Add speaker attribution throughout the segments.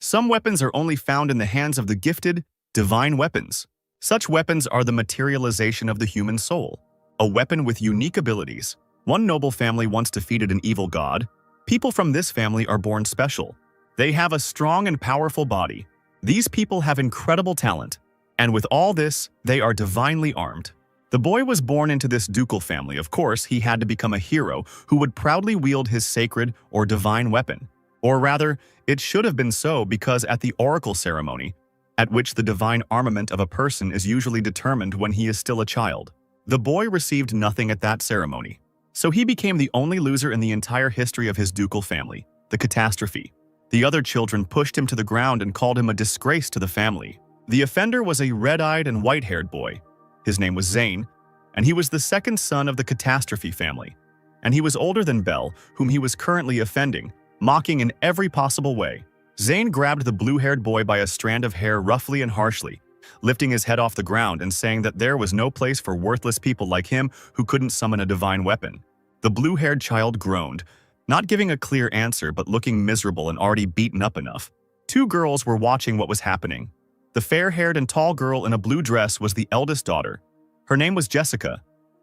Speaker 1: Some weapons are only found in the hands of the gifted, divine weapons. Such weapons are the materialization of the human soul, a weapon with unique abilities. One noble family once defeated an evil god. People from this family are born special. They have a strong and powerful body. These people have incredible talent, and with all this, they are divinely armed. The boy was born into this ducal family. Of course, he had to become a hero who would proudly wield his sacred or divine weapon. Or rather, it should have been so because at the oracle ceremony, at which the divine armament of a person is usually determined when he is still a child, the boy received nothing at that ceremony. So he became the only loser in the entire history of his ducal family, the catastrophe. The other children pushed him to the ground and called him a disgrace to the family. The offender was a red-eyed and white-haired boy. His name was Zane, and he was the second son of the catastrophe family. And he was older than Belle, whom he was currently offending, mocking in every possible way. Zane grabbed the blue-haired boy by a strand of hair roughly and harshly, lifting his head off the ground and saying that there was no place for worthless people like him who couldn't summon a divine weapon. The blue-haired child groaned, not giving a clear answer but looking miserable and already beaten up enough. Two girls were watching what was happening. The fair-haired and tall girl in a blue dress was the eldest daughter. Her name was Jessica,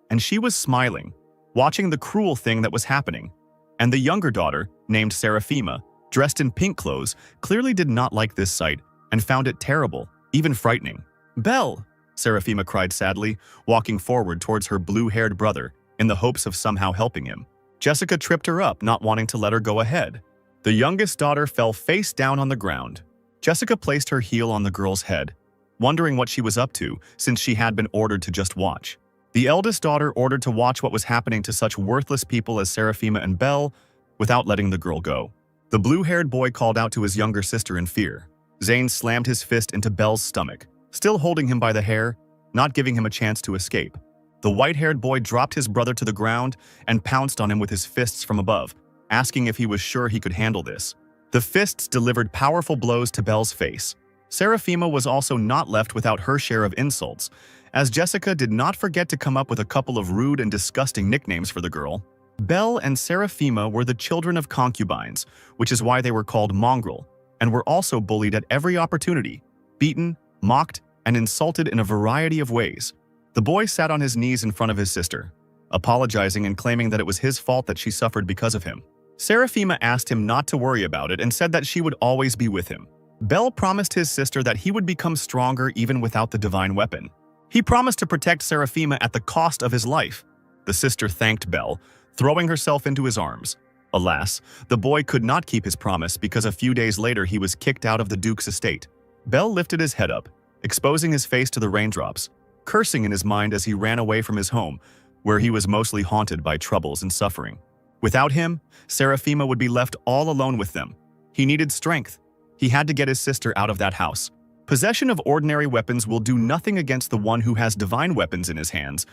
Speaker 1: and she was smiling, watching the cruel thing that was happening. And the younger daughter, named Seraphima, dressed in pink clothes, clearly did not like this sight and found it terrible, even frightening. "Belle!" Seraphima cried sadly, walking forward towards her blue-haired brother in the hopes of somehow helping him. Jessica tripped her up, not wanting to let her go ahead. The youngest daughter fell face down on the ground. Jessica placed her heel on the girl's head, wondering what she was up to since she had been ordered to just watch. The eldest daughter ordered to watch what was happening to such worthless people as Seraphima and Belle without letting the girl go. The blue-haired boy called out to his younger sister in fear. Zane slammed his fist into Belle's stomach, still holding him by the hair, not giving him a chance to escape. The white-haired boy dropped his brother to the ground and pounced on him with his fists from above, asking if he was sure he could handle this. The fists delivered powerful blows to Belle's face. Seraphima was also not left without her share of insults, as Jessica did not forget to come up with a couple of rude and disgusting nicknames for the girl. Belle and Seraphima were the children of concubines, which is why they were called mongrel, and were also bullied at every opportunity, beaten, mocked, and insulted in a variety of ways. The boy sat on his knees in front of his sister, apologizing and claiming that it was his fault that she suffered because of him. Seraphima asked him not to worry about it and said that she would always be with him. Belle promised his sister that he would become stronger even without the divine weapon. He promised to protect Seraphima at the cost of his life. The sister thanked Belle, throwing herself into his arms. Alas, the boy could not keep his promise because a few days later he was kicked out of the Duke's estate. Belle lifted his head up, exposing his face to the raindrops, cursing in his mind as he ran away from his home, where he was mostly haunted by troubles and suffering. Without him, Seraphima would be left all alone with them. He needed strength. He had to get his sister out of that house. Possession of ordinary weapons will do nothing against the one who has divine weapons in his hands,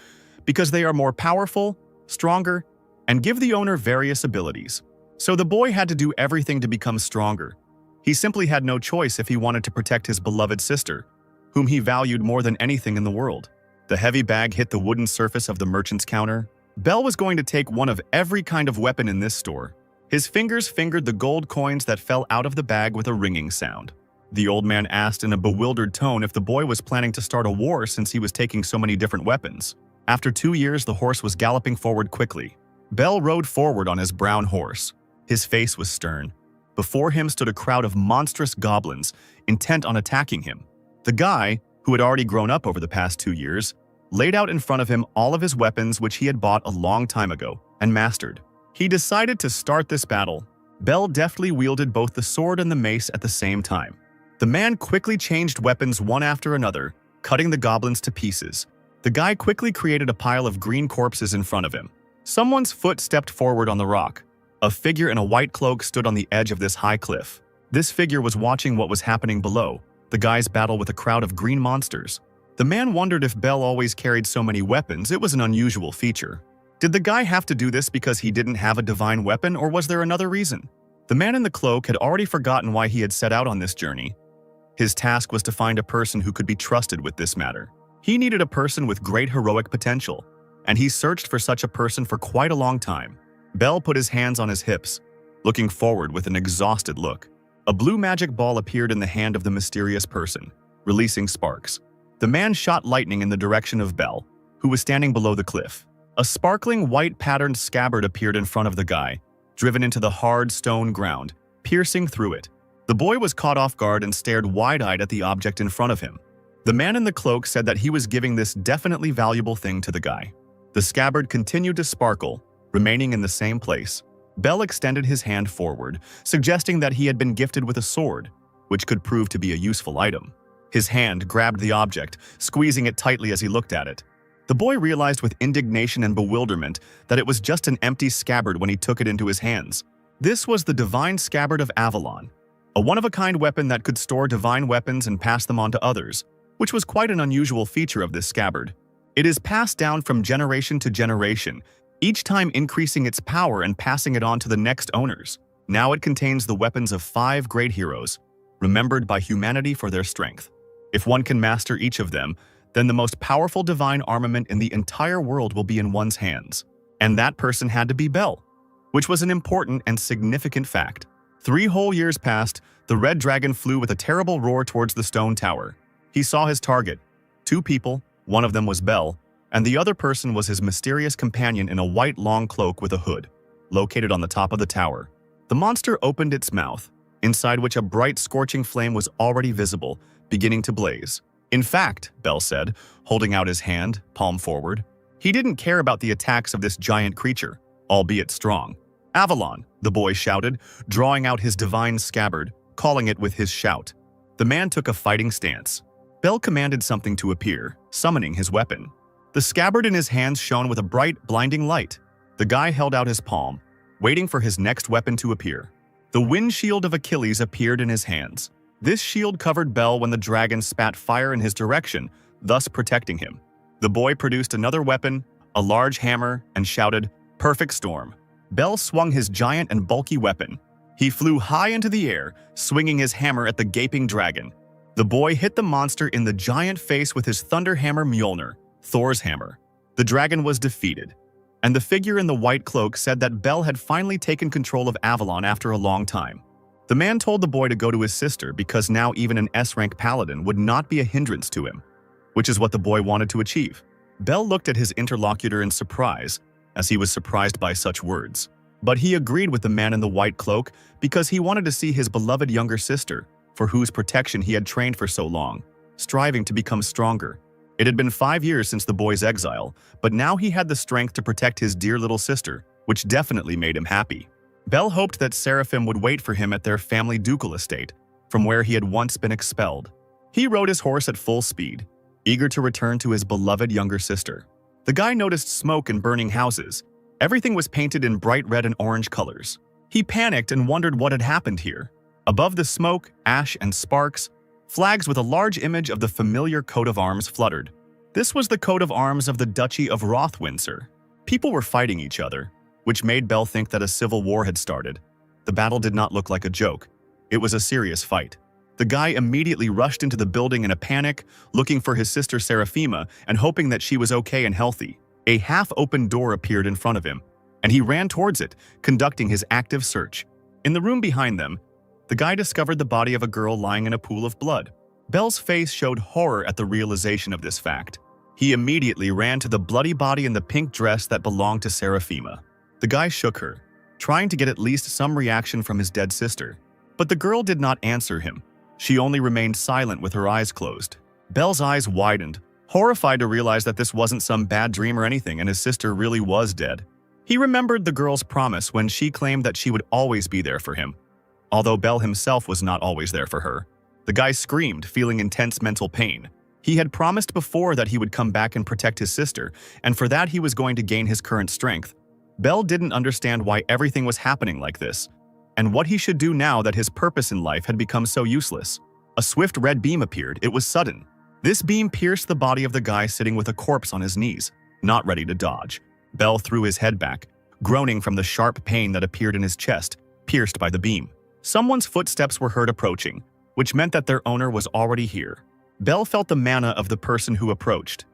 Speaker 1: because they are more powerful, stronger, and give the owner various abilities. So the boy had to do everything to become stronger. He simply had no choice if he wanted to protect his beloved sister, whom he valued more than anything in the world. The heavy bag hit the wooden surface of the merchant's counter. Belle was going to take one of every kind of weapon in this store. His fingers fingered the gold coins that fell out of the bag with a ringing sound. The old man asked in a bewildered tone if the boy was planning to start a war since he was taking so many different weapons. After 2 years, the horse was galloping forward quickly. Belle rode forward on his brown horse. His face was stern. Before him stood a crowd of monstrous goblins, intent on attacking him. The guy, who had already grown up over the past 2 years, laid out in front of him all of his weapons which he had bought a long time ago and mastered. He decided to start this battle. Belle deftly wielded both the sword and the mace at the same time. The man quickly changed weapons one after another, cutting the goblins to pieces. The guy quickly created a pile of green corpses in front of him. Someone's foot stepped forward on the rock. A figure in a white cloak stood on the edge of this high cliff. This figure was watching what was happening below, the guy's battle with a crowd of green monsters. The man wondered if Belle always carried so many weapons. It was an unusual feature. Did the guy have to do this because he didn't have a divine weapon, or was there another reason? The man in the cloak had already forgotten why he had set out on this journey. His task was to find a person who could be trusted with this matter. He needed a person with great heroic potential, and he searched for such a person for quite a long time. Belle put his hands on his hips, looking forward with an exhausted look. A blue magic ball appeared in the hand of the mysterious person, releasing sparks. The man shot lightning in the direction of Bell, who was standing below the cliff. A sparkling white patterned scabbard appeared in front of the guy, driven into the hard stone ground, piercing through it. The boy was caught off guard and stared wide-eyed at the object in front of him. The man in the cloak said that he was giving this definitely valuable thing to the guy. The scabbard continued to sparkle, remaining in the same place. Bell extended his hand forward, suggesting that he had been gifted with a sword, which could prove to be a useful item. His hand grabbed the object, squeezing it tightly as he looked at it. The boy realized with indignation and bewilderment that it was just an empty scabbard when he took it into his hands. This was the Divine Scabbard of Avalon, a one-of-a-kind weapon that could store divine weapons and pass them on to others, which was quite an unusual feature of this scabbard. It is passed down from generation to generation, each time increasing its power and passing it on to the next owners. Now it contains the weapons of 5 great heroes, remembered by humanity for their strength. If one can master each of them, then the most powerful divine armament in the entire world will be in one's hands. And that person had to be Bell, which was an important and significant fact. 3 whole years passed, the red dragon flew with a terrible roar towards the stone tower. He saw his target, 2 people, one of them was Bell, and the other person was his mysterious companion in a white long cloak with a hood, located on the top of the tower. The monster opened its mouth, inside which a bright scorching flame was already visible, beginning to blaze. In fact, Bell said, holding out his hand, palm forward, he didn't care about the attacks of this giant creature, albeit strong. Avalon, the boy shouted, drawing out his divine scabbard, calling it with his shout. The man took a fighting stance. Bell commanded something to appear, summoning his weapon. The scabbard in his hands shone with a bright, blinding light. The guy held out his palm, waiting for his next weapon to appear. The wind shield of Achilles appeared in his hands. This shield covered Bell when the dragon spat fire in his direction, thus protecting him. The boy produced another weapon, a large hammer, and shouted, "Perfect storm." Bell swung his giant and bulky weapon. He flew high into the air, swinging his hammer at the gaping dragon. The boy hit the monster in the giant face with his thunder hammer Mjolnir, Thor's hammer. The dragon was defeated, and the figure in the white cloak said that Bell had finally taken control of Avalon after a long time. The man told the boy to go to his sister because now even an S-rank paladin would not be a hindrance to him, which is what the boy wanted to achieve. Bell looked at his interlocutor in surprise, as he was surprised by such words. But he agreed with the man in the white cloak because he wanted to see his beloved younger sister, for whose protection he had trained for so long, striving to become stronger. It had been 5 years since the boy's exile, but now he had the strength to protect his dear little sister, which definitely made him happy. Bell hoped that Seraphim would wait for him at their family ducal estate, from where he had once been expelled. He rode his horse at full speed, eager to return to his beloved younger sister. The guy noticed smoke and burning houses. Everything was painted in bright red and orange colors. He panicked and wondered what had happened here. Above the smoke, ash, and sparks, flags with a large image of the familiar coat of arms fluttered. This was the coat of arms of the Duchy of Rothwindsor. People were fighting each other, which made Bell think that a civil war had started. The battle did not look like a joke. It was a serious fight. The guy immediately rushed into the building in a panic, looking for his sister Seraphima and hoping that she was okay and healthy. A half-open door appeared in front of him, and he ran towards it, conducting his active search. In the room behind them, the guy discovered the body of a girl lying in a pool of blood. Bell's face showed horror at the realization of this fact. He immediately ran to the bloody body in the pink dress that belonged to Seraphima. The guy shook her, trying to get at least some reaction from his dead sister. But the girl did not answer him. She only remained silent with her eyes closed. Bell's eyes widened, horrified to realize that this wasn't some bad dream or anything and his sister really was dead. He remembered the girl's promise when she claimed that she would always be there for him, although Bell himself was not always there for her. The guy screamed, feeling intense mental pain. He had promised before that he would come back and protect his sister, and for that he was going to gain his current strength. Bell didn't understand why everything was happening like this, and what he should do now that his purpose in life had become so useless. A swift red beam appeared. It was sudden. This beam pierced the body of the guy sitting with a corpse on his knees, not ready to dodge. Bell threw his head back, groaning from the sharp pain that appeared in his chest, pierced by the beam. Someone's footsteps were heard approaching, which meant that their owner was already here. Bell felt the mana of the person who approached.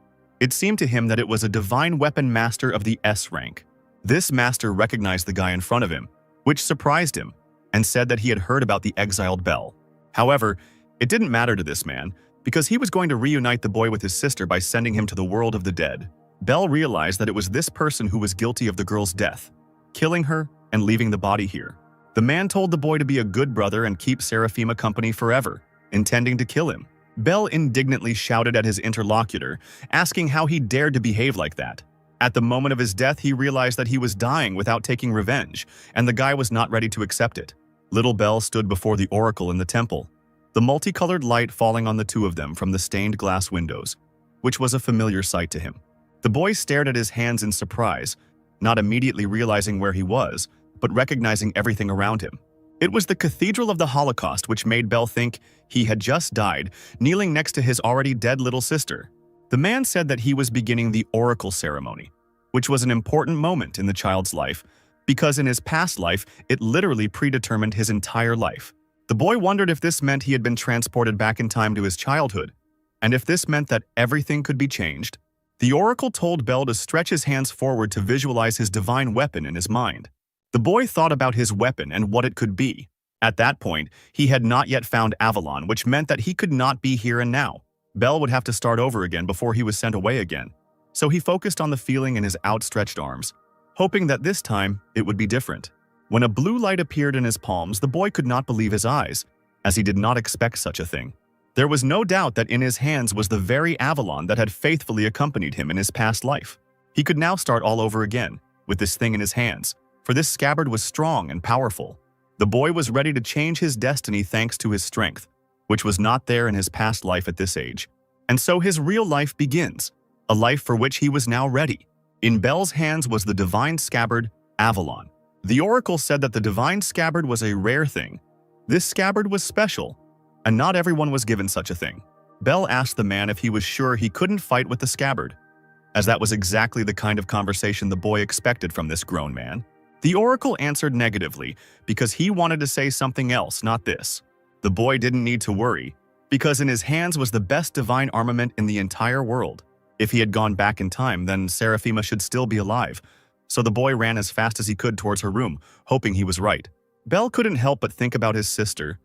Speaker 1: It seemed to him that it was a divine weapon master of the S rank. This master recognized the guy in front of him, which surprised him, and said that he had heard about the exiled Belle. However, it didn't matter to this man, because he was going to reunite the boy with his sister by sending him to the world of the dead. Belle realized that it was this person who was guilty of the girl's death, killing her and leaving the body here. The man told the boy to be a good brother and keep Seraphima company forever, intending to kill him. Belle indignantly shouted at his interlocutor, asking how he dared to behave like that. At the moment of his death, he realized that he was dying without taking revenge, and the guy was not ready to accept it. Little Belle stood before the oracle in the temple, the multicolored light falling on the two of them from the stained glass windows, which was a familiar sight to him. The boy stared at his hands in surprise, not immediately realizing where he was, but recognizing everything around him. It was the Cathedral of the Holocaust, which made Belle think he had just died, kneeling next to his already dead little sister. The man said that he was beginning the oracle ceremony, which was an important moment in the child's life, because in his past life, it literally predetermined his entire life. The boy wondered if this meant he had been transported back in time to his childhood, and if this meant that everything could be changed. The oracle told Belle to stretch his hands forward to visualize his divine weapon in his mind. The boy thought about his weapon and what it could be. At that point, he had not yet found Avalon, which meant that he could not be here and now. Belle would have to start over again before he was sent away again. So he focused on the feeling in his outstretched arms, hoping that this time it would be different. When a blue light appeared in his palms, the boy could not believe his eyes, as he did not expect such a thing. There was no doubt that in his hands was the very Avalon that had faithfully accompanied him in his past life. He could now start all over again, with this thing in his hands, for this scabbard was strong and powerful. The boy was ready to change his destiny thanks to his strength, which was not there in his past life at this age. And so his real life begins, a life for which he was now ready. In Belle's hands was the divine scabbard, Avalon. The oracle said that the divine scabbard was a rare thing. This scabbard was special, and not everyone was given such a thing. Belle asked the man if he was sure he couldn't fight with the scabbard, as that was exactly the kind of conversation the boy expected from this grown man. The oracle answered negatively because he wanted to say something else, not this. The boy didn't need to worry, because in his hands was the best divine armament in the entire world. If he had gone back in time, then Seraphima should still be alive. So the boy ran as fast as he could towards her room, hoping he was right. Belle couldn't help but think about his sister.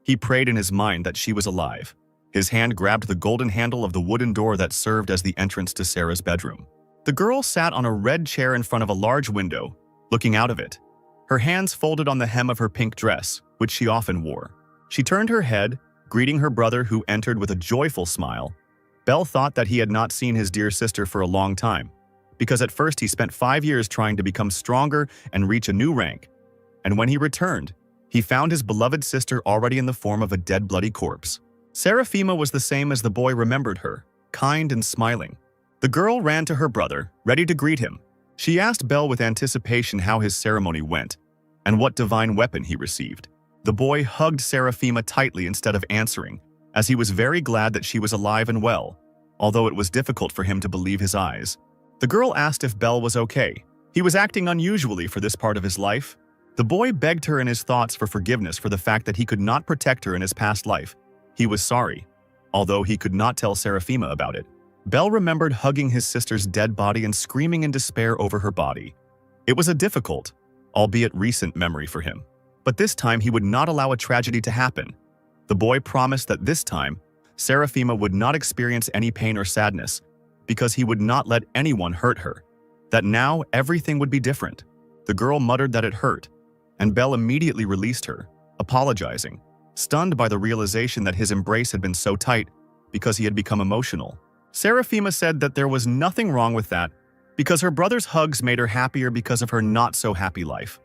Speaker 1: He prayed in his mind that she was alive. His hand grabbed the golden handle of the wooden door that served as the entrance to Sarah's bedroom. The girl sat on a red chair in front of a large window, looking out of it. Her hands folded on the hem of her pink dress, which she often wore. She turned her head, greeting her brother, who entered with a joyful smile. Belle thought that he had not seen his dear sister for a long time, because at first he spent 5 years trying to become stronger and reach a new rank. And when he returned, he found his beloved sister already in the form of a dead bloody corpse. Seraphima was the same as the boy remembered her, kind and smiling. The girl ran to her brother, ready to greet him. She asked Belle with anticipation how his ceremony went, and what divine weapon he received. The boy hugged Seraphima tightly instead of answering, as he was very glad that she was alive and well, although it was difficult for him to believe his eyes. The girl asked if Belle was okay. He was acting unusually for this part of his life. The boy begged her in his thoughts for forgiveness for the fact that he could not protect her in his past life. He was sorry, although he could not tell Seraphima about it. Belle remembered hugging his sister's dead body and screaming in despair over her body. It was a difficult, albeit recent memory for him. But this time he would not allow a tragedy to happen. The boy promised that this time, Seraphima would not experience any pain or sadness, because he would not let anyone hurt her. That now everything would be different. The girl muttered that it hurt, and Belle immediately released her, apologizing, stunned by the realization that his embrace had been so tight because he had become emotional. Seraphima said that there was nothing wrong with that, because her brother's hugs made her happier because of her not-so-happy life.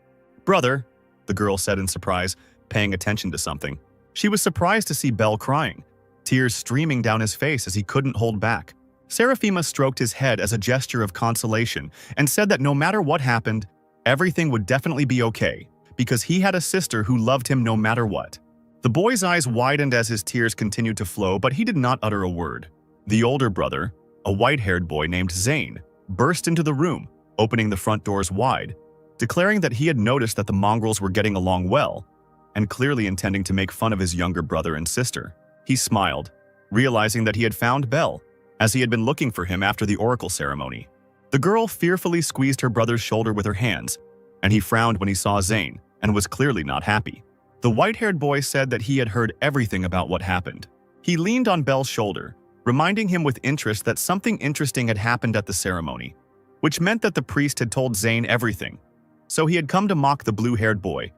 Speaker 1: "Brother," the girl said in surprise, paying attention to something. She was surprised to see Belle crying, tears streaming down his face as he couldn't hold back. Seraphima stroked his head as a gesture of consolation and said that no matter what happened, everything would definitely be okay, because he had a sister who loved him no matter what. The boy's eyes widened as his tears continued to flow, but he did not utter a word. The older brother, a white-haired boy named Zane, burst into the room, opening the front doors wide, declaring that he had noticed that the mongrels were getting along well, and clearly intending to make fun of his younger brother and sister. He smiled, realizing that he had found Belle, as he had been looking for him after the oracle ceremony. The girl fearfully squeezed her brother's shoulder with her hands, and he frowned when he saw Zane, and was clearly not happy. The white-haired boy said that he had heard everything about what happened. He leaned on Bel's shoulder, reminding him with interest that something interesting had happened at the ceremony, which meant that the priest had told Zane everything. So he had come to mock the blue-haired boy,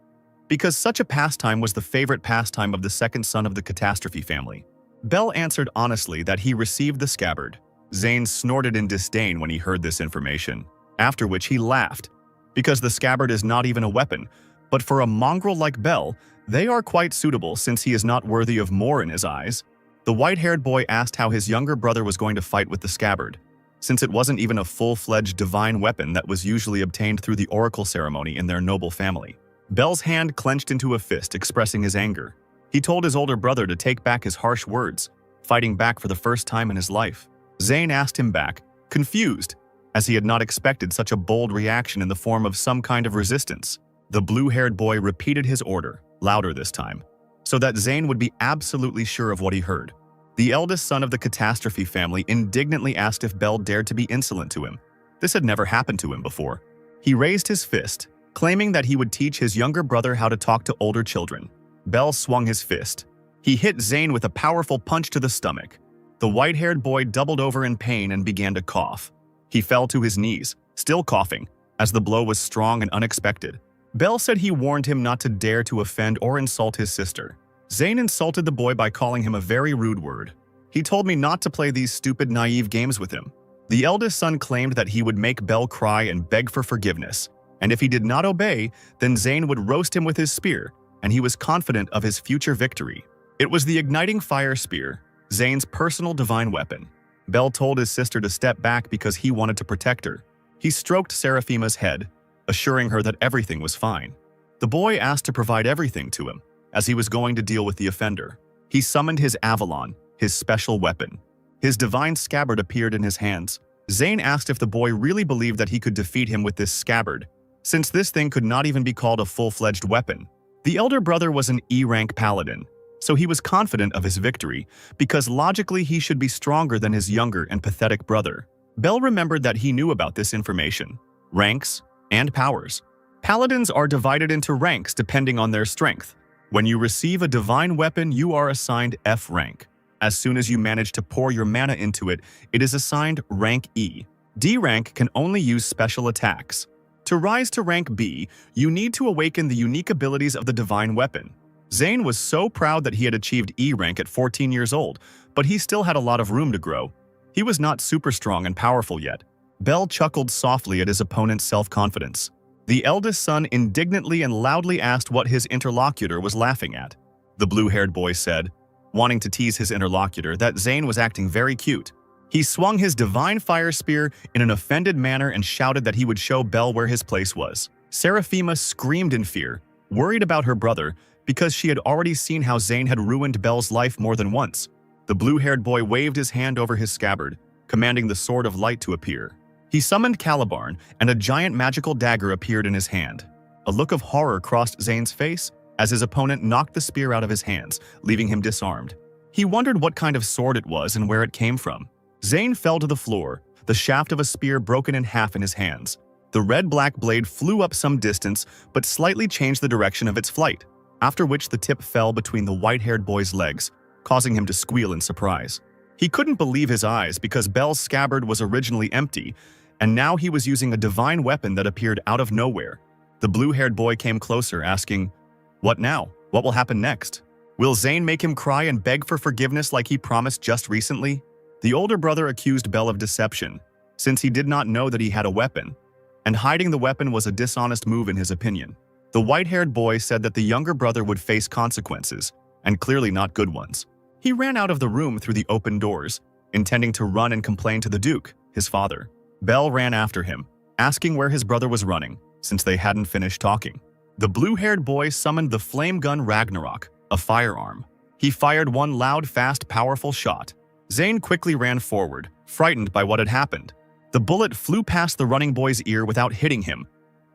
Speaker 1: because such a pastime was the favorite pastime of the second son of the Catastrophe family. Bel answered honestly that he received the scabbard. Zane snorted in disdain when he heard this information, after which he laughed, because the scabbard is not even a weapon, but for a mongrel like Bel, they are quite suitable since he is not worthy of more in his eyes. The white-haired boy asked how his younger brother was going to fight with the scabbard, since it wasn't even a full-fledged divine weapon that was usually obtained through the oracle ceremony in their noble family. Bel's hand clenched into a fist, expressing his anger. He told his older brother to take back his harsh words, fighting back for the first time in his life. Zane asked him back, confused, as he had not expected such a bold reaction in the form of some kind of resistance. The blue-haired boy repeated his order, louder this time, so that Zane would be absolutely sure of what he heard. The eldest son of the Catastrophe family indignantly asked if Bel dared to be insolent to him. This had never happened to him before. He raised his fist, claiming that he would teach his younger brother how to talk to older children. Bel swung his fist. He hit Zane with a powerful punch to the stomach. The white-haired boy doubled over in pain and began to cough. He fell to his knees, still coughing, as the blow was strong and unexpected. Bel said he warned him not to dare to offend or insult his sister. Zane insulted the boy by calling him a very rude word. He told me not to play these stupid, naive games with him. The eldest son claimed that he would make Bel cry and beg for forgiveness, and if he did not obey, then Zane would roast him with his spear, and he was confident of his future victory. It was the igniting fire spear, Zane's personal divine weapon. Bel told his sister to step back because he wanted to protect her. He stroked Seraphima's head, assuring her that everything was fine. The boy asked to provide everything to him, as he was going to deal with the offender. He summoned his Avalon, his special weapon. His divine scabbard appeared in his hands. Zane asked if the boy really believed that he could defeat him with this scabbard, since this thing could not even be called a full-fledged weapon. The elder brother was an E-rank paladin, so he was confident of his victory, because logically he should be stronger than his younger and pathetic brother. Bel remembered that he knew about this information, ranks, and powers. Paladins are divided into ranks depending on their strength. When you receive a divine weapon, you are assigned F rank. As soon as you manage to pour your mana into it, it is assigned rank E. D rank can only use special attacks. To rise to rank B, you need to awaken the unique abilities of the divine weapon. Zane was so proud that he had achieved E rank at 14 years old, but he still had a lot of room to grow. He was not super strong and powerful yet. Bel chuckled softly at his opponent's self-confidence. The eldest son indignantly and loudly asked what his interlocutor was laughing at. The blue-haired boy said, wanting to tease his interlocutor, that Zane was acting very cute. He swung his divine fire spear in an offended manner and shouted that he would show Bel where his place was. Seraphima screamed in fear, worried about her brother, because she had already seen how Zane had ruined Bel's life more than once. The blue-haired boy waved his hand over his scabbard, commanding the Sword of Light to appear. He summoned Calibarn, and a giant magical dagger appeared in his hand. A look of horror crossed Zane's face as his opponent knocked the spear out of his hands, leaving him disarmed. He wondered what kind of sword it was and where it came from. Zane fell to the floor, the shaft of a spear broken in half in his hands. The red-black blade flew up some distance, but slightly changed the direction of its flight, after which the tip fell between the white-haired boy's legs, causing him to squeal in surprise. He couldn't believe his eyes because Bel's scabbard was originally empty, and now he was using a divine weapon that appeared out of nowhere. The blue-haired boy came closer, asking, "What now? What will happen next? Will Zane make him cry and beg for forgiveness like he promised just recently?" The older brother accused Bel of deception, since he did not know that he had a weapon, and hiding the weapon was a dishonest move in his opinion. The white-haired boy said that the younger brother would face consequences, and clearly not good ones. He ran out of the room through the open doors, intending to run and complain to the Duke, his father. Bel ran after him, asking where his brother was running, since they hadn't finished talking. The blue-haired boy summoned the flame gun Ragnarok, a firearm. He fired one loud, fast, powerful shot. Zane quickly ran forward, frightened by what had happened. The bullet flew past the running boy's ear without hitting him,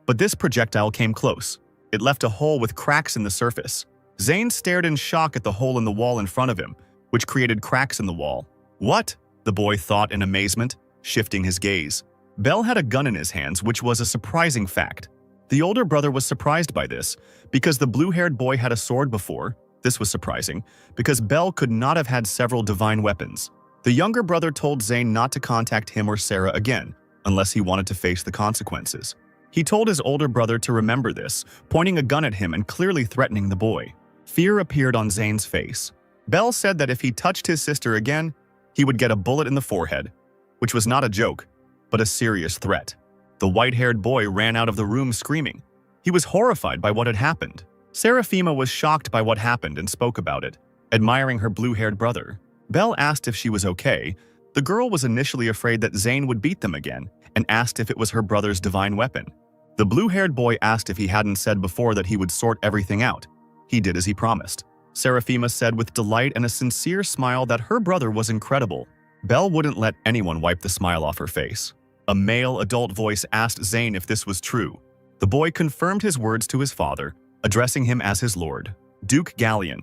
Speaker 1: but this projectile came close. It left a hole with cracks in the surface. Zane stared in shock at the hole in the wall in front of him, which created cracks in the wall. "What?" the boy thought in amazement, shifting his gaze. Bel had a gun in his hands, which was a surprising fact. The older brother was surprised by this, because the blue-haired boy had a sword before. This was surprising, because Belle could not have had several divine weapons. The younger brother told Zane not to contact him or Sarah again, unless he wanted to face the consequences. He told his older brother to remember this, pointing a gun at him and clearly threatening the boy. Fear appeared on Zane's face. Belle said that if he touched his sister again, he would get a bullet in the forehead, which was not a joke, but a serious threat. The white-haired boy ran out of the room screaming. He was horrified by what had happened. Seraphima was shocked by what happened and spoke about it, admiring her blue-haired brother. Belle asked if she was okay. The girl was initially afraid that Zane would beat them again and asked if it was her brother's divine weapon. The blue-haired boy asked if he hadn't said before that he would sort everything out. He did as he promised. Seraphima said with delight and a sincere smile that her brother was incredible. Belle wouldn't let anyone wipe the smile off her face. A male adult voice asked Zane if this was true. The boy confirmed his words to his father, addressing him as his lord, Duke Galleon.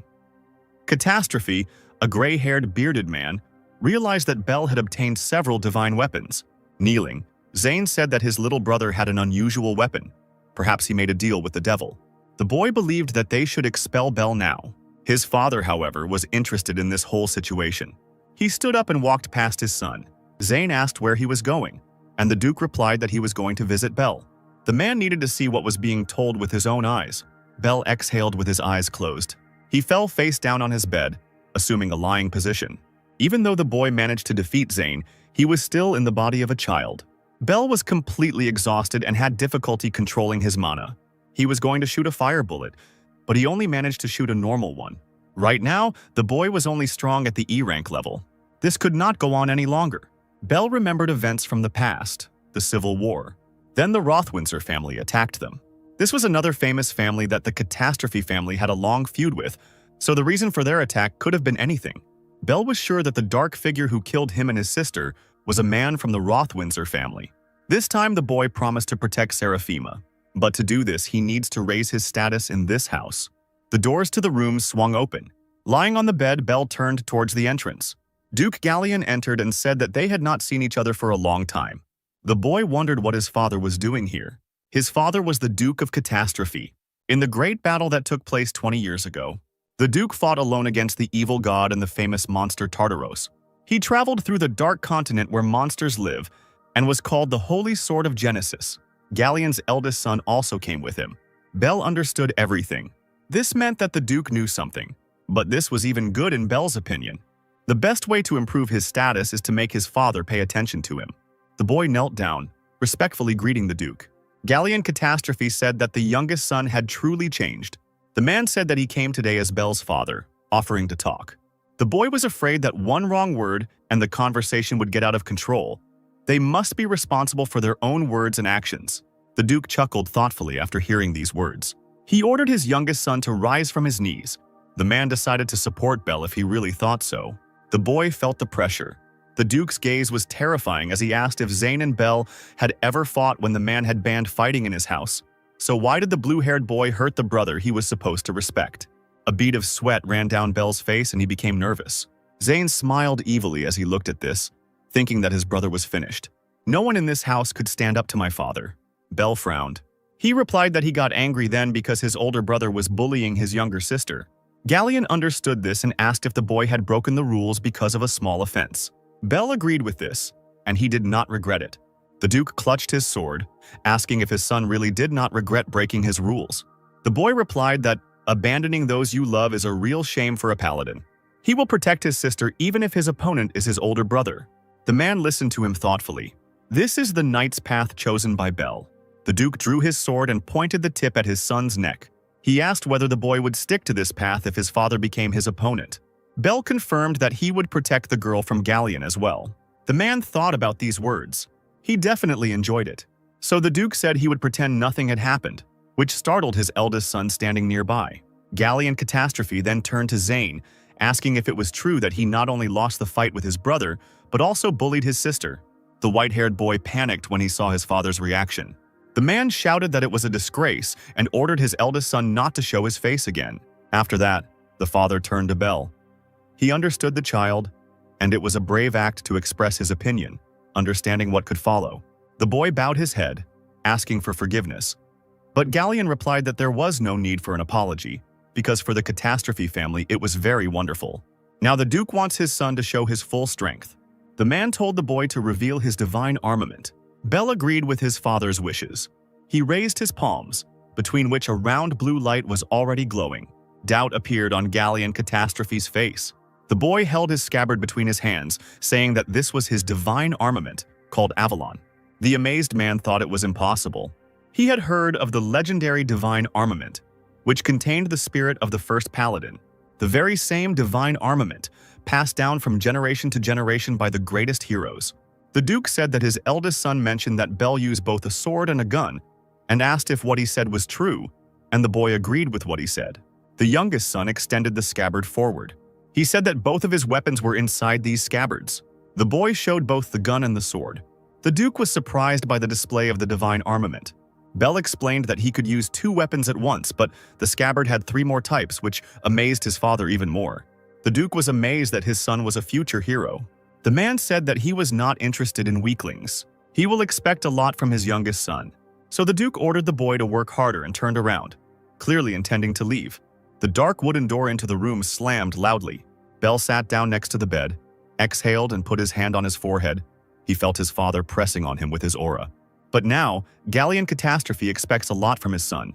Speaker 1: Catastrophe, a gray-haired bearded man, realized that Belle had obtained several divine weapons. Kneeling, Zane said that his little brother had an unusual weapon. Perhaps he made a deal with the devil. The boy believed that they should expel Belle now. His father, however, was interested in this whole situation. He stood up and walked past his son. Zane asked where he was going, and the Duke replied that he was going to visit Belle. The man needed to see what was being told with his own eyes. Belle exhaled with his eyes closed. He fell face down on his bed, assuming a lying position. Even though the boy managed to defeat Zane, he was still in the body of a child. Belle was completely exhausted and had difficulty controlling his mana. He was going to shoot a fire bullet, but he only managed to shoot a normal one. Right now, the boy was only strong at the E rank level. This could not go on any longer. Belle remembered events from the past, the Civil War. Then the Rothwindsor family attacked them. This was another famous family that the Catastrophe family had a long feud with, so the reason for their attack could have been anything. Belle was sure that the dark figure who killed him and his sister was a man from the Rothwindsor family. This time the boy promised to protect Seraphima, but to do this he needs to raise his status in this house. The doors to the rooms swung open. Lying on the bed, Belle turned towards the entrance. Duke Galleon entered and said that they had not seen each other for a long time. The boy wondered what his father was doing here. His father was the Duke of Catastrophe. In the great battle that took place 20 years ago, the Duke fought alone against the evil god and the famous monster Tartaros. He traveled through the dark continent where monsters live and was called the Holy Sword of Genesis. Galleon's eldest son also came with him. Belle understood everything. This meant that the Duke knew something, but this was even good in Belle's opinion. The best way to improve his status is to make his father pay attention to him. The boy knelt down, respectfully greeting the Duke. Galleon Catastrophe said that the youngest son had truly changed. The man said that he came today as Belle's father, offering to talk. The boy was afraid that one wrong word and the conversation would get out of control. They must be responsible for their own words and actions. The Duke chuckled thoughtfully after hearing these words. He ordered his youngest son to rise from his knees. The man decided to support Belle if he really thought so. The boy felt the pressure. The Duke's gaze was terrifying as he asked if Zane and Belle had ever fought when the man had banned fighting in his house. So why did the blue-haired boy hurt the brother he was supposed to respect? A bead of sweat ran down Belle's face and he became nervous. Zane smiled evilly as he looked at this, thinking that his brother was finished. No one in this house could stand up to my father. Belle frowned. He replied that he got angry then because his older brother was bullying his younger sister. Galleon understood this and asked if the boy had broken the rules because of a small offense. Belle agreed with this, and he did not regret it. The Duke clutched his sword, asking if his son really did not regret breaking his rules. The boy replied that abandoning those you love is a real shame for a paladin. He will protect his sister even if his opponent is his older brother. The man listened to him thoughtfully. This is the knight's path chosen by Belle. The Duke drew his sword and pointed the tip at his son's neck. He asked whether the boy would stick to this path if his father became his opponent. Belle confirmed that he would protect the girl from Galleon as well. The man thought about these words. He definitely enjoyed it. So the Duke said he would pretend nothing had happened, which startled his eldest son standing nearby. Galleon Catastrophe then turned to Zane, asking if it was true that he not only lost the fight with his brother, but also bullied his sister. The white-haired boy panicked when he saw his father's reaction. The man shouted that it was a disgrace and ordered his eldest son not to show his face again. After that, the father turned to Belle. He understood the child, and it was a brave act to express his opinion, understanding what could follow. The boy bowed his head, asking for forgiveness. But Galleon replied that there was no need for an apology, because for the Catastrophe family it was very wonderful. Now the Duke wants his son to show his full strength. The man told the boy to reveal his divine armament. Bell agreed with his father's wishes. He raised his palms, between which a round blue light was already glowing. Doubt appeared on Galleon Catastrophe's face. The boy held his scabbard between his hands, saying that this was his divine armament, called Avalon. The amazed man thought it was impossible. He had heard of the legendary divine armament, which contained the spirit of the first paladin, the very same divine armament passed down from generation to generation by the greatest heroes. The Duke said that his eldest son mentioned that Bell used both a sword and a gun, and asked if what he said was true, and the boy agreed with what he said. The youngest son extended the scabbard forward. He said that both of his weapons were inside these scabbards. The boy showed both the gun and the sword. The Duke was surprised by the display of the divine armament. Bell explained that he could use 2 weapons at once, but the scabbard had 3 more types, which amazed his father even more. The Duke was amazed that his son was a future hero. The man said that he was not interested in weaklings. He will expect a lot from his youngest son. So the Duke ordered the boy to work harder and turned around, clearly intending to leave. The dark wooden door into the room slammed loudly. Bell sat down next to the bed, exhaled and put his hand on his forehead. He felt his father pressing on him with his aura. But now, Galleon Catastrophe expects a lot from his son,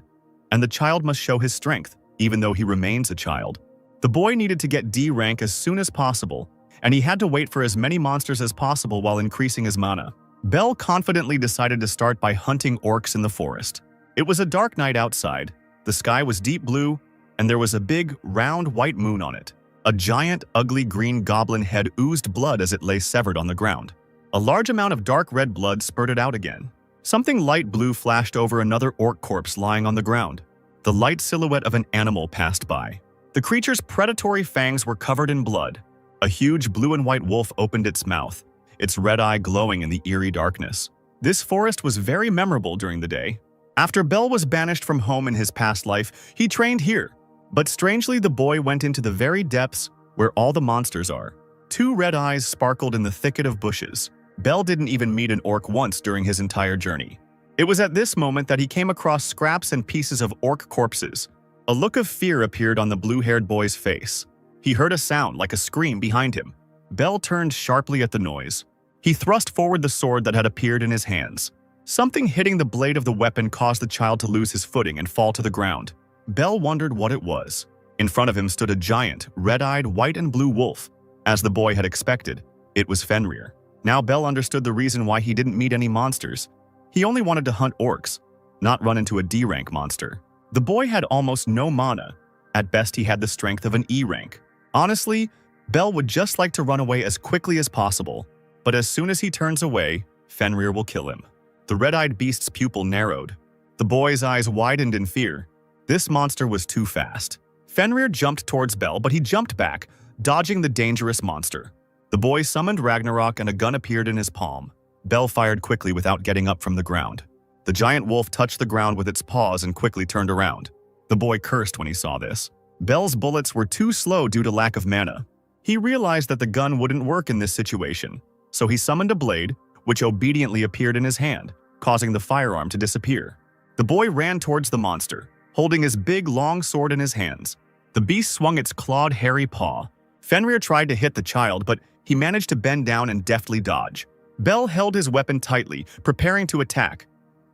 Speaker 1: and the child must show his strength, even though he remains a child. The boy needed to get D rank as soon as possible, and he had to wait for as many monsters as possible while increasing his mana. Bell confidently decided to start by hunting orcs in the forest. It was a dark night outside, the sky was deep blue, and there was a big, round white moon on it. A giant, ugly green goblin head oozed blood as it lay severed on the ground. A large amount of dark red blood spurted out again. Something light blue flashed over another orc corpse lying on the ground. The light silhouette of an animal passed by. The creature's predatory fangs were covered in blood. A huge blue and white wolf opened its mouth, its red eye glowing in the eerie darkness. This forest was very memorable during the day. After Bell was banished from home in his past life, he trained here. But strangely, the boy went into the very depths where all the monsters are. 2 red eyes sparkled in the thicket of bushes. Bell didn't even meet an orc once during his entire journey. It was at this moment that he came across scraps and pieces of orc corpses. A look of fear appeared on the blue-haired boy's face. He heard a sound like a scream behind him. Bell turned sharply at the noise. He thrust forward the sword that had appeared in his hands. Something hitting the blade of the weapon caused the child to lose his footing and fall to the ground. Bell wondered what it was. In front of him stood a giant, red-eyed, white and blue wolf. As the boy had expected, it was Fenrir. Now Bell understood the reason why he didn't meet any monsters. He only wanted to hunt orcs, not run into a D-rank monster. The boy had almost no mana. At best, he had the strength of an E rank. Honestly, Bell would just like to run away as quickly as possible, but as soon as he turns away, Fenrir will kill him. The red-eyed beast's pupil narrowed. The boy's eyes widened in fear. This monster was too fast. Fenrir jumped towards Bell, but he jumped back, dodging the dangerous monster. The boy summoned Ragnarok and a gun appeared in his palm. Bell fired quickly without getting up from the ground. The giant wolf touched the ground with its paws and quickly turned around. The boy cursed when he saw this. Bell's bullets were too slow due to lack of mana. He realized that the gun wouldn't work in this situation, so he summoned a blade, which obediently appeared in his hand, causing the firearm to disappear. The boy ran towards the monster, holding his big, long sword in his hands. The beast swung its clawed, hairy paw. Fenrir tried to hit the child, but he managed to bend down and deftly dodge. Bell held his weapon tightly, preparing to attack,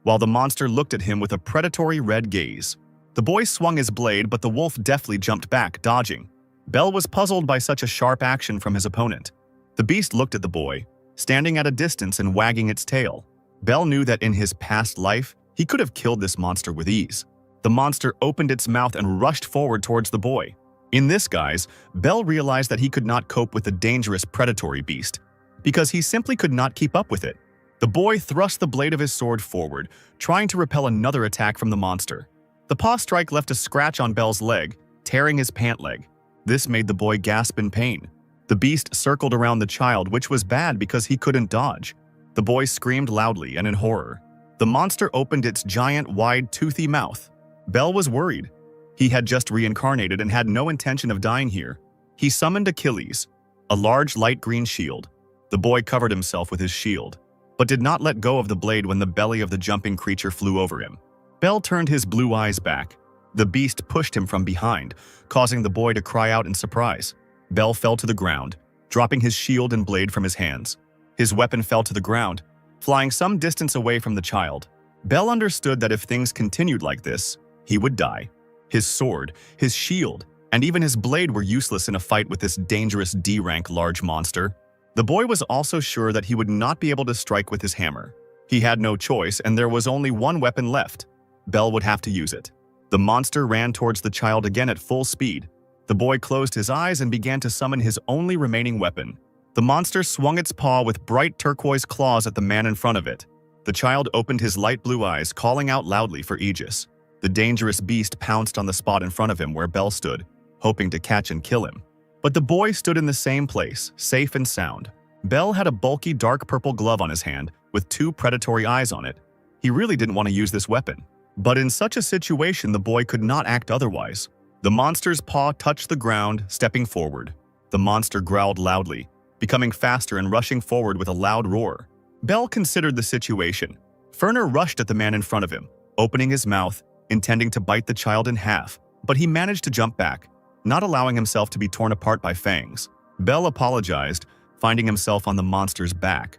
Speaker 1: while the monster looked at him with a predatory red gaze. The boy swung his blade, but the wolf deftly jumped back, dodging. Bell was puzzled by such a sharp action from his opponent. The beast looked at the boy, standing at a distance and wagging its tail. Bell knew that in his past life, he could have killed this monster with ease. The monster opened its mouth and rushed forward towards the boy. In this guise, Bell realized that he could not cope with the dangerous predatory beast, because he simply could not keep up with it. The boy thrust the blade of his sword forward, trying to repel another attack from the monster. The paw strike left a scratch on Bell's leg, tearing his pant leg. This made the boy gasp in pain. The beast circled around the child, which was bad because he couldn't dodge. The boy screamed loudly and in horror. The monster opened its giant, wide, toothy mouth. Bell was worried. He had just reincarnated and had no intention of dying here. He summoned Achilles, a large light green shield. The boy covered himself with his shield, but did not let go of the blade when the belly of the jumping creature flew over him. Bell turned his blue eyes back. The beast pushed him from behind, causing the boy to cry out in surprise. Bell fell to the ground, dropping his shield and blade from his hands. His weapon fell to the ground, flying some distance away from the child. Bell understood that if things continued like this, he would die. His sword, his shield, and even his blade were useless in a fight with this dangerous D-rank large monster. The boy was also sure that he would not be able to strike with his hammer. He had no choice, and there was only one weapon left. Bell would have to use it. The monster ran towards the child again at full speed. The boy closed his eyes and began to summon his only remaining weapon. The monster swung its paw with bright turquoise claws at the man in front of it. The child opened his light blue eyes, calling out loudly for Aegis. The dangerous beast pounced on the spot in front of him where Bell stood, hoping to catch and kill him. But the boy stood in the same place, safe and sound. Bell had a bulky dark purple glove on his hand with two predatory eyes on it. He really didn't want to use this weapon. But in such a situation, the boy could not act otherwise. The monster's paw touched the ground, stepping forward. The monster growled loudly, becoming faster and rushing forward with a loud roar. Bell considered the situation. Ferner rushed at the man in front of him, opening his mouth, intending to bite the child in half, but he managed to jump back, not allowing himself to be torn apart by fangs. Bell apologized, finding himself on the monster's back.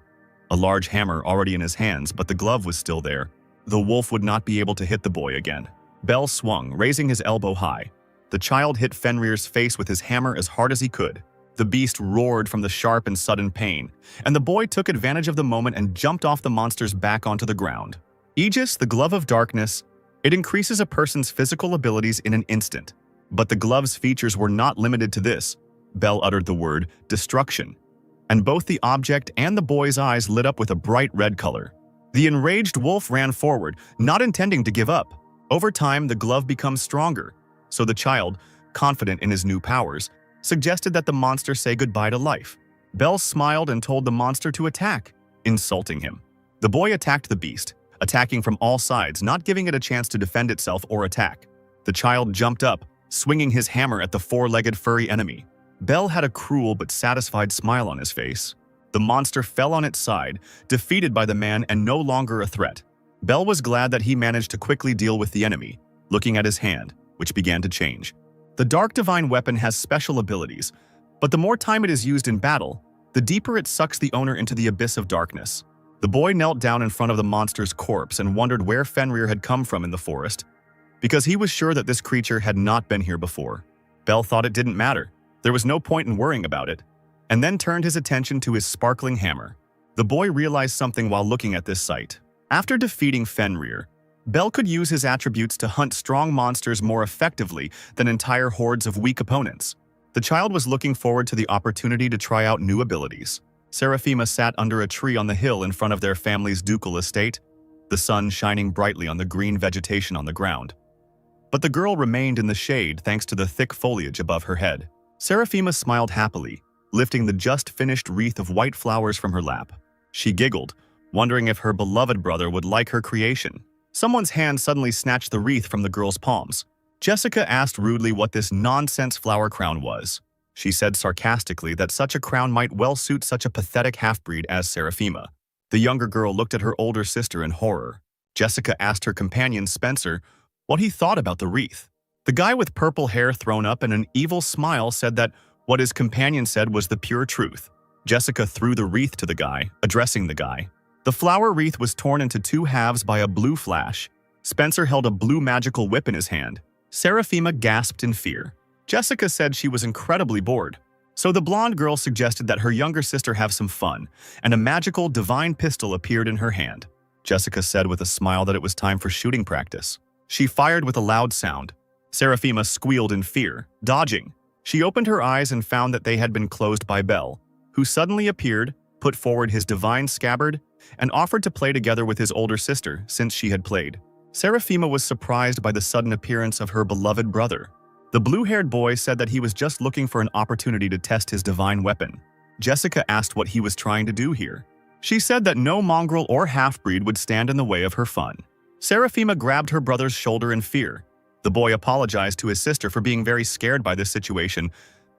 Speaker 1: A large hammer already in his hands, but the glove was still there. The wolf would not be able to hit the boy again. Bell swung, raising his elbow high. The child hit Fenrir's face with his hammer as hard as he could. The beast roared from the sharp and sudden pain, and the boy took advantage of the moment and jumped off the monster's back onto the ground. Aegis, the glove of darkness, it increases a person's physical abilities in an instant. But the glove's features were not limited to this. Bell uttered the word destruction, and both the object and the boy's eyes lit up with a bright red color. The enraged wolf ran forward, not intending to give up. Over time, the glove becomes stronger, so the child, confident in his new powers, suggested that the monster say goodbye to life. Bell smiled and told the monster to attack, insulting him. The boy attacked the beast, attacking from all sides, not giving it a chance to defend itself or attack. The child jumped up, swinging his hammer at the four-legged furry enemy. Bell had a cruel but satisfied smile on his face. The monster fell on its side, defeated by the man and no longer a threat. Bell was glad that he managed to quickly deal with the enemy, looking at his hand, which began to change. The Dark Divine weapon has special abilities, but the more time it is used in battle, the deeper it sucks the owner into the abyss of darkness. The boy knelt down in front of the monster's corpse and wondered where Fenrir had come from in the forest, because he was sure that this creature had not been here before. Bell thought it didn't matter. There was no point in worrying about it, and then turned his attention to his sparkling hammer. The boy realized something while looking at this sight. After defeating Fenrir, Bell could use his attributes to hunt strong monsters more effectively than entire hordes of weak opponents. The child was looking forward to the opportunity to try out new abilities. Seraphima sat under a tree on the hill in front of their family's ducal estate, the sun shining brightly on the green vegetation on the ground. But the girl remained in the shade thanks to the thick foliage above her head. Seraphima smiled happily, lifting the just-finished wreath of white flowers from her lap. She giggled, wondering if her beloved brother would like her creation. Someone's hand suddenly snatched the wreath from the girl's palms. Jessica asked rudely what this nonsense flower crown was. She said sarcastically that such a crown might well suit such a pathetic half-breed as Seraphima. The younger girl looked at her older sister in horror. Jessica asked her companion Spencer what he thought about the wreath. The guy with purple hair thrown up and an evil smile said that what his companion said was the pure truth. Jessica threw the wreath to the guy, addressing the guy. The flower wreath was torn into two halves by a blue flash. Spencer held a blue magical whip in his hand. Seraphima gasped in fear. Jessica said she was incredibly bored. So the blonde girl suggested that her younger sister have some fun, and a magical divine pistol appeared in her hand. Jessica said with a smile that it was time for shooting practice. She fired with a loud sound. Seraphima squealed in fear, dodging. She opened her eyes and found that they had been closed by Bell, who suddenly appeared, put forward his divine scabbard, and offered to play together with his older sister since she had played. Seraphima was surprised by the sudden appearance of her beloved brother. The blue-haired boy said that he was just looking for an opportunity to test his divine weapon. Jessica asked what he was trying to do here. She said that no mongrel or half-breed would stand in the way of her fun. Seraphima grabbed her brother's shoulder in fear. The boy apologized to his sister for being very scared by this situation,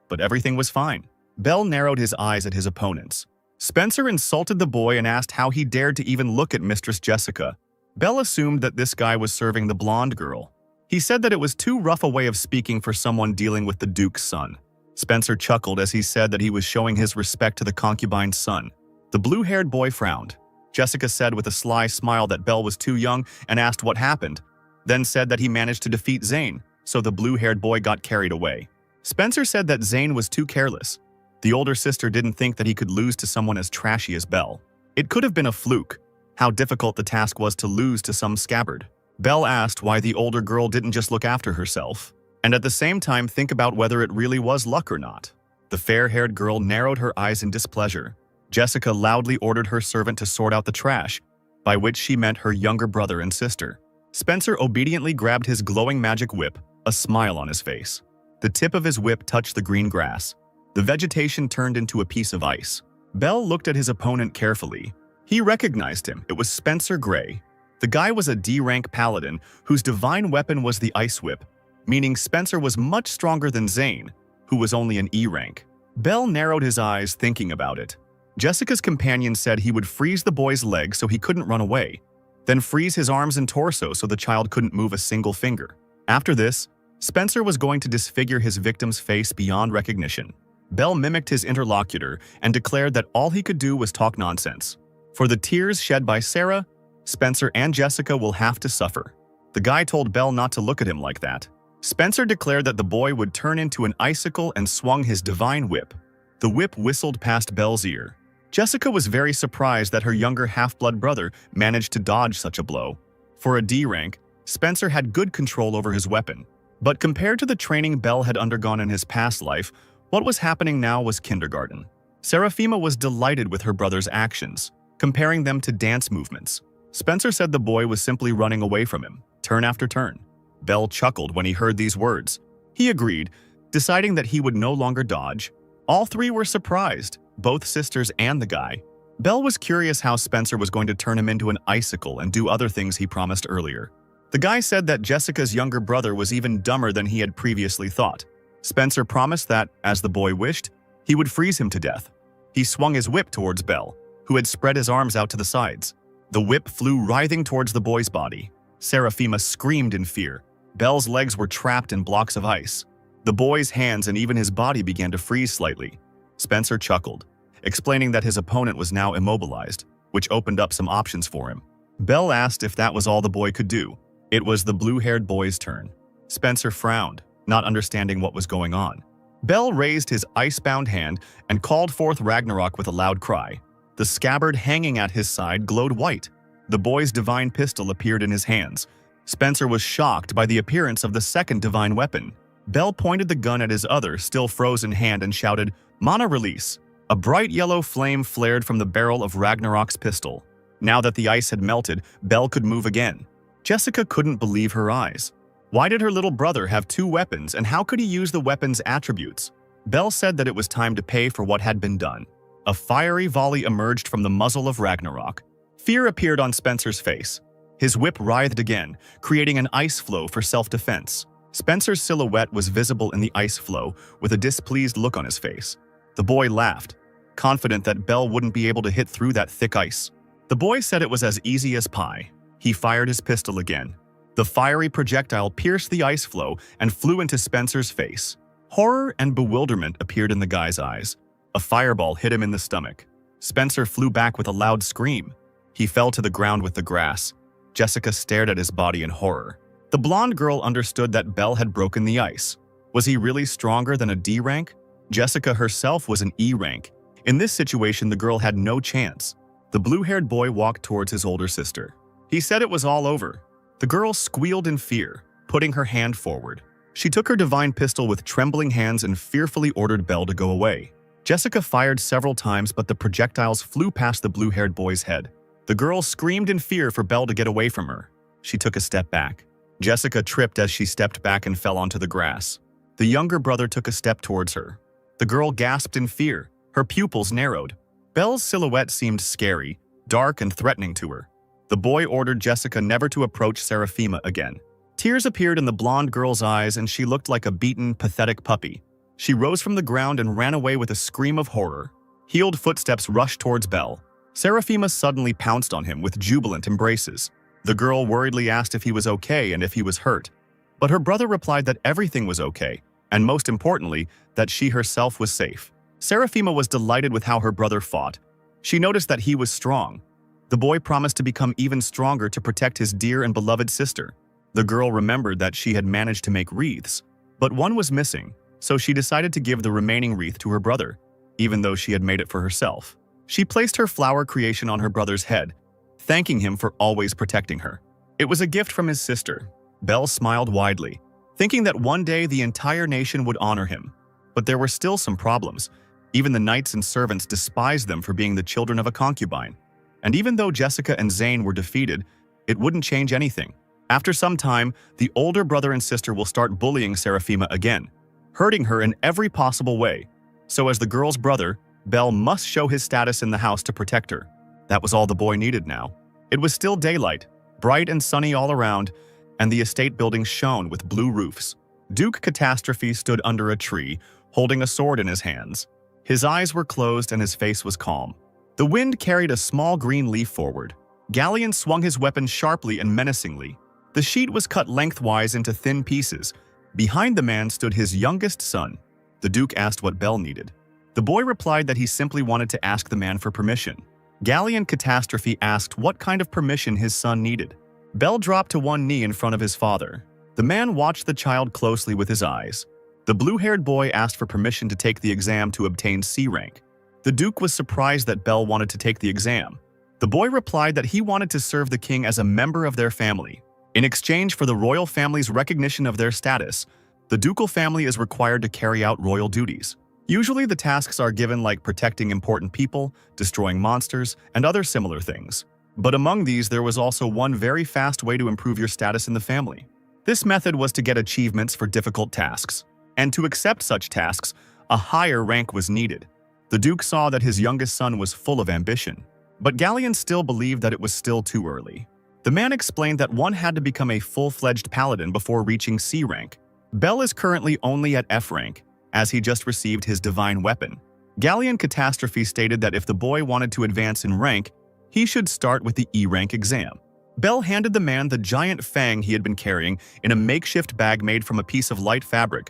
Speaker 1: but everything was fine. Bell narrowed his eyes at his opponents. Spencer insulted the boy and asked how he dared to even look at Mistress Jessica. Belle assumed that this guy was serving the blonde girl. He said that it was too rough a way of speaking for someone dealing with the Duke's son. Spencer chuckled as he said that he was showing his respect to the concubine's son. The blue-haired boy frowned. Jessica said with a sly smile that Belle was too young and asked what happened, then said that he managed to defeat Zane, so the blue-haired boy got carried away. Spencer said that Zane was too careless. The older sister didn't think that he could lose to someone as trashy as Belle. It could have been a fluke. How difficult the task was to lose to some scabbard. Belle asked why the older girl didn't just look after herself, and at the same time think about whether it really was luck or not. The fair-haired girl narrowed her eyes in displeasure. Jessica loudly ordered her servant to sort out the trash, by which she meant her younger brother and sister. Spencer obediently grabbed his glowing magic whip, a smile on his face. The tip of his whip touched the green grass. The vegetation turned into a piece of ice. Belle looked at his opponent carefully. He recognized him. It was Spencer Gray. The guy was a D-rank paladin whose divine weapon was the ice whip, meaning Spencer was much stronger than Zane, who was only an E rank. Belle narrowed his eyes thinking about it. Jessica's companion said he would freeze the boy's legs so he couldn't run away, then freeze his arms and torso so the child couldn't move a single finger. After this, Spencer was going to disfigure his victim's face beyond recognition. Belle mimicked his interlocutor and declared that all he could do was talk nonsense. For the tears shed by Sarah, Spencer and Jessica will have to suffer. The guy told Belle not to look at him like that. Spencer declared that the boy would turn into an icicle and swung his divine whip. The whip whistled past Belle's ear. Jessica was very surprised that her younger half-blood brother managed to dodge such a blow. For a D rank, Spencer had good control over his weapon. But compared to the training Belle had undergone in his past life, what was happening now was kindergarten. Seraphima was delighted with her brother's actions, comparing them to dance movements. Spencer said the boy was simply running away from him, turn after turn. Belle chuckled when he heard these words. He agreed, deciding that he would no longer dodge. All three were surprised, both sisters and the guy. Belle was curious how Spencer was going to turn him into an icicle and do other things he promised earlier. The guy said that Jessica's younger brother was even dumber than he had previously thought. Spencer promised that, as the boy wished, he would freeze him to death. He swung his whip towards Belle, who had spread his arms out to the sides. The whip flew writhing towards the boy's body. Seraphima screamed in fear. Belle's legs were trapped in blocks of ice. The boy's hands and even his body began to freeze slightly. Spencer chuckled, explaining that his opponent was now immobilized, which opened up some options for him. Belle asked if that was all the boy could do. It was the blue-haired boy's turn. Spencer frowned, not understanding what was going on. Belle raised his ice-bound hand and called forth Ragnarok with a loud cry. The scabbard hanging at his side glowed white. The boy's divine pistol appeared in his hands. Spencer was shocked by the appearance of the second divine weapon. Belle pointed the gun at his other, still frozen hand and shouted, "Mana release!" A bright yellow flame flared from the barrel of Ragnarok's pistol. Now that the ice had melted, Belle could move again. Jessica couldn't believe her eyes. Why did her little brother have two weapons, and how could he use the weapon's attributes? Belle said that it was time to pay for what had been done. A fiery volley emerged from the muzzle of Ragnarok. Fear appeared on Spencer's face. His whip writhed again, creating an ice flow for self-defense. Spencer's silhouette was visible in the ice flow, with a displeased look on his face. The boy laughed, confident that Belle wouldn't be able to hit through that thick ice. The boy said it was as easy as pie. He fired his pistol again. The fiery projectile pierced the ice flow and flew into Spencer's face. Horror and bewilderment appeared in the guy's eyes. A fireball hit him in the stomach. Spencer flew back with a loud scream. He fell to the ground with the grass. Jessica stared at his body in horror. The blonde girl understood that Belle had broken the ice. Was he really stronger than a D rank? Jessica herself was an E rank. In this situation, the girl had no chance. The blue-haired boy walked towards his older sister. He said it was all over. The girl squealed in fear, putting her hand forward. She took her divine pistol with trembling hands and fearfully ordered Belle to go away. Jessica fired several times, but the projectiles flew past the blue-haired boy's head. The girl screamed in fear for Belle to get away from her. She took a step back. Jessica tripped as she stepped back and fell onto the grass. The younger brother took a step towards her. The girl gasped in fear. Her pupils narrowed. Belle's silhouette seemed scary, dark and threatening to her. The boy ordered Jessica never to approach Seraphima again. Tears appeared in the blonde girl's eyes and she looked like a beaten, pathetic puppy. She rose from the ground and ran away with a scream of horror. Healed footsteps rushed towards Belle. Seraphima suddenly pounced on him with jubilant embraces. The girl worriedly asked if he was okay and if he was hurt. But her brother replied that everything was okay, and most importantly, that she herself was safe. Seraphima was delighted with how her brother fought. She noticed that he was strong. The boy promised to become even stronger to protect his dear and beloved sister. The girl remembered that she had managed to make wreaths, but one was missing, so she decided to give the remaining wreath to her brother, even though she had made it for herself. She placed her flower creation on her brother's head, thanking him for always protecting her. It was a gift from his sister. Belle smiled widely, thinking that one day the entire nation would honor him. But there were still some problems. Even the knights and servants despised them for being the children of a concubine. And even though Jessica and Zane were defeated, it wouldn't change anything. After some time, the older brother and sister will start bullying Seraphima again, hurting her in every possible way. So as the girl's brother, Belle must show his status in the house to protect her. That was all the boy needed now. It was still daylight, bright and sunny all around, and the estate building shone with blue roofs. Duke Catastrophe stood under a tree, holding a sword in his hands. His eyes were closed and his face was calm. The wind carried a small green leaf forward. Galleon swung his weapon sharply and menacingly. The sheet was cut lengthwise into thin pieces. Behind the man stood his youngest son. The Duke asked what Belle needed. The boy replied that he simply wanted to ask the man for permission. Galleon Catastrophe asked what kind of permission his son needed. Belle dropped to one knee in front of his father. The man watched the child closely with his eyes. The blue-haired boy asked for permission to take the exam to obtain C rank. The Duke was surprised that Belle wanted to take the exam. The boy replied that he wanted to serve the king as a member of their family. In exchange for the royal family's recognition of their status, the ducal family is required to carry out royal duties. Usually the tasks are given like protecting important people, destroying monsters, and other similar things. But among these, there was also one very fast way to improve your status in the family. This method was to get achievements for difficult tasks. And to accept such tasks, a higher rank was needed. The Duke saw that his youngest son was full of ambition. But Galleon still believed that it was still too early. The man explained that one had to become a full-fledged paladin before reaching C rank. Belle is currently only at F rank, as he just received his divine weapon. Galleon Catastrophe stated that if the boy wanted to advance in rank, he should start with the E rank exam. Belle handed the man the giant fang he had been carrying in a makeshift bag made from a piece of light fabric,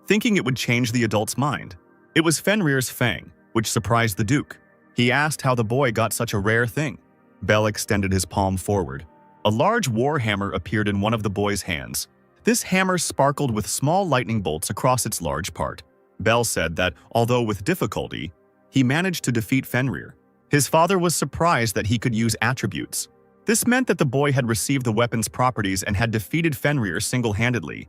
Speaker 1: thinking it would change the adult's mind. It was Fenrir's fang, which surprised the Duke. He asked how the boy got such a rare thing. Belle extended his palm forward. A large war hammer appeared in one of the boy's hands. This hammer sparkled with small lightning bolts across its large part. Belle said that, although with difficulty, he managed to defeat Fenrir. His father was surprised that he could use attributes. This meant that the boy had received the weapon's properties and had defeated Fenrir single-handedly.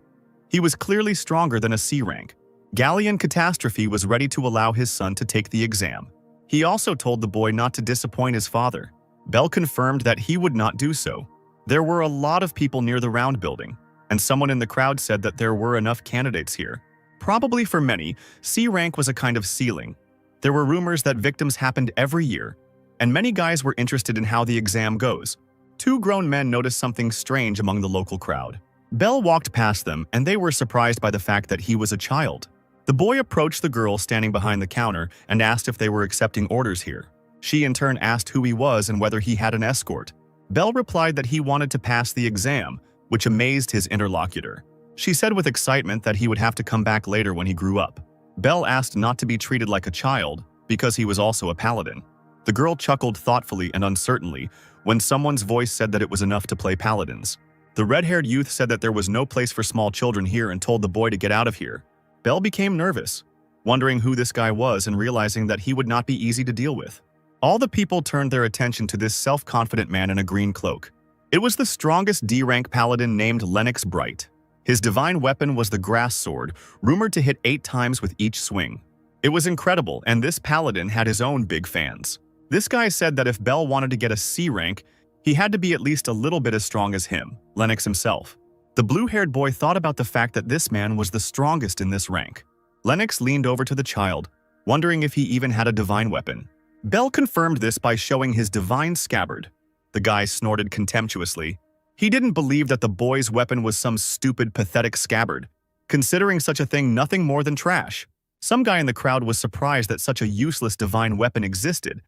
Speaker 1: He was clearly stronger than a C rank. Galleon Catastrophe was ready to allow his son to take the exam. He also told the boy not to disappoint his father. Belle confirmed that he would not do so. There were a lot of people near the round building, and someone in the crowd said that there were enough candidates here. Probably for many, C rank was a kind of ceiling. There were rumors that victims happened every year, and many guys were interested in how the exam goes. Two grown men noticed something strange among the local crowd. Belle walked past them, and they were surprised by the fact that he was a child. The boy approached the girl standing behind the counter and asked if they were accepting orders here. She in turn asked who he was and whether he had an escort. Belle replied that he wanted to pass the exam, which amazed his interlocutor. She said with excitement that he would have to come back later when he grew up. Belle asked not to be treated like a child because he was also a paladin. The girl chuckled thoughtfully and uncertainly when someone's voice said that it was enough to play paladins. The red-haired youth said that there was no place for small children here and told the boy to get out of here. Belle became nervous, wondering who this guy was and realizing that he would not be easy to deal with. All the people turned their attention to this self-confident man in a green cloak. It was the strongest D-rank paladin named Lennox Bright. His divine weapon was the grass sword, rumored to hit 8 times with each swing. It was incredible, and this paladin had his own big fans. This guy said that if Belle wanted to get a C rank, he had to be at least a little bit as strong as him, Lennox himself. The blue-haired boy thought about the fact that this man was the strongest in this rank. Lennox leaned over to the child, wondering if he even had a divine weapon. Belle confirmed this by showing his divine scabbard. The guy snorted contemptuously. He didn't believe that the boy's weapon was some stupid, pathetic scabbard, considering such a thing nothing more than trash. Some guy in the crowd was surprised that such a useless divine weapon existed,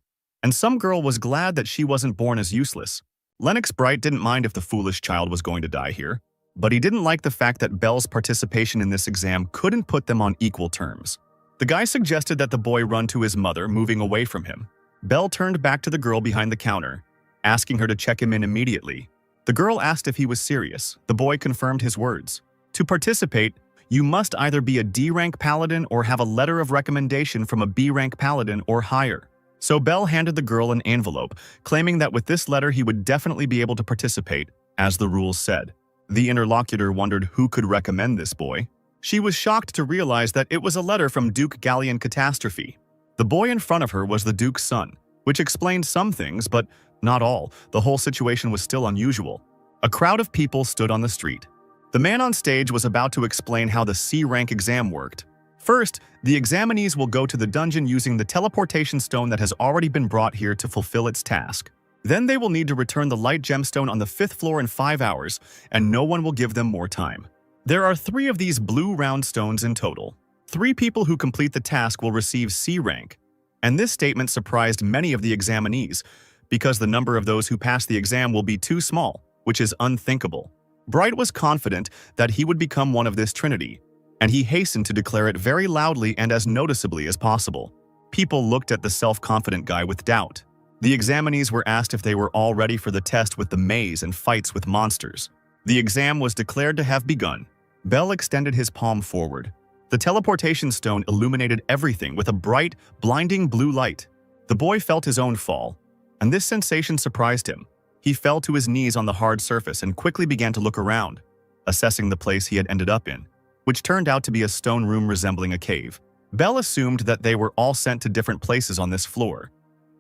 Speaker 1: and some girl was glad that she wasn't born as useless. Lennox Bright didn't mind if the foolish child was going to die here, but he didn't like the fact that Belle's participation in this exam couldn't put them on equal terms. The guy suggested that the boy run to his mother, moving away from him. Belle turned back to the girl behind the counter, asking her to check him in immediately. The girl asked if he was serious. The boy confirmed his words. To participate, you must either be a D-rank paladin or have a letter of recommendation from a B-rank paladin or higher. So Belle handed the girl an envelope, claiming that with this letter he would definitely be able to participate, as the rules said. The interlocutor wondered who could recommend this boy. She was shocked to realize that it was a letter from Duke Galleon Catastrophe. The boy in front of her was the Duke's son, which explained some things, but not all. The whole situation was still unusual. A crowd of people stood on the street. The man on stage was about to explain how the C-rank exam worked. First, the examinees will go to the dungeon using the teleportation stone that has already been brought here to fulfill its task. Then they will need to return the light gemstone on the 5th floor in 5 hours, and no one will give them more time. There are 3 of these blue round stones in total. 3 people who complete the task will receive C rank, and this statement surprised many of the examinees, because the number of those who pass the exam will be too small, which is unthinkable. Bright was confident that he would become one of this trinity, and he hastened to declare it very loudly and as noticeably as possible. People looked at the self-confident guy with doubt. The examinees were asked if they were all ready for the test with the maze and fights with monsters. The exam was declared to have begun. Belle extended his palm forward. The teleportation stone illuminated everything with a bright, blinding blue light. The boy felt his own fall, and this sensation surprised him. He fell to his knees on the hard surface and quickly began to look around, assessing the place he had ended up in, which turned out to be a stone room resembling a cave. Belle assumed that they were all sent to different places on this floor.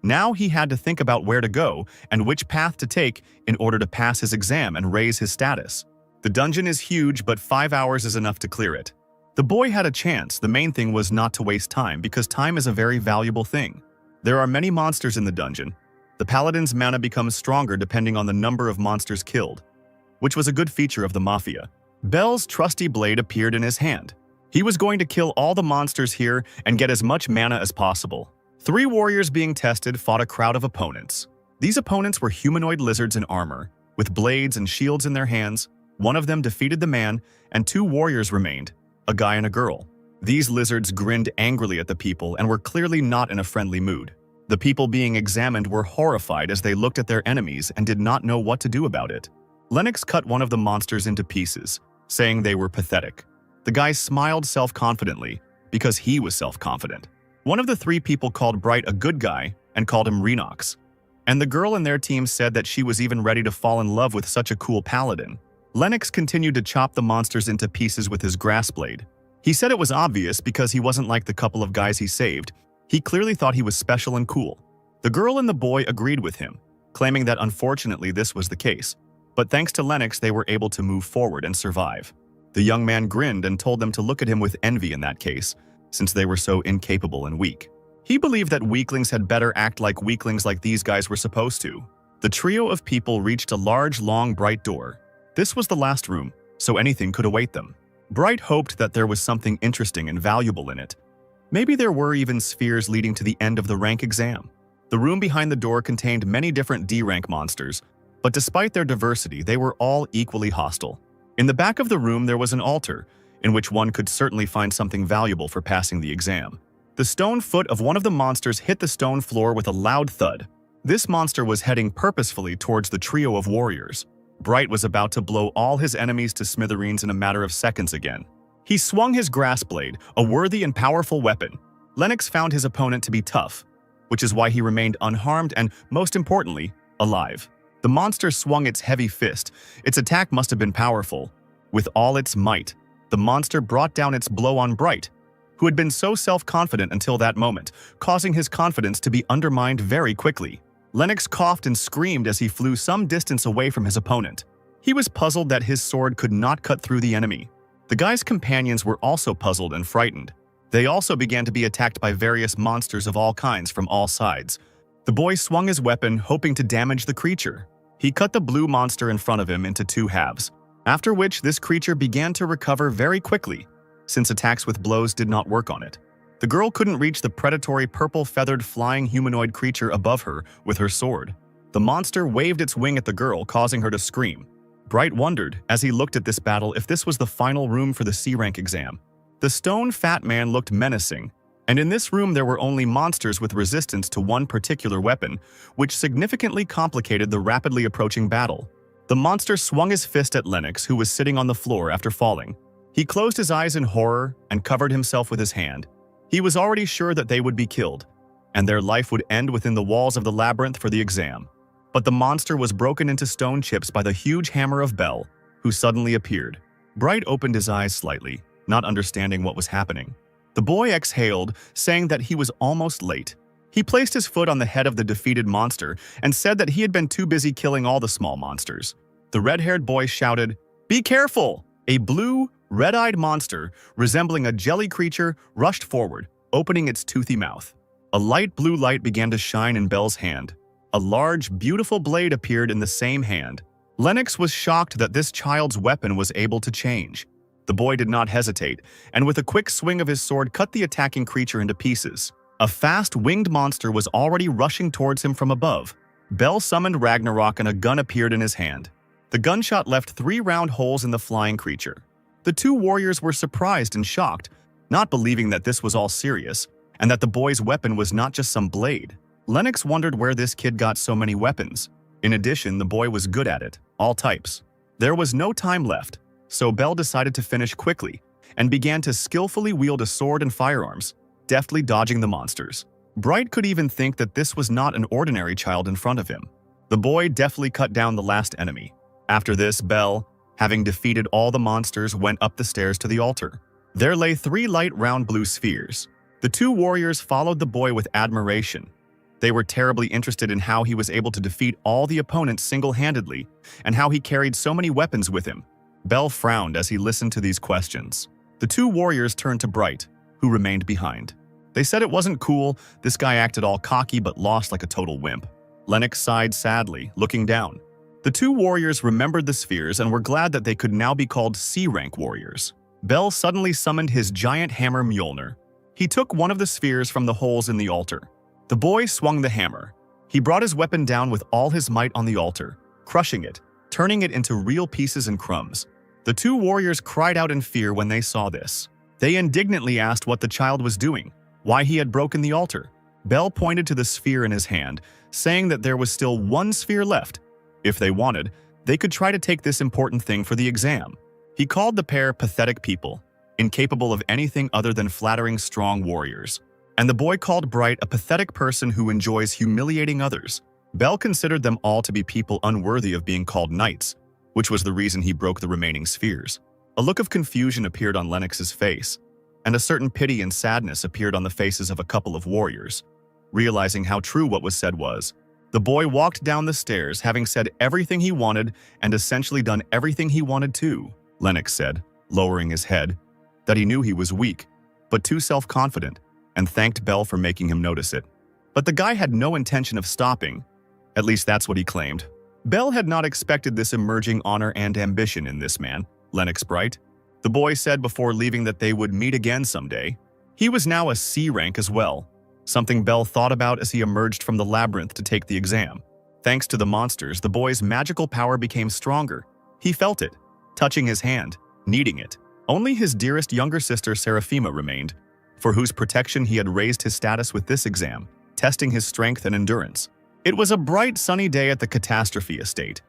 Speaker 1: Now he had to think about where to go and which path to take in order to pass his exam and raise his status. The dungeon is huge, but 5 hours is enough to clear it. The boy had a chance. The main thing was not to waste time, because time is a very valuable thing. There are many monsters in the dungeon. The paladin's mana becomes stronger depending on the number of monsters killed, which was a good feature of the Mafia. Belle's trusty blade appeared in his hand. He was going to kill all the monsters here and get as much mana as possible. 3 warriors being tested fought a crowd of opponents. These opponents were humanoid lizards in armor, with blades and shields in their hands. One of them defeated the man, and 2 warriors remained, a guy and a girl. These lizards grinned angrily at the people and were clearly not in a friendly mood. The people being examined were horrified as they looked at their enemies and did not know what to do about it. Lennox cut one of the monsters into pieces, saying they were pathetic. The guy smiled self-confidently, because he was self-confident. One of the 3 people called Bright a good guy and called him Renox. And the girl in their team said that she was even ready to fall in love with such a cool paladin. Lennox continued to chop the monsters into pieces with his grass blade. He said it was obvious because he wasn't like the couple of guys he saved. He clearly thought he was special and cool. The girl and the boy agreed with him, claiming that unfortunately this was the case. But thanks to Lennox, they were able to move forward and survive. The young man grinned and told them to look at him with envy in that case, since they were so incapable and weak. He believed that weaklings had better act like weaklings like these guys were supposed to. The trio of people reached a large, long, bright door. This was the last room, so anything could await them. Bright hoped that there was something interesting and valuable in it. Maybe there were even spheres leading to the end of the rank exam. The room behind the door contained many different D-rank monsters, but despite their diversity, they were all equally hostile. In the back of the room there was an altar, in which one could certainly find something valuable for passing the exam. The stone foot of one of the monsters hit the stone floor with a loud thud. This monster was heading purposefully towards the trio of warriors. Bright was about to blow all his enemies to smithereens in a matter of seconds again. He swung his grass blade, a worthy and powerful weapon. Lennox found his opponent to be tough, which is why he remained unharmed and, most importantly, alive. The monster swung its heavy fist. Its attack must have been powerful. With all its might, the monster brought down its blow on Bright, who had been so self-confident until that moment, causing his confidence to be undermined very quickly. Lennox coughed and screamed as he flew some distance away from his opponent. He was puzzled that his sword could not cut through the enemy. The guy's companions were also puzzled and frightened. They also began to be attacked by various monsters of all kinds from all sides. The boy swung his weapon, hoping to damage the creature. He cut the blue monster in front of him into 2 halves, after which this creature began to recover very quickly, since attacks with blows did not work on it. The girl couldn't reach the predatory purple-feathered flying humanoid creature above her with her sword. The monster waved its wing at the girl, causing her to scream. Bright wondered, as he looked at this battle, if this was the final room for the C-rank exam. The stone fat man looked menacing, and in this room there were only monsters with resistance to one particular weapon, which significantly complicated the rapidly approaching battle. The monster swung his fist at Lennox, who was sitting on the floor after falling. He closed his eyes in horror and covered himself with his hand. He was already sure that they would be killed, and their life would end within the walls of the labyrinth for the exam. But the monster was broken into stone chips by the huge hammer of Bell, who suddenly appeared. Bright opened his eyes slightly, not understanding what was happening. The boy exhaled, saying that he was almost late. He placed his foot on the head of the defeated monster and said that he had been too busy killing all the small monsters. The red-haired boy shouted, "Be careful!" A blue, red-eyed monster, resembling a jelly creature, rushed forward, opening its toothy mouth. A light blue light began to shine in Bell's hand. A large, beautiful blade appeared in the same hand. Lennox was shocked that this child's weapon was able to change. The boy did not hesitate, and with a quick swing of his sword cut the attacking creature into pieces. A fast, winged monster was already rushing towards him from above. Bell summoned Ragnarok and a gun appeared in his hand. The gunshot left 3 round holes in the flying creature. The 2 warriors were surprised and shocked, not believing that this was all serious, and that the boy's weapon was not just some blade. Lennox wondered where this kid got so many weapons. In addition, the boy was good at it, all types. There was no time left, so Bell decided to finish quickly and began to skillfully wield a sword and firearms, deftly dodging the monsters. Bright could even think that this was not an ordinary child in front of him. The boy deftly cut down the last enemy. After this, Bell, having defeated all the monsters, went up the stairs to the altar. There lay 3 light round blue spheres. The 2 warriors followed the boy with admiration. They were terribly interested in how he was able to defeat all the opponents single-handedly and how he carried so many weapons with him. Bell frowned as he listened to these questions. The 2 warriors turned to Bright, who remained behind. They said it wasn't cool, this guy acted all cocky but lost like a total wimp. Lennox sighed sadly, looking down. The 2 warriors remembered the spheres and were glad that they could now be called C-rank warriors. Bell suddenly summoned his giant hammer Mjolnir. He took one of the spheres from the holes in the altar. The boy swung the hammer. He brought his weapon down with all his might on the altar, crushing it, turning it into real pieces and crumbs. The 2 warriors cried out in fear when they saw this. They indignantly asked what the child was doing, why he had broken the altar. Bell pointed to the sphere in his hand, saying that there was still 1 sphere left. If they wanted, they could try to take this important thing for the exam. He called the pair pathetic people, incapable of anything other than flattering strong warriors. And the boy called Bright a pathetic person who enjoys humiliating others. Bell considered them all to be people unworthy of being called knights, which was the reason he broke the remaining spheres. A look of confusion appeared on Lennox's face, and a certain pity and sadness appeared on the faces of a couple of warriors. Realizing how true what was said was, the boy walked down the stairs, having said everything he wanted and essentially done everything he wanted to. Lennox said, lowering his head, that he knew he was weak, but too self-confident, and thanked Bell for making him notice it. But the guy had no intention of stopping. At least that's what he claimed. Bell had not expected this emerging honor and ambition in this man, Lennox Bright. The boy said before leaving that they would meet again someday. He was now a C rank as well, something Bell thought about as he emerged from the labyrinth to take the exam. Thanks to the monsters, the boy's magical power became stronger. He felt it, touching his hand, needing it. Only his dearest younger sister Seraphima remained, for whose protection he had raised his status with this exam, testing his strength and endurance. It was a bright, sunny day at the Catastrophe Estate,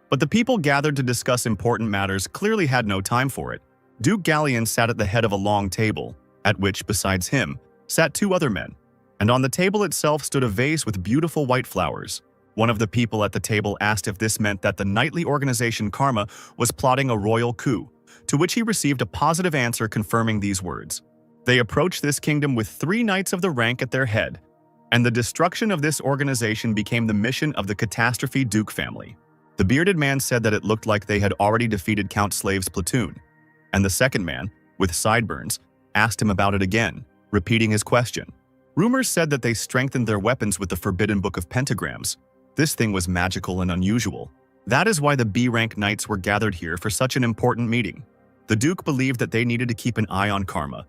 Speaker 1: but the people gathered to discuss important matters clearly had no time for it. Duke Galleon sat at the head of a long table, at which, besides him, sat 2 other men, and on the table itself stood a vase with beautiful white flowers. One of the people at the table asked if this meant that the knightly organization Karma was plotting a royal coup, to which he received a positive answer confirming these words. They approached this kingdom with 3 knights of the rank at their head, and the destruction of this organization became the mission of the Catastrophe Duke family. The bearded man said that it looked like they had already defeated Count Slave's platoon, and the second man, with sideburns, asked him about it again, repeating his question. Rumors said that they strengthened their weapons with the Forbidden Book of Pentagrams. This thing was magical and unusual. That is why the B-rank knights were gathered here for such an important meeting. The Duke believed that they needed to keep an eye on Karma,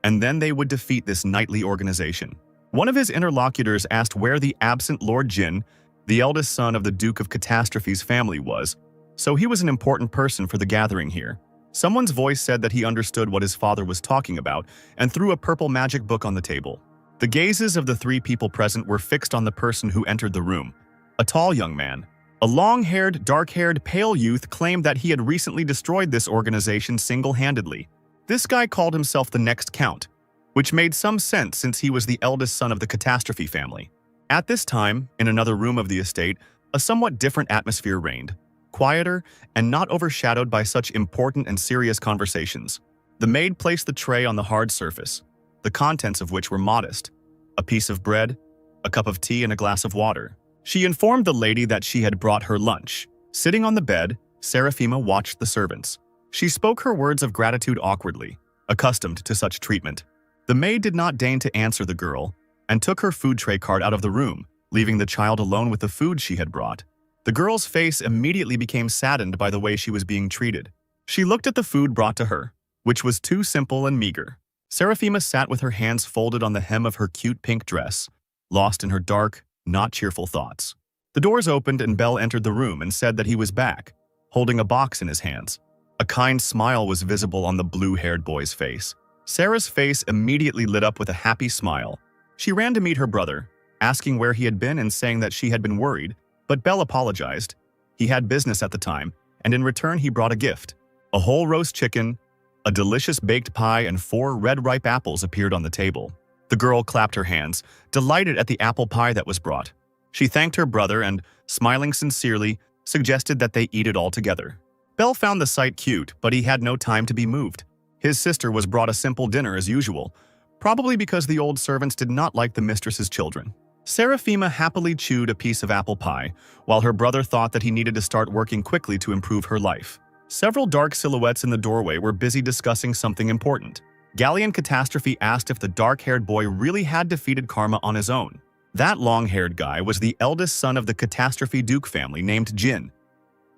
Speaker 1: and then they would defeat this knightly organization. One of his interlocutors asked where the absent Lord Jin the eldest son of the Duke of Catastrophe's family was, so he was an important person for the gathering here. Someone's voice said that he understood what his father was talking about and threw a purple magic book on the table. The gazes of the three people present were fixed on the person who entered the room, a tall young man. A long-haired, dark-haired, pale youth claimed that he had recently destroyed this organization single-handedly. This guy called himself the next Count, which made some sense since he was the eldest son of the Catastrophe family. At this time, in another room of the estate, a somewhat different atmosphere reigned, quieter and not overshadowed by such important and serious conversations. The maid placed the tray on the hard surface, the contents of which were modest: a piece of bread, a cup of tea, and a glass of water. She informed the lady that she had brought her lunch. Sitting on the bed, Seraphima watched the servants. She spoke her words of gratitude awkwardly, accustomed to such treatment. The maid did not deign to answer the girl and took her food tray cart out of the room, leaving the child alone with the food she had brought. The girl's face immediately became saddened by the way she was being treated. She looked at the food brought to her, which was too simple and meager. Seraphima sat with her hands folded on the hem of her cute pink dress, lost in her dark, not cheerful thoughts. The doors opened and Belle entered the room and said that he was back, holding a box in his hands. A kind smile was visible on the blue-haired boy's face. Sarah's face immediately lit up with a happy smile. She ran to meet her brother, asking where he had been and saying that she had been worried, but Belle apologized. He had business at the time, and in return he brought a gift. A whole roast chicken, a delicious baked pie, and 4 red ripe apples appeared on the table. The girl clapped her hands, delighted at the apple pie that was brought. She thanked her brother and, smiling sincerely, suggested that they eat it all together. Belle found the sight cute, but he had no time to be moved. His sister was brought a simple dinner as usual, probably because the old servants did not like the mistress's children. Seraphima happily chewed a piece of apple pie, while her brother thought that he needed to start working quickly to improve her life. Several dark silhouettes in the doorway were busy discussing something important. Galleon Catastrophe asked if the dark-haired boy really had defeated Karma on his own. That long-haired guy was the eldest son of the Catastrophe Duke family named Jin,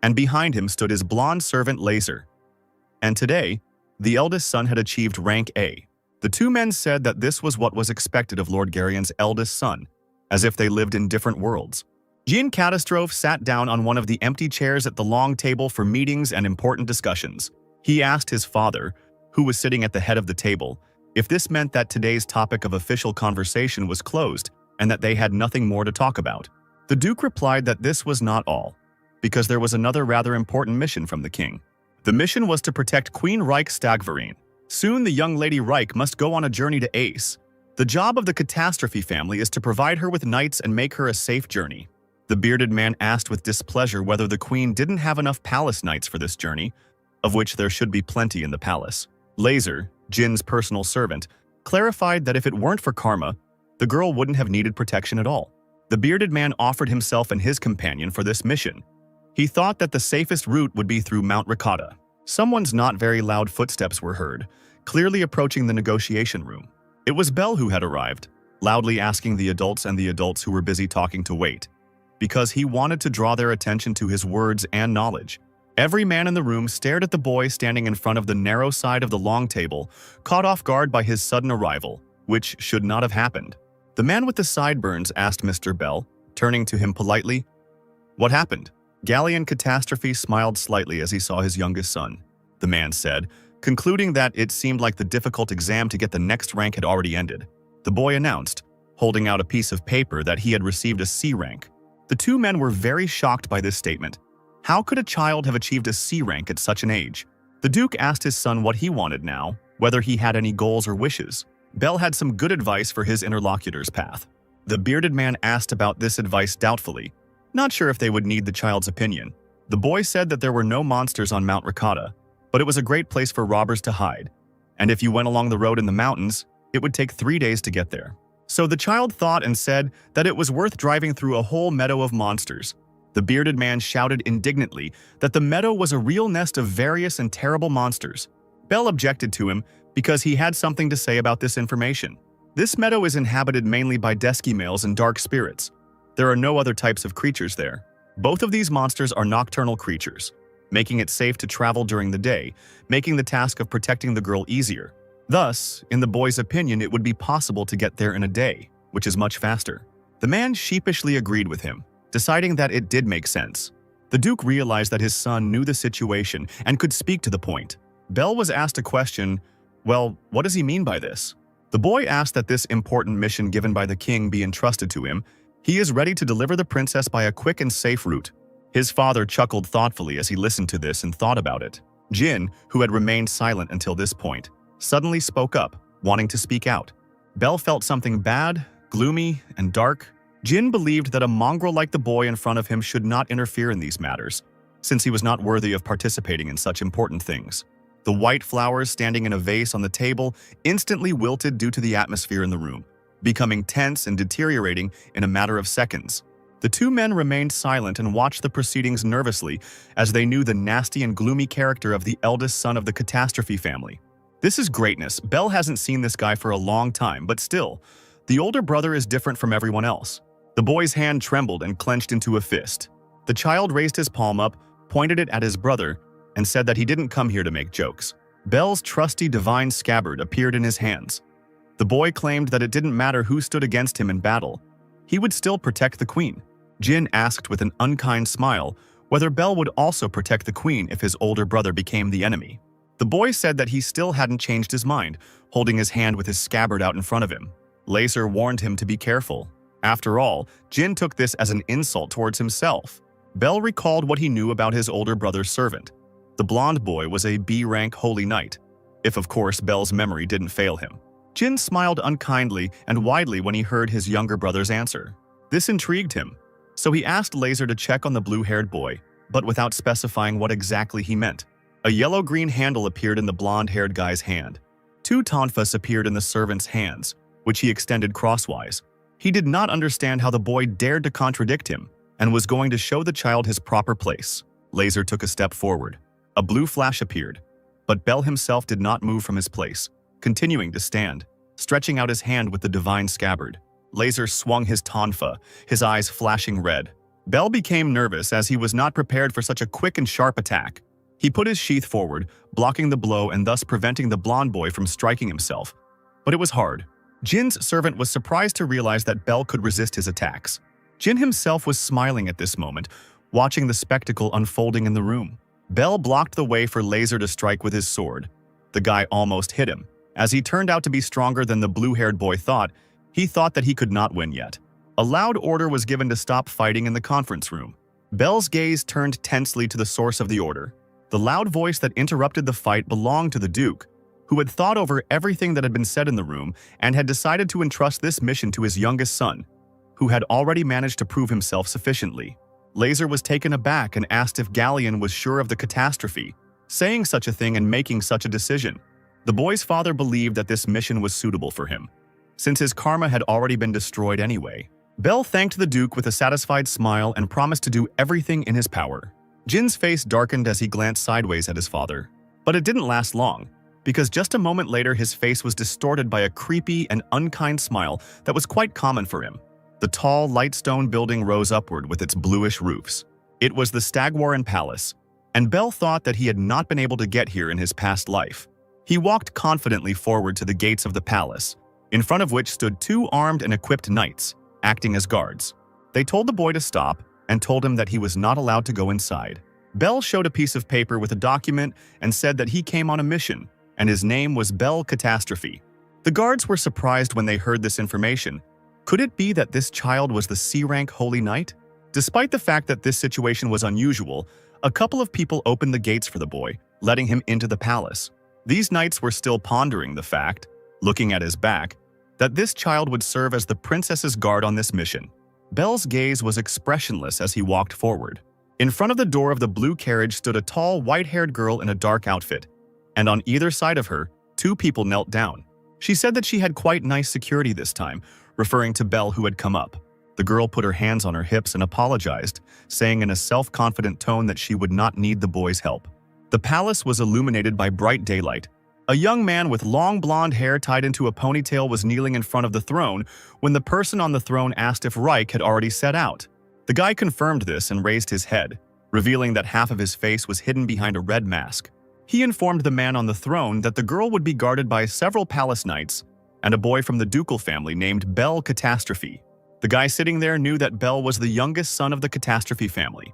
Speaker 1: and behind him stood his blonde servant Laser. And today, the eldest son had achieved rank A. The two men said that this was what was expected of Lord Garion's eldest son, as if they lived in different worlds. Jin Catastrophe sat down on one of the empty chairs at the long table for meetings and important discussions. He asked his father, who was sitting at the head of the table, if this meant that today's topic of official conversation was closed and that they had nothing more to talk about. The Duke replied that this was not all, because there was another rather important mission from the king. The mission was to protect Queen Reich Stagverine. Soon the young Lady Reich must go on a journey to Ace. The job of the Catastrophe family is to provide her with knights and make her a safe journey. The bearded man asked with displeasure whether the queen didn't have enough palace knights for this journey, of which there should be plenty in the palace. Laser, Jin's personal servant, clarified that if it weren't for Karma, the girl wouldn't have needed protection at all. The bearded man offered himself and his companion for this mission. He thought that the safest route would be through Mount Ricotta. Someone's not very loud footsteps were heard, clearly approaching the negotiation room. It was Belle who had arrived, loudly asking the adults who were busy talking to wait, because he wanted to draw their attention to his words and knowledge. Every man in the room stared at the boy standing in front of the narrow side of the long table, caught off guard by his sudden arrival, which should not have happened. The man with the sideburns asked Mr. Bell, turning to him politely, "What happened?" Galleon Catastrophe smiled slightly as he saw his youngest son. The man said, concluding that it seemed like the difficult exam to get the next rank had already ended. The boy announced, holding out a piece of paper, that he had received a C rank. The two men were very shocked by this statement. How could a child have achieved a C rank at such an age? The Duke asked his son what he wanted now, whether he had any goals or wishes. Bell had some good advice for his interlocutor's path. The bearded man asked about this advice doubtfully, not sure if they would need the child's opinion. The boy said that there were no monsters on Mount Ricotta, but it was a great place for robbers to hide, and if you went along the road in the mountains, it would take 3 days to get there. So the child thought and said that it was worth driving through a whole meadow of monsters. The bearded man shouted indignantly that the meadow was a real nest of various and terrible monsters. Bell objected to him because he had something to say about this information. This meadow is inhabited mainly by desky males and dark spirits. There are no other types of creatures there. Both of these monsters are nocturnal creatures, making it safe to travel during the day, making the task of protecting the girl easier. Thus, in the boy's opinion, it would be possible to get there in a day, which is much faster. The man sheepishly agreed with him. deciding that it did make sense. The Duke realized that his son knew the situation and could speak to the point. Belle was asked a question, well, what does he mean by this? The boy asked that this important mission given by the king be entrusted to him. He is ready to deliver the princess by a quick and safe route. His father chuckled thoughtfully as he listened to this and thought about it. Jin, who had remained silent until this point, suddenly spoke up, wanting to speak out. Belle felt something bad, gloomy, and dark. Jin believed that a mongrel like the boy in front of him should not interfere in these matters, since he was not worthy of participating in such important things. The white flowers standing in a vase on the table instantly wilted due to the atmosphere in the room, becoming tense and deteriorating in a matter of seconds. The two men remained silent and watched the proceedings nervously, as they knew the nasty and gloomy character of the eldest son of the catastrophe family. This is greatness. Belle hasn't seen this guy for a long time, but still, the older brother is different from everyone else. The boy's hand trembled and clenched into a fist. The child raised his palm up, pointed it at his brother, and said that he didn't come here to make jokes. Belle's trusty divine scabbard appeared in his hands. The boy claimed that it didn't matter who stood against him in battle. He would still protect the queen. Jin asked with an unkind smile whether Belle would also protect the queen if his older brother became the enemy. The boy said that he still hadn't changed his mind, holding his hand with his scabbard out in front of him. Laser warned him to be careful. After all, Jin took this as an insult towards himself. Belle recalled what he knew about his older brother's servant. The blonde boy was a B-rank holy knight, if of course Belle's memory didn't fail him. Jin smiled unkindly and widely when he heard his younger brother's answer. This intrigued him, so he asked Laser to check on the blue-haired boy, but without specifying what exactly he meant. A yellow-green handle appeared in the blonde-haired guy's hand. Two tonfas appeared in the servant's hands, which he extended crosswise. He did not understand how the boy dared to contradict him and was going to show the child his proper place. Laser took a step forward. A blue flash appeared, but Belle himself did not move from his place, continuing to stand, stretching out his hand with the divine scabbard. Laser swung his tonfa, his eyes flashing red. Belle became nervous as he was not prepared for such a quick and sharp attack. He put his sheath forward, blocking the blow and thus preventing the blonde boy from striking himself. But it was hard. Jin's servant was surprised to realize that Belle could resist his attacks. Jin himself was smiling at this moment, watching the spectacle unfolding in the room. Belle blocked the way for Laser to strike with his sword. The guy almost hit him. As he turned out to be stronger than the blue-haired boy thought, he thought that he could not win yet. A loud order was given to stop fighting in the conference room. Belle's gaze turned tensely to the source of the order. The loud voice that interrupted the fight belonged to the Duke, who had thought over everything that had been said in the room and had decided to entrust this mission to his youngest son, who had already managed to prove himself sufficiently. Laser was taken aback and asked if Galleon was sure of the catastrophe, saying such a thing and making such a decision. The boy's father believed that this mission was suitable for him, since his karma had already been destroyed anyway. Belle thanked the Duke with a satisfied smile and promised to do everything in his power. Jin's face darkened as he glanced sideways at his father. But it didn't last long, because just a moment later his face was distorted by a creepy and unkind smile that was quite common for him. The tall, light stone building rose upward with its bluish roofs. It was the Stagwarren Palace, and Belle thought that he had not been able to get here in his past life. He walked confidently forward to the gates of the palace, in front of which stood two armed and equipped knights, acting as guards. They told the boy to stop and told him that he was not allowed to go inside. Belle showed a piece of paper with a document and said that he came on a mission, and his name was Belle Catastrophe. The guards were surprised when they heard this information. Could it be that this child was the C-rank Holy Knight? Despite the fact that this situation was unusual, a couple of people opened the gates for the boy, letting him into the palace. These knights were still pondering the fact, looking at his back, that this child would serve as the princess's guard on this mission. Belle's gaze was expressionless as he walked forward. In front of the door of the blue carriage stood a tall, white-haired girl in a dark outfit, and on either side of her, two people knelt down. She said that she had quite nice security this time, referring to Belle who had come up. The girl put her hands on her hips and apologized, saying in a self-confident tone that she would not need the boy's help. The palace was illuminated by bright daylight. A young man with long blonde hair tied into a ponytail was kneeling in front of the throne when the person on the throne asked if Reich had already set out. The guy confirmed this and raised his head, revealing that half of his face was hidden behind a red mask. He informed the man on the throne that the girl would be guarded by several palace knights and a boy from the ducal family named Belle Catastrophe. The guy sitting there knew that Bell was the youngest son of the Catastrophe family,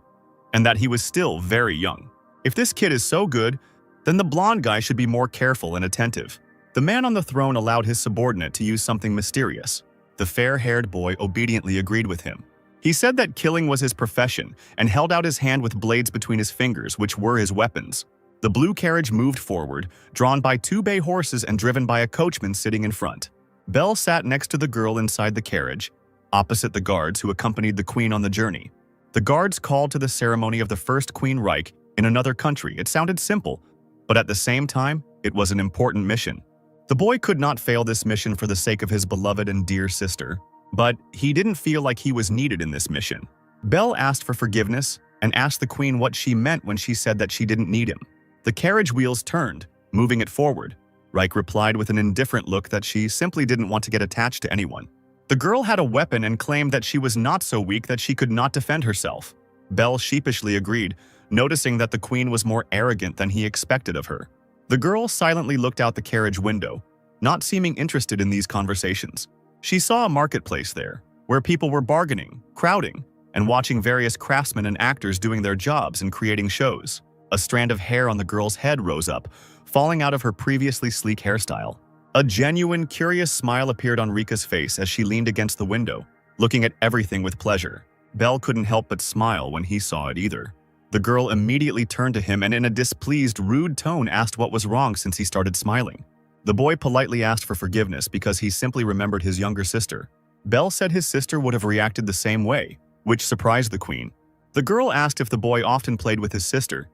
Speaker 1: and that he was still very young. If this kid is so good, then the blonde guy should be more careful and attentive. The man on the throne allowed his subordinate to use something mysterious. The fair-haired boy obediently agreed with him. He said that killing was his profession and held out his hand with blades between his fingers, which were his weapons. The blue carriage moved forward, drawn by 2 bay horses and driven by a coachman sitting in front. Belle sat next to the girl inside the carriage, opposite the guards who accompanied the queen on the journey. The guards called to the ceremony of the first Queen Reich in another country. It sounded simple, but at the same time, it was an important mission. The boy could not fail this mission for the sake of his beloved and dear sister, but he didn't feel like he was needed in this mission. Belle asked for forgiveness and asked the queen what she meant when she said that she didn't need him. The carriage wheels turned, moving it forward. Reich replied with an indifferent look that she simply didn't want to get attached to anyone. The girl had a weapon and claimed that she was not so weak that she could not defend herself. Belle sheepishly agreed, noticing that the queen was more arrogant than he expected of her. The girl silently looked out the carriage window, not seeming interested in these conversations. She saw a marketplace there, where people were bargaining, crowding, and watching various craftsmen and actors doing their jobs and creating shows. A strand of hair on the girl's head rose up, falling out of her previously sleek hairstyle. A genuine, curious smile appeared on Rika's face as she leaned against the window, looking at everything with pleasure. Belle couldn't help but smile when he saw it either. The girl immediately turned to him and in a displeased, rude tone asked what was wrong since he started smiling. The boy politely asked for forgiveness because he simply remembered his younger sister. Belle said his sister would have reacted the same way, which surprised the queen. The girl asked if the boy often played with his sister,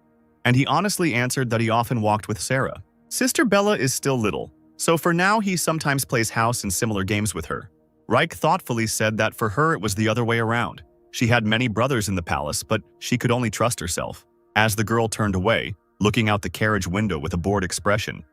Speaker 1: and he honestly answered that he often walked with Sarah. Sister Bella is still little, so for now he sometimes plays house and similar games with her. Reich thoughtfully said that for her it was the other way around. She had many brothers in the palace, but she could only trust herself. As the girl turned away, looking out the carriage window with a bored expression,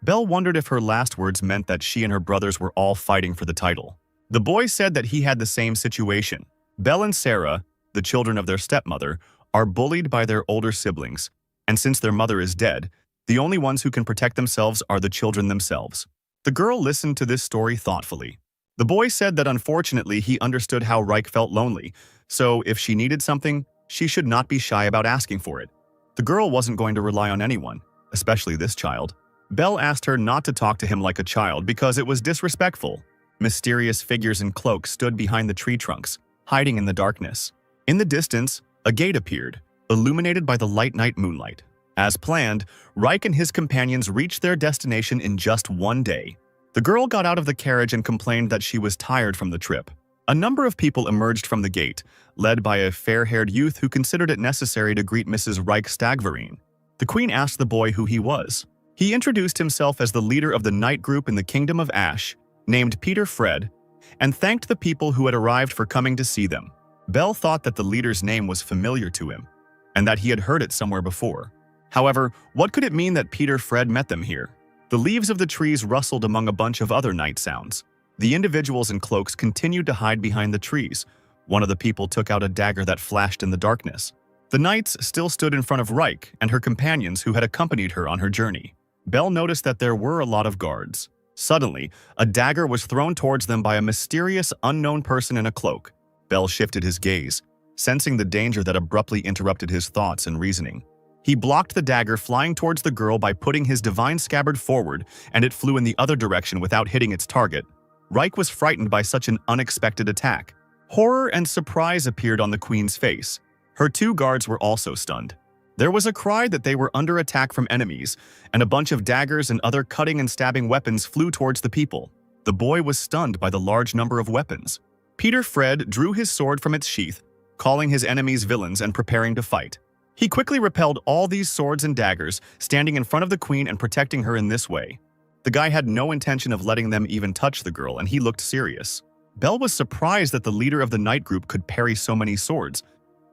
Speaker 1: Belle wondered if her last words meant that she and her brothers were all fighting for the title. The boy said that he had the same situation. Belle and Sarah, the children of their stepmother, are bullied by their older siblings, and since their mother is dead, the only ones who can protect themselves are the children themselves. The girl listened to this story thoughtfully. The boy said that unfortunately he understood how Reich felt lonely, so if she needed something, she should not be shy about asking for it. The girl wasn't going to rely on anyone, especially this child. Belle asked her not to talk to him like a child because it was disrespectful. Mysterious figures in cloaks stood behind the tree trunks, hiding in the darkness. In the distance, a gate appeared, illuminated by the light night moonlight. As planned, Reich and his companions reached their destination in just one day. The girl got out of the carriage and complained that she was tired from the trip. A number of people emerged from the gate, led by a fair-haired youth who considered it necessary to greet Mrs. Reich Stagverine. The queen asked the boy who he was. He introduced himself as the leader of the night group in the Kingdom of Ash, named Peter Fred, and thanked the people who had arrived for coming to see them. Belle thought that the leader's name was familiar to him, and that he had heard it somewhere before. However, what could it mean that Peter Fred met them here? The leaves of the trees rustled among a bunch of other night sounds. The individuals in cloaks continued to hide behind the trees. One of the people took out a dagger that flashed in the darkness. The knights still stood in front of Reich and her companions who had accompanied her on her journey. Belle noticed that there were a lot of guards. Suddenly, a dagger was thrown towards them by a mysterious, unknown person in a cloak. Belle shifted his gaze, sensing the danger that abruptly interrupted his thoughts and reasoning. He blocked the dagger flying towards the girl by putting his divine scabbard forward, and it flew in the other direction without hitting its target. Reich was frightened by such an unexpected attack. Horror and surprise appeared on the queen's face. Her 2 guards were also stunned. There was a cry that they were under attack from enemies, and a bunch of daggers and other cutting and stabbing weapons flew towards the people. The boy was stunned by the large number of weapons. Peter Fred drew his sword from its sheath, calling his enemies villains and preparing to fight. He quickly repelled all these swords and daggers, standing in front of the queen and protecting her in this way. The guy had no intention of letting them even touch the girl, and he looked serious. Belle was surprised that the leader of the night group could parry so many swords.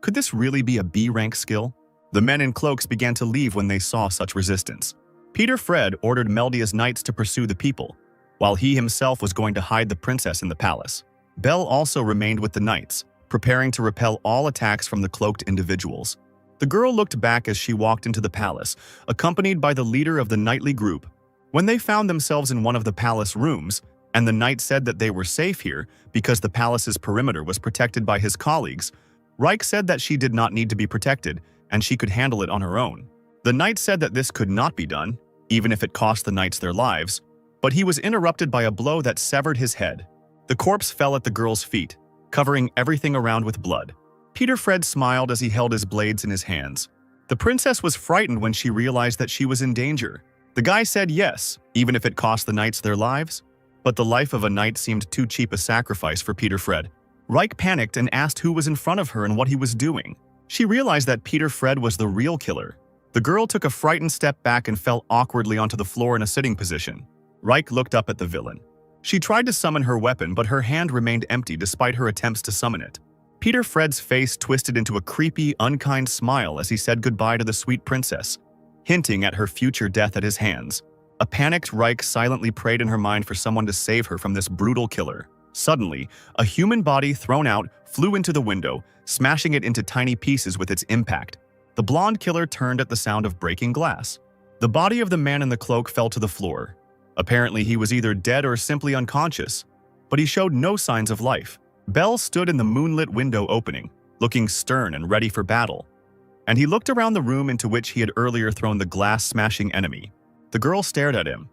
Speaker 1: Could this really be a B-rank skill? The men in cloaks began to leave when they saw such resistance. Peter Fred ordered Meldia's knights to pursue the people, while he himself was going to hide the princess in the palace. Belle also remained with the knights, preparing to repel all attacks from the cloaked individuals. The girl looked back as she walked into the palace, accompanied by the leader of the knightly group. When they found themselves in one of the palace rooms, and the knight said that they were safe here because the palace's perimeter was protected by his colleagues. Reich said that she did not need to be protected, and she could handle it on her own. The knight said that this could not be done, even if it cost the knights their lives, but he was interrupted by a blow that severed his head. The corpse fell at the girl's feet, covering everything around with blood. Peter Fred smiled as he held his blades in his hands. The princess was frightened when she realized that she was in danger. The guy said yes, even if it cost the knights their lives. But the life of a knight seemed too cheap a sacrifice for Peter Fred. Reich panicked and asked who was in front of her and what he was doing. She realized that Peter Fred was the real killer. The girl took a frightened step back and fell awkwardly onto the floor in a sitting position. Reich looked up at the villain. She tried to summon her weapon, but her hand remained empty despite her attempts to summon it. Peter Fred's face twisted into a creepy, unkind smile as he said goodbye to the sweet princess, hinting at her future death at his hands. A panicked Reich silently prayed in her mind for someone to save her from this brutal killer. Suddenly, a human body thrown out flew into the window, smashing it into tiny pieces with its impact. The blonde killer turned at the sound of breaking glass. The body of the man in the cloak fell to the floor. Apparently, he was either dead or simply unconscious, but he showed no signs of life. Bell stood in the moonlit window opening, looking stern and ready for battle. And he looked around the room into which he had earlier thrown the glass-smashing enemy. The girl stared at him.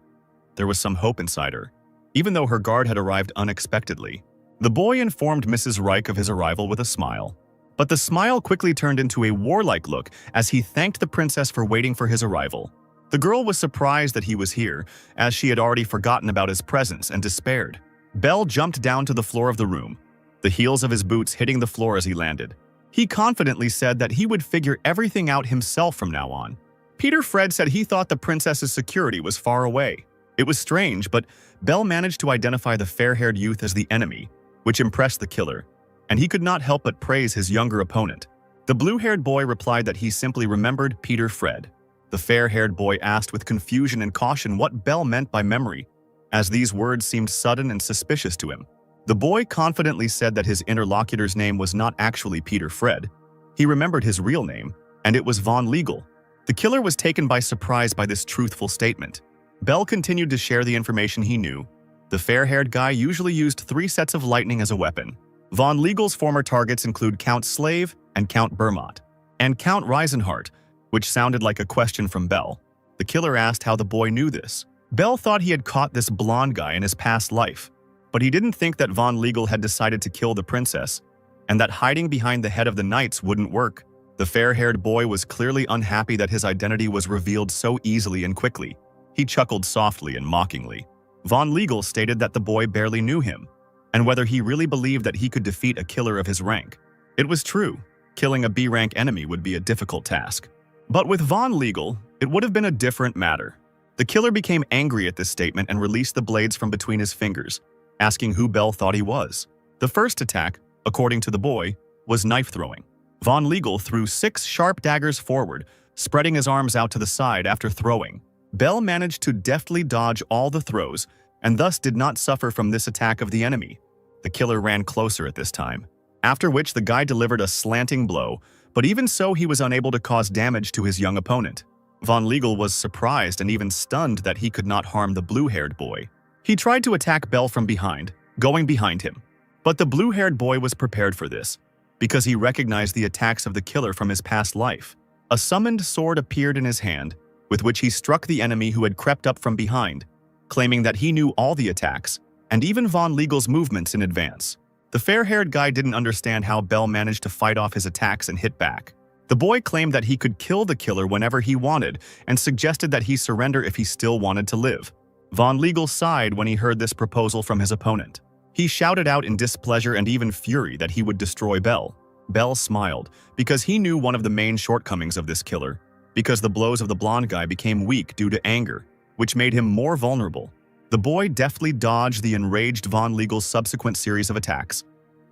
Speaker 1: There was some hope inside her, even though her guard had arrived unexpectedly. The boy informed Mrs. Reich of his arrival with a smile. But the smile quickly turned into a warlike look as he thanked the princess for waiting for his arrival. The girl was surprised that he was here, as she had already forgotten about his presence and despaired. Bell jumped down to the floor of the room, the heels of his boots hitting the floor as he landed. He confidently said that he would figure everything out himself from now on. Peter Fred said he thought the princess's security was far away. It was strange, but Bell managed to identify the fair-haired youth as the enemy, which impressed the killer, and he could not help but praise his younger opponent. The blue-haired boy replied that he simply remembered Peter Fred. The fair-haired boy asked with confusion and caution what Bell meant by memory, as these words seemed sudden and suspicious to him. The boy confidently said that his interlocutor's name was not actually Peter Fred. He remembered his real name, and it was Von Legal. The killer was taken by surprise by this truthful statement. Bell continued to share the information he knew. The fair-haired guy usually used 3 sets of lightning as a weapon. Von Legal's former targets include Count Slave and Count Bermott, and Count Reisenhardt, which sounded like a question from Bell. The killer asked how the boy knew this. Bell thought he had caught this blonde guy in his past life, but he didn't think that Von Legal had decided to kill the princess, and that hiding behind the head of the knights wouldn't work. The fair-haired boy was clearly unhappy that his identity was revealed so easily and quickly. He chuckled softly and mockingly. Von Legal stated that the boy barely knew him, and whether he really believed that he could defeat a killer of his rank. It was true. Killing a B-rank enemy would be a difficult task. But with Von Legal, it would have been a different matter. The killer became angry at this statement and released the blades from between his fingers, asking who Bell thought he was. The first attack, according to the boy, was knife-throwing. Von Legal threw 6 sharp daggers forward, spreading his arms out to the side after throwing. Bell managed to deftly dodge all the throws, and thus did not suffer from this attack of the enemy. The killer ran closer at this time, after which the guy delivered a slanting blow, but even so he was unable to cause damage to his young opponent. Von Legal was surprised and even stunned that he could not harm the blue-haired boy. He tried to attack Bell from behind, going behind him. But the blue-haired boy was prepared for this, because he recognized the attacks of the killer from his past life. A summoned sword appeared in his hand, with which he struck the enemy who had crept up from behind, claiming that he knew all the attacks, and even Von Legal's movements in advance. The fair-haired guy didn't understand how Bell managed to fight off his attacks and hit back. The boy claimed that he could kill the killer whenever he wanted, and suggested that he surrender if he still wanted to live. Von Legal sighed when he heard this proposal from his opponent. He shouted out in displeasure and even fury that he would destroy Bell. Bell smiled, because he knew one of the main shortcomings of this killer, because the blows of the blonde guy became weak due to anger, which made him more vulnerable. The boy deftly dodged the enraged Von Legal's subsequent series of attacks.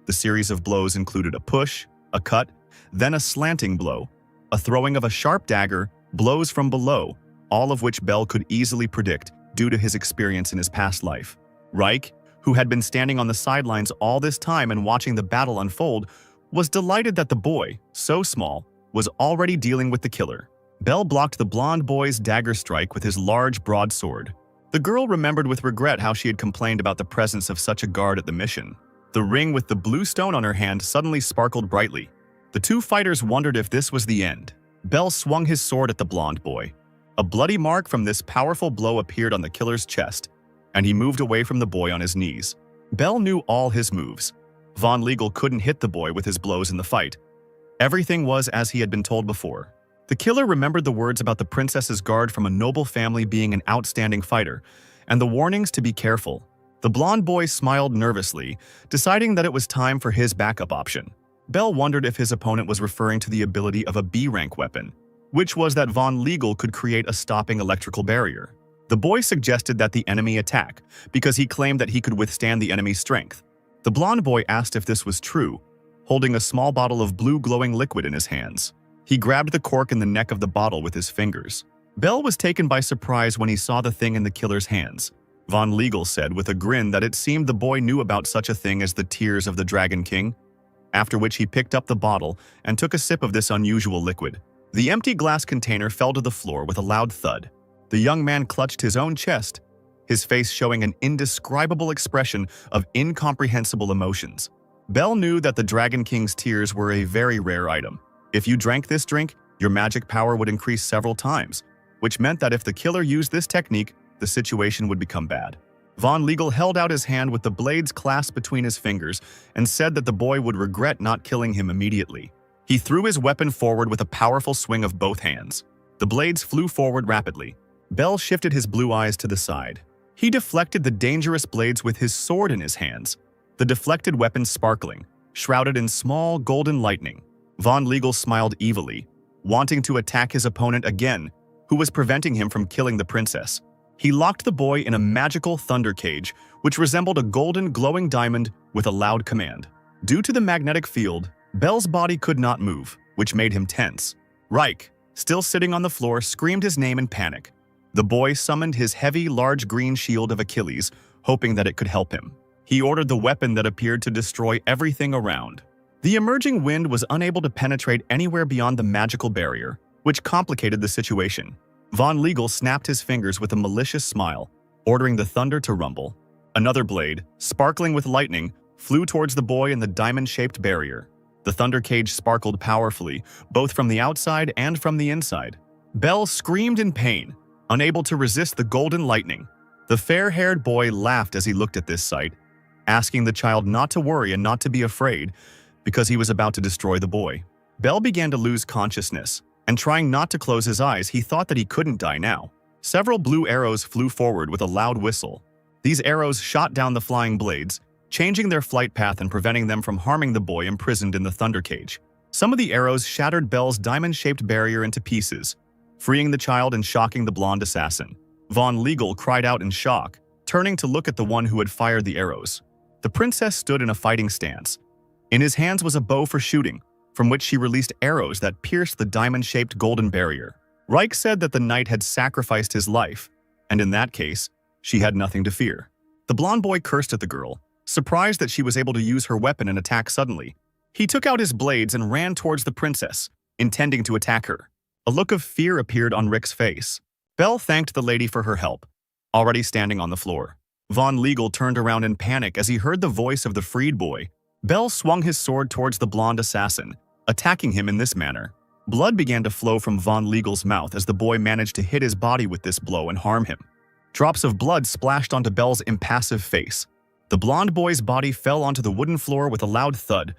Speaker 1: The series of blows included a push, a cut, then a slanting blow, a throwing of a sharp dagger, blows from below, all of which Bell could easily predict due to his experience in his past life. Reich, who had been standing on the sidelines all this time and watching the battle unfold, was delighted that the boy, so small, was already dealing with the killer. Bell blocked the blonde boy's dagger strike with his large broadsword. The girl remembered with regret how she had complained about the presence of such a guard at the mission. The ring with the blue stone on her hand suddenly sparkled brightly. The two fighters wondered if this was the end. Bell swung his sword at the blonde boy. A bloody mark from this powerful blow appeared on the killer's chest, and he moved away from the boy on his knees. Bell knew all his moves. Von Legal couldn't hit the boy with his blows in the fight. Everything was as he had been told before. The killer remembered the words about the princess's guard from a noble family being an outstanding fighter, and the warnings to be careful. The blonde boy smiled nervously, deciding that it was time for his backup option. Bell wondered if his opponent was referring to the ability of a B-rank weapon, which was that Von Legal could create a stopping electrical barrier. The boy suggested that the enemy attack, because he claimed that he could withstand the enemy's strength. The blonde boy asked if this was true, holding a small bottle of blue glowing liquid in his hands. He grabbed the cork in the neck of the bottle with his fingers. Bell was taken by surprise when he saw the thing in the killer's hands. Von Legal said with a grin that it seemed the boy knew about such a thing as the tears of the Dragon King, after which he picked up the bottle and took a sip of this unusual liquid. The empty glass container fell to the floor with a loud thud. The young man clutched his own chest, his face showing an indescribable expression of incomprehensible emotions. Bell knew that the Dragon King's tears were a very rare item. If you drank this drink, your magic power would increase several times, which meant that if the killer used this technique, the situation would become bad. Von Legal held out his hand with the blades clasped between his fingers and said that the boy would regret not killing him immediately. He threw his weapon forward with a powerful swing of both hands. The blades flew forward rapidly. Bell shifted his blue eyes to the side. He deflected the dangerous blades with his sword in his hands, the deflected weapon sparkling, shrouded in small golden lightning. Von Legal smiled evilly, wanting to attack his opponent again, who was preventing him from killing the princess. He locked the boy in a magical thunder cage, which resembled a golden glowing diamond, with a loud command. Due to the magnetic field, Bell's body could not move, which made him tense. Reich, still sitting on the floor, screamed his name in panic. The boy summoned his heavy, large green shield of Achilles, hoping that it could help him. He ordered the weapon that appeared to destroy everything around. The emerging wind was unable to penetrate anywhere beyond the magical barrier, which complicated the situation. Von Legal snapped his fingers with a malicious smile, ordering the thunder to rumble. Another blade, sparkling with lightning, flew towards the boy in the diamond-shaped barrier. The thunder cage sparkled powerfully, both from the outside and from the inside. Bell screamed in pain, unable to resist the golden lightning. The fair-haired boy laughed as he looked at this sight, asking the child not to worry and not to be afraid, because he was about to destroy the boy. Bell began to lose consciousness, and trying not to close his eyes, he thought that he couldn't die now. Several blue arrows flew forward with a loud whistle. These arrows shot down the flying blades, changing their flight path and preventing them from harming the boy imprisoned in the thunder cage. Some of the arrows shattered Bell's diamond-shaped barrier into pieces, freeing the child and shocking the blonde assassin. Von Legal cried out in shock, turning to look at the one who had fired the arrows. The princess stood in a fighting stance. In his hands was a bow for shooting, from which she released arrows that pierced the diamond-shaped golden barrier. Reich said that the knight had sacrificed his life, and in that case, she had nothing to fear. The blonde boy cursed at the girl, surprised that she was able to use her weapon and attack suddenly. He took out his blades and ran towards the princess, intending to attack her. A look of fear appeared on Rick's face. Bell thanked the lady for her help, already standing on the floor. Von Legal turned around in panic as he heard the voice of the freed boy. Bell swung his sword towards the blonde assassin, attacking him in this manner. Blood began to flow from Von Legal's mouth as the boy managed to hit his body with this blow and harm him. Drops of blood splashed onto Bell's impassive face. The blonde boy's body fell onto the wooden floor with a loud thud,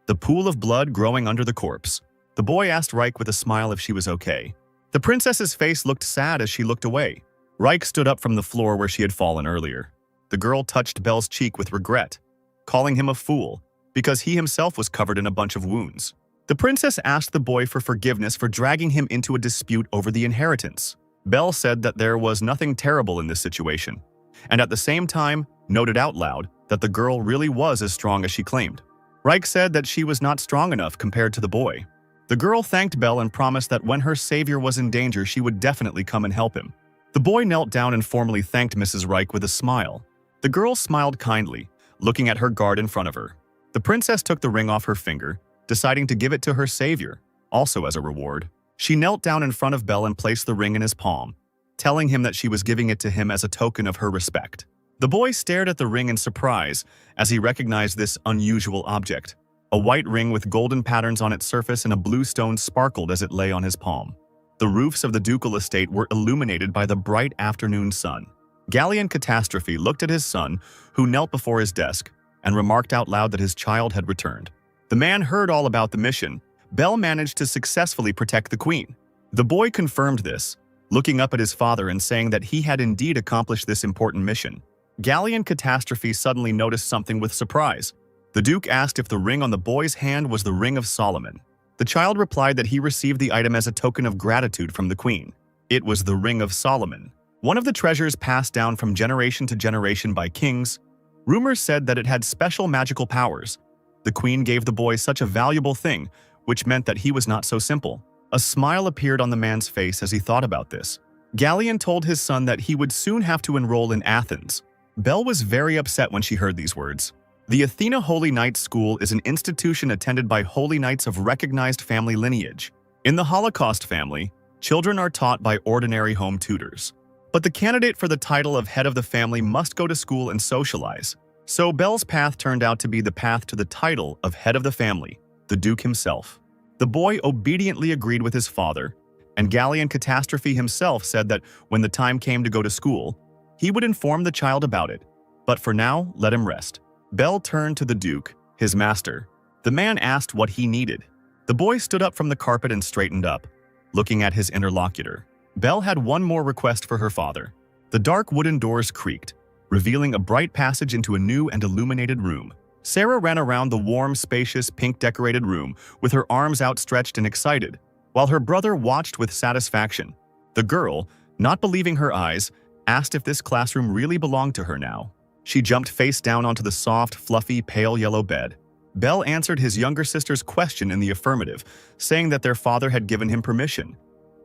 Speaker 1: the pool of blood growing under the corpse. The boy asked Reich with a smile if she was okay. The princess's face looked sad as she looked away. Reich stood up from the floor where she had fallen earlier. The girl touched Bell's cheek with regret, calling him a fool, because he himself was covered in a bunch of wounds. The princess asked the boy for forgiveness for dragging him into a dispute over the inheritance. Bell said that there was nothing terrible in this situation, and at the same time noted out loud that the girl really was as strong as she claimed. Reich said that she was not strong enough compared to the boy. The girl thanked Bell and promised that when her savior was in danger, she would definitely come and help him. The boy knelt down and formally thanked Mrs. Reich with a smile. The girl smiled kindly, looking at her guard in front of her. The princess took the ring off her finger, deciding to give it to her savior, also as a reward. She knelt down in front of Bell and placed the ring in his palm. telling him that she was giving it to him as a token of her respect. The boy stared at the ring in surprise as he recognized this unusual object. A white ring with golden patterns on its surface and a blue stone sparkled as it lay on his palm. The roofs of the ducal estate were illuminated by the bright afternoon sun. Galleon Catastrophe looked at his son, who knelt before his desk, and remarked out loud that his child had returned. The man heard all about the mission. Bell managed to successfully protect the queen. The boy confirmed this, looking up at his father and saying that he had indeed accomplished this important mission. Galleon Catastrophe suddenly noticed something with surprise. The Duke asked if the ring on the boy's hand was the Ring of Solomon. The child replied that he received the item as a token of gratitude from the queen. It was the Ring of Solomon, one of the treasures passed down from generation to generation by kings. Rumors said that it had special magical powers. The queen gave the boy such a valuable thing, which meant that he was not so simple. A smile appeared on the man's face as he thought about this. Galleon told his son that he would soon have to enroll in Athens. Belle was very upset when she heard these words. The Athena Holy Knights School is an institution attended by holy knights of recognized family lineage. In the Holocaust family, children are taught by ordinary home tutors. But the candidate for the title of head of the family must go to school and socialize. So Belle's path turned out to be the path to the title of head of the family, the Duke himself. The boy obediently agreed with his father, and Galleon Catastrophe himself said that when the time came to go to school, he would inform the child about it. But for now, let him rest. Belle turned to the Duke, his master. The man asked what he needed. The boy stood up from the carpet and straightened up, looking at his interlocutor. Belle had one more request for her father. The dark wooden doors creaked, revealing a bright passage into a new and illuminated room. Sarah ran around the warm, spacious, pink-decorated room with her arms outstretched and excited, while her brother watched with satisfaction. The girl, not believing her eyes, asked if this classroom really belonged to her now. She jumped face down onto the soft, fluffy, pale yellow bed. Belle answered his younger sister's question in the affirmative, saying that their father had given him permission.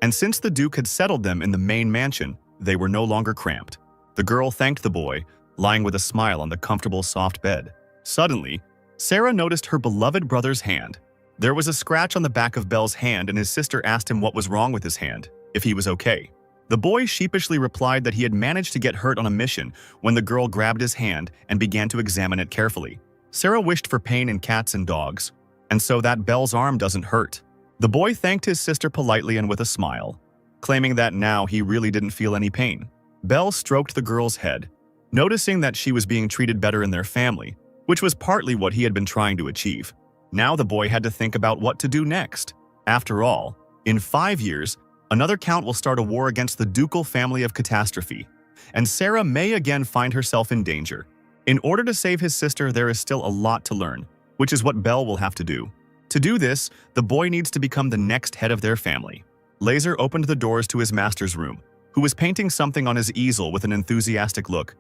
Speaker 1: And since the Duke had settled them in the main mansion, they were no longer cramped. The girl thanked the boy, lying with a smile on the comfortable, soft bed. Suddenly, Sarah noticed her beloved brother's hand. There was a scratch on the back of Belle's hand, and his sister asked him what was wrong with his hand, if he was okay. The boy sheepishly replied that he had managed to get hurt on a mission when the girl grabbed his hand and began to examine it carefully. Sarah wished for pain in cats and dogs, and so that Belle's arm doesn't hurt. The boy thanked his sister politely and with a smile, claiming that now he really didn't feel any pain. Belle stroked the girl's head, noticing that she was being treated better in their family, which was partly what he had been trying to achieve. Now the boy had to think about what to do next. After all, in 5 years, another count will start a war against the ducal family of Catastrophe, and Sarah may again find herself in danger. In order to save his sister, there is still a lot to learn, which is what Belle will have to do. To do this, the boy needs to become the next head of their family. Laser opened the doors to his master's room, who was painting something on his easel with an enthusiastic look.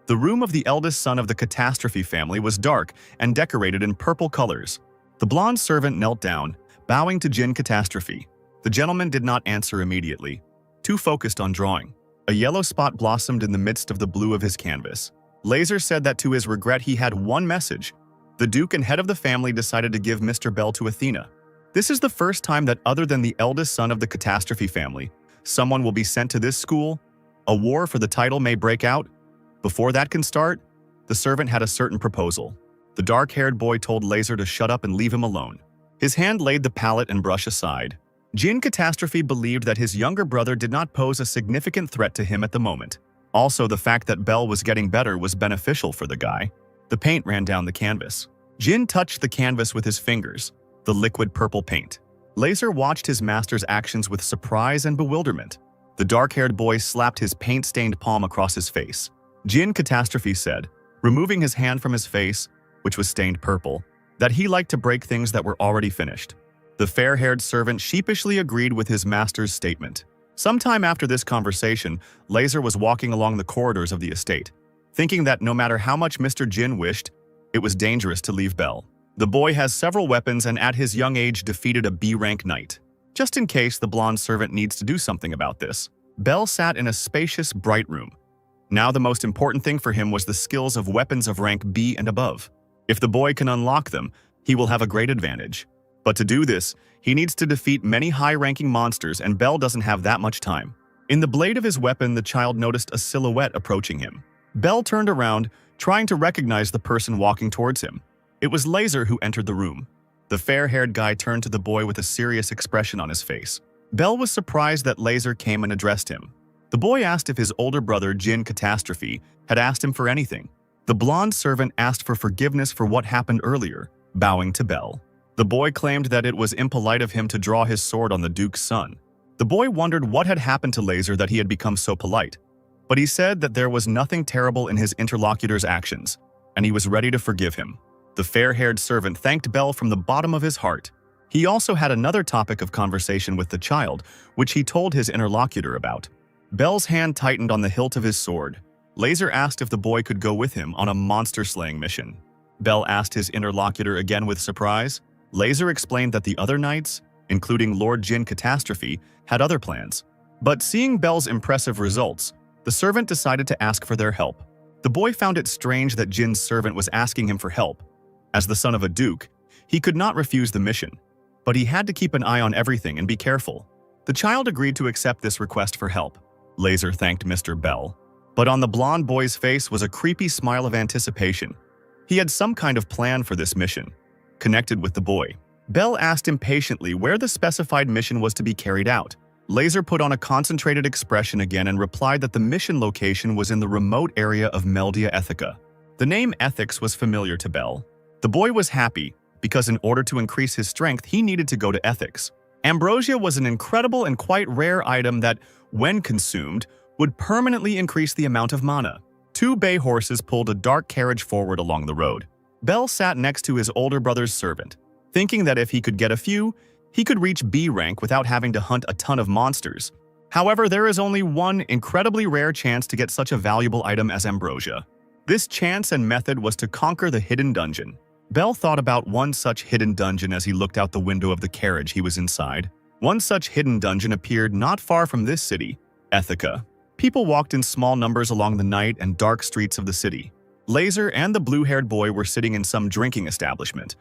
Speaker 1: The room of the eldest son of the Catastrophe family was dark and decorated in purple colors. The blonde servant knelt down, bowing to Jin Catastrophe. The gentleman did not answer immediately, too focused on drawing. A yellow spot blossomed in the midst of the blue of his canvas. Laser said that to his regret he had one message. The Duke and head of the family decided to give Mr. Bell to Athena. This is the first time that other than the eldest son of the Catastrophe family, someone will be sent to this school. A war for the title may break out. Before that can start, the servant had a certain proposal. The dark-haired boy told Laser to shut up and leave him alone. His hand laid the palette and brush aside. Jin Catastrophe believed that his younger brother did not pose a significant threat to him at the moment. Also, the fact that Belle was getting better was beneficial for the guy. The paint ran down the canvas. Jin touched the canvas with his fingers, the liquid purple paint. Laser watched his master's actions with surprise and bewilderment. The dark-haired boy slapped his paint-stained palm across his face. Jin Catastrophe said, removing his hand from his face, which was stained purple, that he liked to break things that were already finished. The fair-haired servant sheepishly agreed with his master's statement. Sometime after this conversation, Laser was walking along the corridors of the estate, thinking that no matter how much Mr. Jin wished, it was dangerous to leave Belle. The boy has several weapons and at his young age defeated a B-rank knight. Just in case the blonde servant needs to do something about this. Belle sat in a spacious, bright room. Now the most important thing for him was the skills of weapons of rank B and above. If the boy can unlock them, he will have a great advantage. But to do this, he needs to defeat many high-ranking monsters, and Belle doesn't have that much time. In the blade of his weapon, the child noticed a silhouette approaching him. Bell turned around, trying to recognize the person walking towards him. It was Laser who entered the room. The fair-haired guy turned to the boy with a serious expression on his face. Bell was surprised that Laser came and addressed him. The boy asked if his older brother, Jin Catastrophe, had asked him for anything. The blonde servant asked for forgiveness for what happened earlier, bowing to Bell. The boy claimed that it was impolite of him to draw his sword on the Duke's son. The boy wondered what had happened to Laser that he had become so polite. But he said that there was nothing terrible in his interlocutor's actions, and he was ready to forgive him. The fair-haired servant thanked Bell from the bottom of his heart. He also had another topic of conversation with the child, which he told his interlocutor about. Bell's hand tightened on the hilt of his sword. Laser asked if the boy could go with him on a monster-slaying mission. Bell asked his interlocutor again with surprise. Laser explained that the other knights, including Lord Jin Catastrophe, had other plans. But seeing Bell's impressive results, the servant decided to ask for their help. The boy found it strange that Jin's servant was asking him for help. As the son of a duke, he could not refuse the mission, but he had to keep an eye on everything and be careful. The child agreed to accept this request for help. Laser thanked Mr. Bell, but on the blonde boy's face was a creepy smile of anticipation. He had some kind of plan for this mission. Connected with the boy, Bell asked impatiently where the specified mission was to be carried out. Laser put on a concentrated expression again and replied that the mission location was in the remote area of Meldia Ethica. The name Ethics was familiar to Bell. The boy was happy because in order to increase his strength, he needed to go to Ethics. Ambrosia was an incredible and quite rare item that, when consumed, would permanently increase the amount of mana. Two bay horses pulled a dark carriage forward along the road. Bell sat next to his older brother's servant, thinking that if he could get a few, he could reach B rank without having to hunt a ton of monsters. However, there is only one incredibly rare chance to get such a valuable item as Ambrosia. This chance and method was to conquer the hidden dungeon. Bell thought about one such hidden dungeon as he looked out the window of the carriage he was inside. One such hidden dungeon appeared not far from this city, Ethica. People walked in small numbers along the night and dark streets of the city. Laser and the blue-haired boy were sitting in some drinking establishment.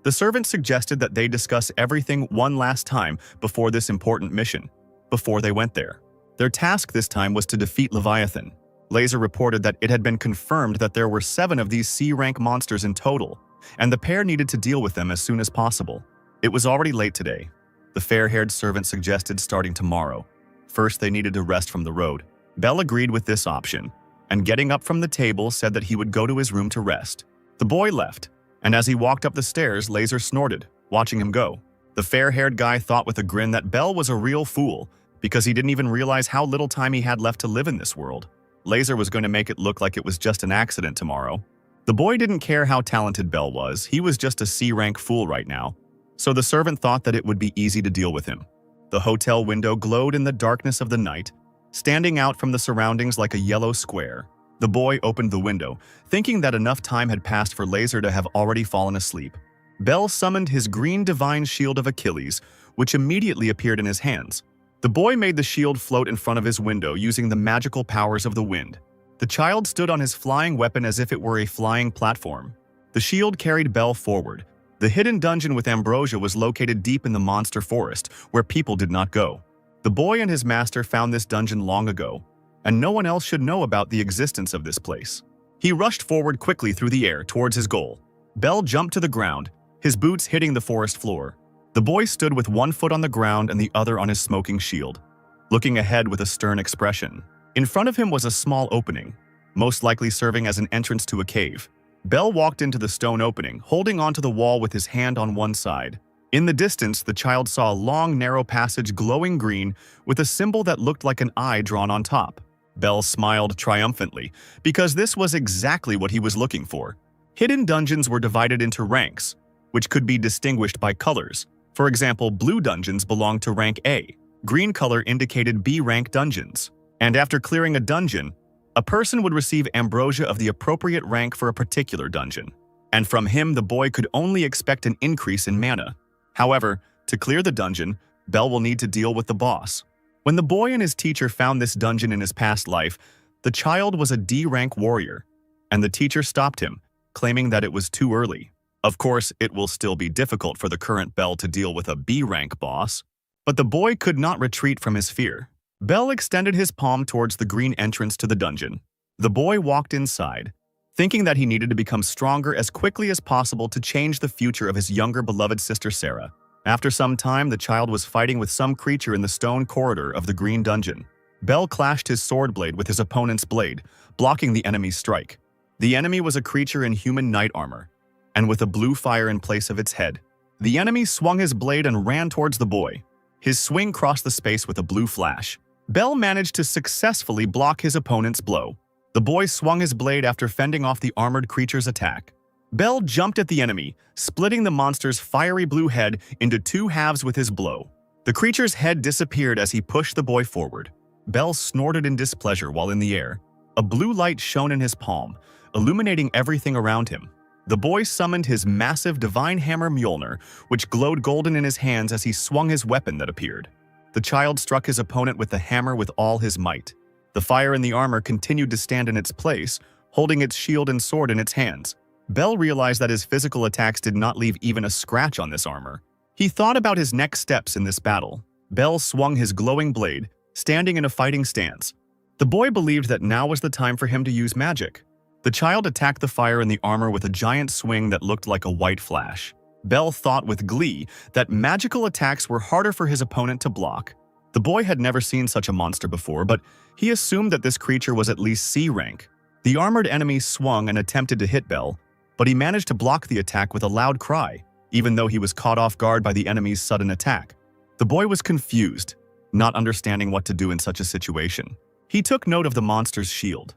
Speaker 1: The servant suggested that they discuss everything one last time before this important mission, before they went there. Their task this time was to defeat Leviathan. Laser reported that it had been confirmed that there were 7 of these C-rank monsters in total, and the pair needed to deal with them as soon as possible. It was already late today. The fair-haired servant suggested starting tomorrow. First, they needed to rest from the road. Bell agreed with this option, and getting up from the table said that he would go to his room to rest. The boy left, and as he walked up the stairs, Laser snorted, watching him go. The fair-haired guy thought with a grin that Bell was a real fool, because he didn't even realize how little time he had left to live in this world. Laser was going to make it look like it was just an accident tomorrow. The boy didn't care how talented Bell was, he was just a C-rank fool right now. So the servant thought that it would be easy to deal with him. The hotel window glowed in the darkness of the night, standing out from the surroundings like a yellow square. The boy opened the window, thinking that enough time had passed for Laser to have already fallen asleep. Bell summoned his green divine shield of Achilles, which immediately appeared in his hands. The boy made the shield float in front of his window using the magical powers of the wind. The child stood on his flying weapon as if it were a flying platform. The shield carried Bell forward. The hidden dungeon with Ambrosia was located deep in the monster forest, where people did not go. The boy and his master found this dungeon long ago, and no one else should know about the existence of this place. He rushed forward quickly through the air towards his goal. Bell jumped to the ground, his boots hitting the forest floor. The boy stood with one foot on the ground and the other on his smoking shield, looking ahead with a stern expression. In front of him was a small opening, most likely serving as an entrance to a cave. Bell walked into the stone opening, holding onto the wall with his hand on one side. In the distance, the child saw a long, narrow passage glowing green with a symbol that looked like an eye drawn on top. Bell smiled triumphantly, because this was exactly what he was looking for. Hidden dungeons were divided into ranks, which could be distinguished by colors. For example, blue dungeons belonged to rank A. Green color indicated B-rank dungeons. And after clearing a dungeon, a person would receive ambrosia of the appropriate rank for a particular dungeon. And from him, the boy could only expect an increase in mana. However, to clear the dungeon, Bell will need to deal with the boss. When the boy and his teacher found this dungeon in his past life, the child was a D-rank warrior, and the teacher stopped him, claiming that it was too early. Of course, it will still be difficult for the current Bell to deal with a B-rank boss, but the boy could not retreat from his fear. Bell extended his palm towards the green entrance to the dungeon. The boy walked inside, thinking that he needed to become stronger as quickly as possible to change the future of his younger beloved sister Sarah. After some time, the child was fighting with some creature in the stone corridor of the green dungeon. Bell clashed his sword blade with his opponent's blade, blocking the enemy's strike. The enemy was a creature in human knight armor, and with a blue fire in place of its head. The enemy swung his blade and ran towards the boy. His swing crossed the space with a blue flash. Bell managed to successfully block his opponent's blow. The boy swung his blade after fending off the armored creature's attack. Bell jumped at the enemy, splitting the monster's fiery blue head into two halves with his blow. The creature's head disappeared as he pushed the boy forward. Bell snorted in displeasure while in the air. A blue light shone in his palm, illuminating everything around him. The boy summoned his massive divine hammer Mjolnir, which glowed golden in his hands as he swung his weapon that appeared. The child struck his opponent with the hammer with all his might. The fire in the armor continued to stand in its place, holding its shield and sword in its hands. Bell realized that his physical attacks did not leave even a scratch on this armor. He thought about his next steps in this battle. Bell swung his glowing blade, standing in a fighting stance. The boy believed that now was the time for him to use magic. The child attacked the fire in the armor with a giant swing that looked like a white flash. Bell thought with glee that magical attacks were harder for his opponent to block. The boy had never seen such a monster before, but he assumed that this creature was at least C rank. The armored enemy swung and attempted to hit Bell, but he managed to block the attack with a loud cry, even though he was caught off guard by the enemy's sudden attack. The boy was confused, not understanding what to do in such a situation. He took note of the monster's shield.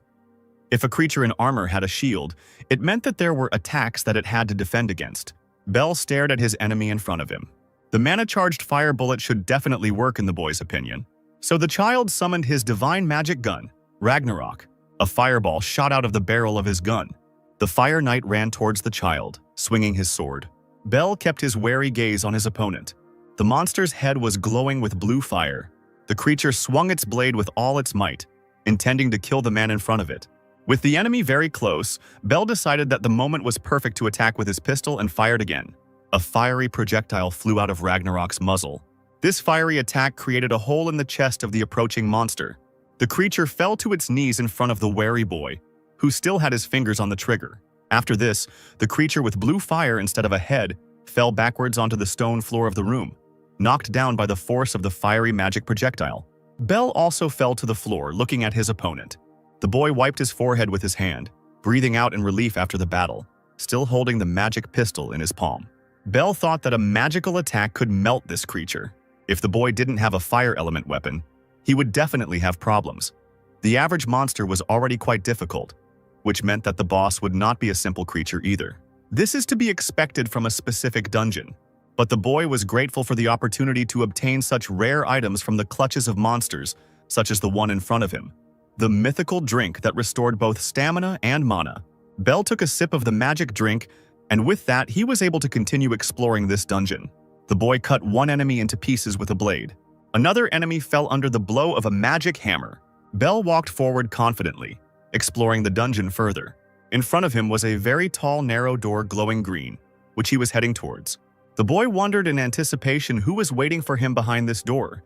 Speaker 1: If a creature in armor had a shield, it meant that there were attacks that it had to defend against. Bell stared at his enemy in front of him. The mana-charged fire bullet should definitely work in the boy's opinion. So the child summoned his divine magic gun, Ragnarok. A fireball shot out of the barrel of his gun. The Fire Knight ran towards the child, swinging his sword. Bell kept his wary gaze on his opponent. The monster's head was glowing with blue fire. The creature swung its blade with all its might, intending to kill the man in front of it. With the enemy very close, Bell decided that the moment was perfect to attack with his pistol and fired again. A fiery projectile flew out of Ragnarok's muzzle. This fiery attack created a hole in the chest of the approaching monster. The creature fell to its knees in front of the wary boy, who still had his fingers on the trigger. After this, the creature with blue fire instead of a head fell backwards onto the stone floor of the room, knocked down by the force of the fiery magic projectile. Bell also fell to the floor, looking at his opponent. The boy wiped his forehead with his hand, breathing out in relief after the battle, still holding the magic pistol in his palm. Bell thought that a magical attack could melt this creature. If the boy didn't have a fire element weapon, he would definitely have problems. The average monster was already quite difficult, which meant that the boss would not be a simple creature either. This is to be expected from a specific dungeon, but the boy was grateful for the opportunity to obtain such rare items from the clutches of monsters, such as the one in front of him. The mythical drink that restored both stamina and mana. Bell took a sip of the magic drink, and with that, he was able to continue exploring this dungeon. The boy cut one enemy into pieces with a blade. Another enemy fell under the blow of a magic hammer. Bell walked forward confidently, exploring the dungeon further. In front of him was a very tall, narrow door glowing green, which he was heading towards. The boy wondered in anticipation who was waiting for him behind this door.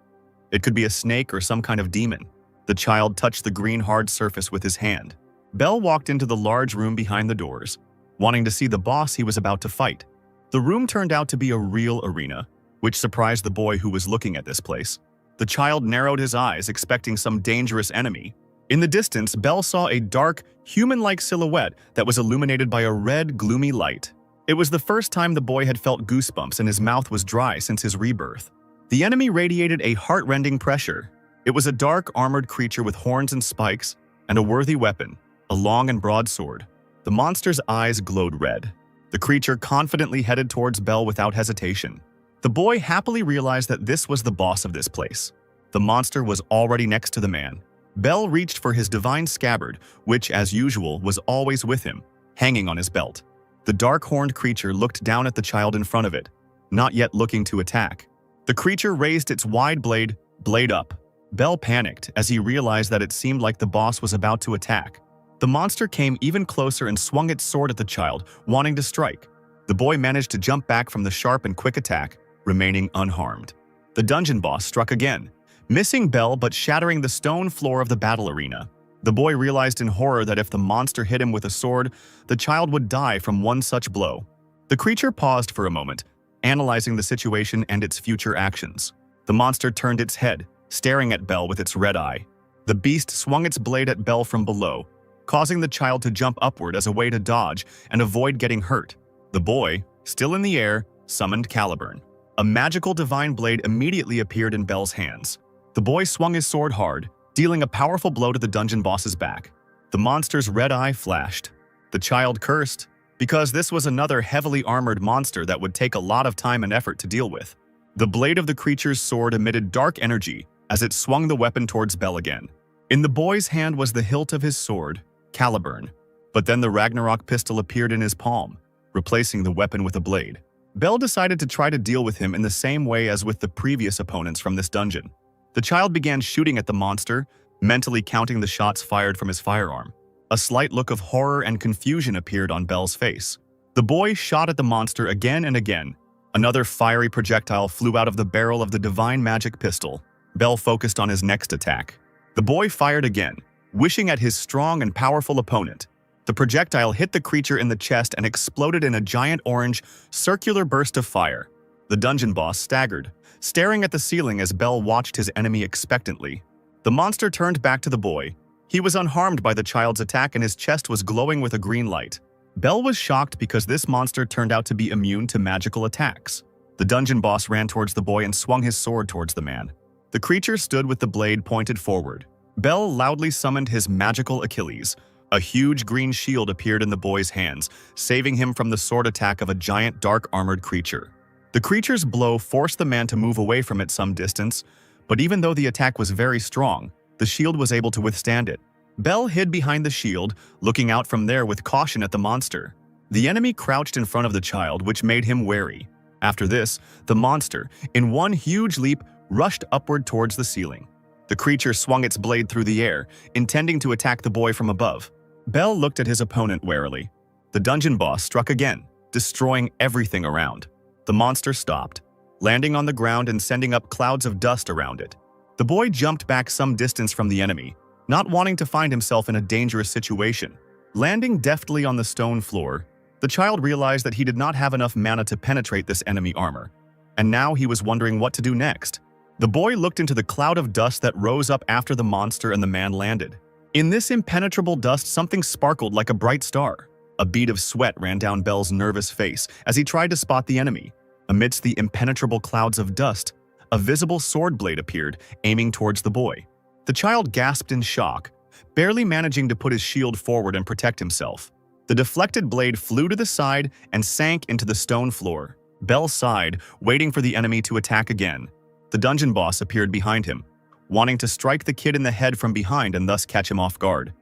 Speaker 1: It could be a snake or some kind of demon. The child touched the green hard surface with his hand. Bell walked into the large room behind the doors, wanting to see the boss he was about to fight. The room turned out to be a real arena, which surprised the boy who was looking at this place. The child narrowed his eyes, expecting some dangerous enemy. In the distance, Bell saw a dark, human-like silhouette that was illuminated by a red, gloomy light. It was the first time the boy had felt goosebumps and his mouth was dry since his rebirth. The enemy radiated a heart-rending pressure. It was a dark, armored creature with horns and spikes, and a worthy weapon, a long and broad sword. The monster's eyes glowed red. The creature confidently headed towards Bell without hesitation. The boy happily realized that this was the boss of this place. The monster was already next to the man. Bell reached for his divine scabbard, which, as usual, was always with him, hanging on his belt. The dark-horned creature looked down at the child in front of it, not yet looking to attack. The creature raised its wide blade up. Bell panicked as he realized that it seemed like the boss was about to attack. The monster came even closer and swung its sword at the child, wanting to strike. The boy managed to jump back from the sharp and quick attack, remaining unharmed. The dungeon boss struck again. missing Bell but shattering the stone floor of the battle arena. The boy realized in horror that if the monster hit him with a sword, the child would die from one such blow. The creature paused for a moment, analyzing the situation and its future actions. The monster turned its head, staring at Bell with its red eye. The beast swung its blade at Bell from below, causing the child to jump upward as a way to dodge and avoid getting hurt. The boy, still in the air, summoned Caliburn. A magical divine blade immediately appeared in Bell's hands. The boy swung his sword hard, dealing a powerful blow to the dungeon boss's back. The monster's red eye flashed. The child cursed, because this was another heavily armored monster that would take a lot of time and effort to deal with. The blade of the creature's sword emitted dark energy as it swung the weapon towards Bell again. In the boy's hand was the hilt of his sword, Caliburn, but then the Ragnarok pistol appeared in his palm, replacing the weapon with a blade. Bell decided to try to deal with him in the same way as with the previous opponents from this dungeon. The child began shooting at the monster, mentally counting the shots fired from his firearm. A slight look of horror and confusion appeared on Bell's face. The boy shot at the monster again and again. Another fiery projectile flew out of the barrel of the divine magic pistol. Bell focused on his next attack. The boy fired again, wishing at his strong and powerful opponent. The projectile hit the creature in the chest and exploded in a giant orange, circular burst of fire. The dungeon boss staggered, staring at the ceiling as Bell watched his enemy expectantly. The monster turned back to the boy. He was unharmed by the child's attack and his chest was glowing with a green light. Bell was shocked because this monster turned out to be immune to magical attacks. The dungeon boss ran towards the boy and swung his sword towards the man. The creature stood with the blade pointed forward. Bell loudly summoned his magical Achilles. A huge green shield appeared in the boy's hands, saving him from the sword attack of a giant dark-armored creature. The creature's blow forced the man to move away from it some distance, but even though the attack was very strong, the shield was able to withstand it. Bell hid behind the shield, looking out from there with caution at the monster. The enemy crouched in front of the child, which made him wary. After this, the monster, in one huge leap, rushed upward towards the ceiling. The creature swung its blade through the air, intending to attack the boy from above. Bell looked at his opponent warily. The dungeon boss struck again, destroying everything around. The monster stopped, landing on the ground and sending up clouds of dust around it. The boy jumped back some distance from the enemy, not wanting to find himself in a dangerous situation. Landing deftly on the stone floor, the child realized that he did not have enough mana to penetrate this enemy armor, and now he was wondering what to do next. The boy looked into the cloud of dust that rose up after the monster and the man landed. In this impenetrable dust, something sparkled like a bright star. A bead of sweat ran down Bell's nervous face as he tried to spot the enemy. Amidst the impenetrable clouds of dust, a visible sword blade appeared, aiming towards the boy. The child gasped in shock, barely managing to put his shield forward and protect himself. The deflected blade flew to the side and sank into the stone floor. Bell sighed, waiting for the enemy to attack again. The dungeon boss appeared behind him, wanting to strike the kid in the head from behind and thus catch him off guard.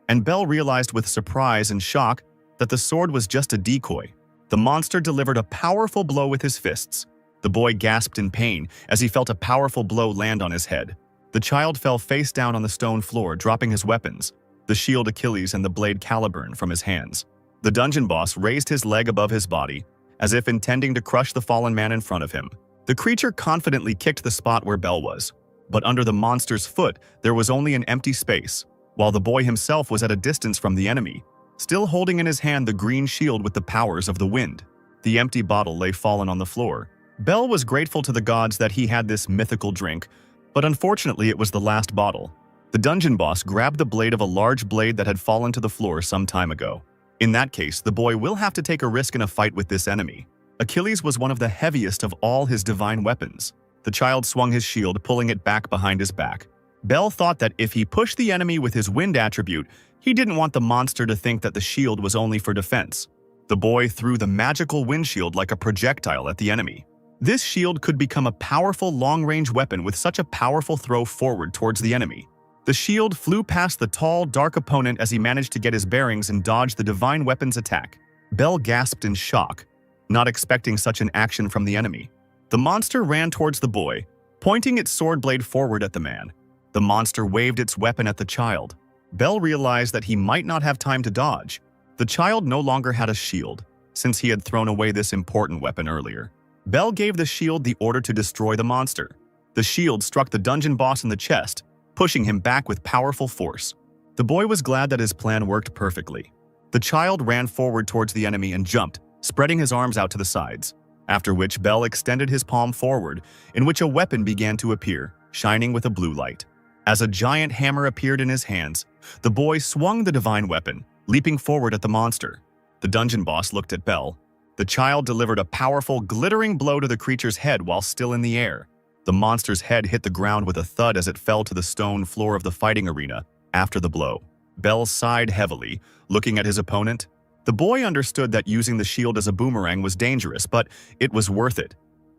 Speaker 1: And Bell realized with surprise and shock that the sword was just a decoy. The monster delivered a powerful blow with his fists. The boy gasped in pain as he felt a powerful blow land on his head. The child fell face down on the stone floor, dropping his weapons, the shield Achilles and the blade Caliburn, from his hands. The dungeon boss raised his leg above his body, as if intending to crush the fallen man in front of him. The creature confidently kicked the spot where Bell was, but under the monster's foot there was only an empty space, while the boy himself was at a distance from the enemy, still holding in his hand the green shield with the powers of the wind. The empty bottle lay fallen on the floor. Bell was grateful to the gods that he had this mythical drink, but unfortunately it was the last bottle. The dungeon boss grabbed the blade of a large blade that had fallen to the floor some time ago. In that case, the boy will have to take a risk in a fight with this enemy. Achilles was one of the heaviest of all his divine weapons. The child swung his shield, pulling it back behind his back. Bell thought that if he pushed the enemy with his wind attribute, he didn't want the monster to think that the shield was only for defense. The boy threw the magical wind shield like a projectile at the enemy. This shield could become a powerful long-range weapon with such a powerful throw forward towards the enemy. The shield flew past the tall, dark opponent as he managed to get his bearings and dodge the divine weapon's attack. Bell gasped in shock, not expecting such an action from the enemy. The monster ran towards the boy, pointing its sword blade forward at the man. The monster waved its weapon at the child. Bell realized that he might not have time to dodge. The child no longer had a shield, since he had thrown away this important weapon earlier. Bell gave the shield the order to destroy the monster. The shield struck the dungeon boss in the chest, pushing him back with powerful force. The boy was glad that his plan worked perfectly. The child ran forward towards the enemy and jumped, spreading his arms out to the sides, after which Bell extended his palm forward, in which a weapon began to appear, shining with a blue light. As a giant hammer appeared in his hands, the boy swung the divine weapon, leaping forward at the monster. The dungeon boss looked at Bell. The child delivered a powerful, glittering blow to the creature's head while still in the air. The monster's head hit the ground with a thud as it fell to the stone floor of the fighting arena after the blow. Bell sighed heavily, looking at his opponent. The boy understood that using the shield as a boomerang was dangerous, but it was worth it.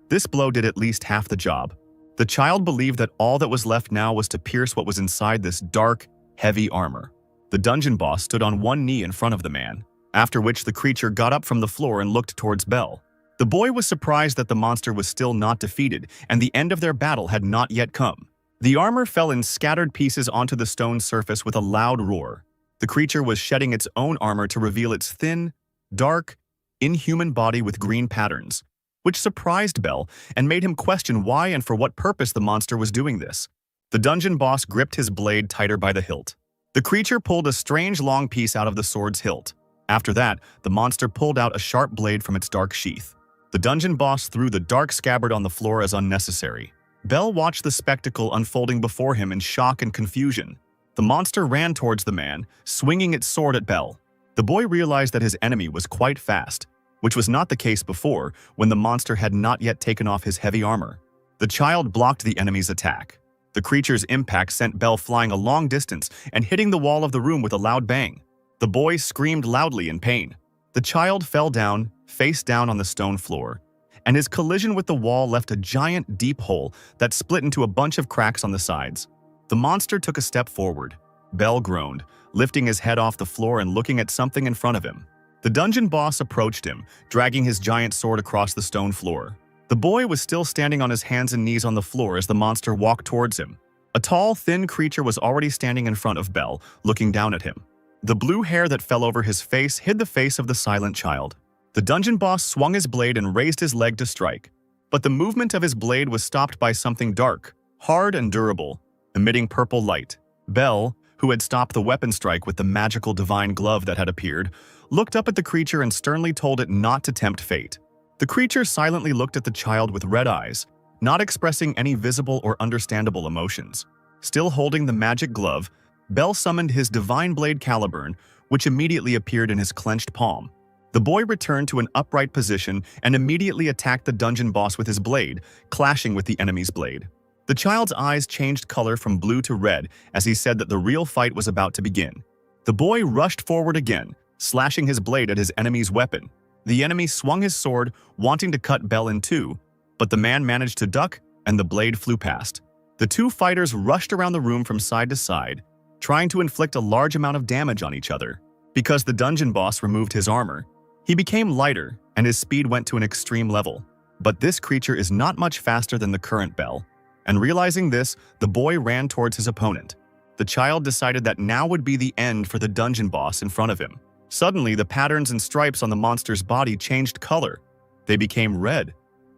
Speaker 1: This blow did at least half the job. The child believed that all that was left now was to pierce what was inside this dark, heavy armor. The dungeon boss stood on one knee in front of the man, after which the creature got up from the floor and looked towards Bell. The boy was surprised that the monster was still not defeated and the end of their battle had not yet come. The armor fell in scattered pieces onto the stone surface with a loud roar. The creature was shedding its own armor to reveal its thin, dark, inhuman body with green patterns, which surprised Bell and made him question why and for what purpose the monster was doing this. The dungeon boss gripped his blade tighter by the hilt. The creature pulled a strange long piece out of the sword's hilt. After that, the monster pulled out a sharp blade from its dark sheath. The dungeon boss threw the dark scabbard on the floor as unnecessary. Bell watched the spectacle unfolding before him in shock and confusion. The monster ran towards the man, swinging its sword at Bell. The boy realized that his enemy was quite fast, which was not the case before when the monster had not yet taken off his heavy armor. The child blocked the enemy's attack. The creature's impact sent Bell flying a long distance and hitting the wall of the room with a loud bang. The boy screamed loudly in pain. The child fell down, face down on the stone floor, and his collision with the wall left a giant, deep hole that split into a bunch of cracks on the sides. The monster took a step forward. Bell groaned, lifting his head off the floor and looking at something in front of him. The dungeon boss approached him, dragging his giant sword across the stone floor. The boy was still standing on his hands and knees on the floor as the monster walked towards him. A tall, thin creature was already standing in front of Bell, looking down at him. The blue hair that fell over his face hid the face of the silent child. The dungeon boss swung his blade and raised his leg to strike. But the movement of his blade was stopped by something dark, hard and durable, emitting purple light. Bell, who had stopped the weapon strike with the magical divine glove that had appeared, looked up at the creature and sternly told it not to tempt fate. The creature silently looked at the child with red eyes, not expressing any visible or understandable emotions. Still holding the magic glove, Bell summoned his divine blade Caliburn, which immediately appeared in his clenched palm. The boy returned to an upright position and immediately attacked the dungeon boss with his blade, clashing with the enemy's blade. The child's eyes changed color from blue to red as he said that the real fight was about to begin. The boy rushed forward again, slashing his blade at his enemy's weapon. The enemy swung his sword, wanting to cut Bell in two, but the man managed to duck and the blade flew past. The two fighters rushed around the room from side to side, trying to inflict a large amount of damage on each other. Because the dungeon boss removed his armor, he became lighter and his speed went to an extreme level. But this creature is not much faster than the current Bell. And realizing this, the boy ran towards his opponent. The child decided that now would be the end for the dungeon boss in front of him. Suddenly, the patterns and stripes on the monster's body changed color. They became red,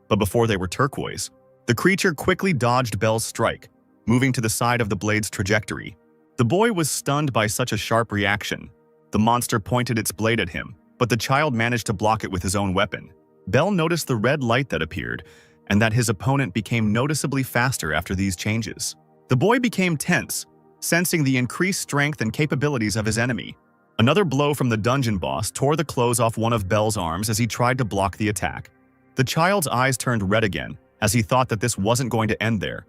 Speaker 1: but before they were turquoise. The creature quickly dodged Bell's strike, moving to the side of the blade's trajectory. The boy was stunned by such a sharp reaction. The monster pointed its blade at him, but the child managed to block it with his own weapon. Bell noticed the red light that appeared, and that his opponent became noticeably faster after these changes. The boy became tense, sensing the increased strength and capabilities of his enemy. Another blow from the dungeon boss tore the clothes off one of Bell's arms as he tried to block the attack. The child's eyes turned red again, as he thought that this wasn't going to end there.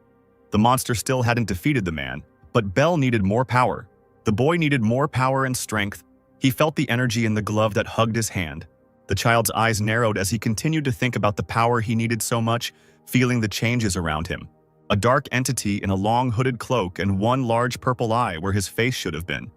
Speaker 1: The monster still hadn't defeated the man, but Bell needed more power. The boy needed more power and strength. He felt the energy in the glove that hugged his hand. The child's eyes narrowed as he continued to think about the power he needed so much, feeling the changes around him. A dark entity in a long hooded cloak and one large purple eye where his face should have been,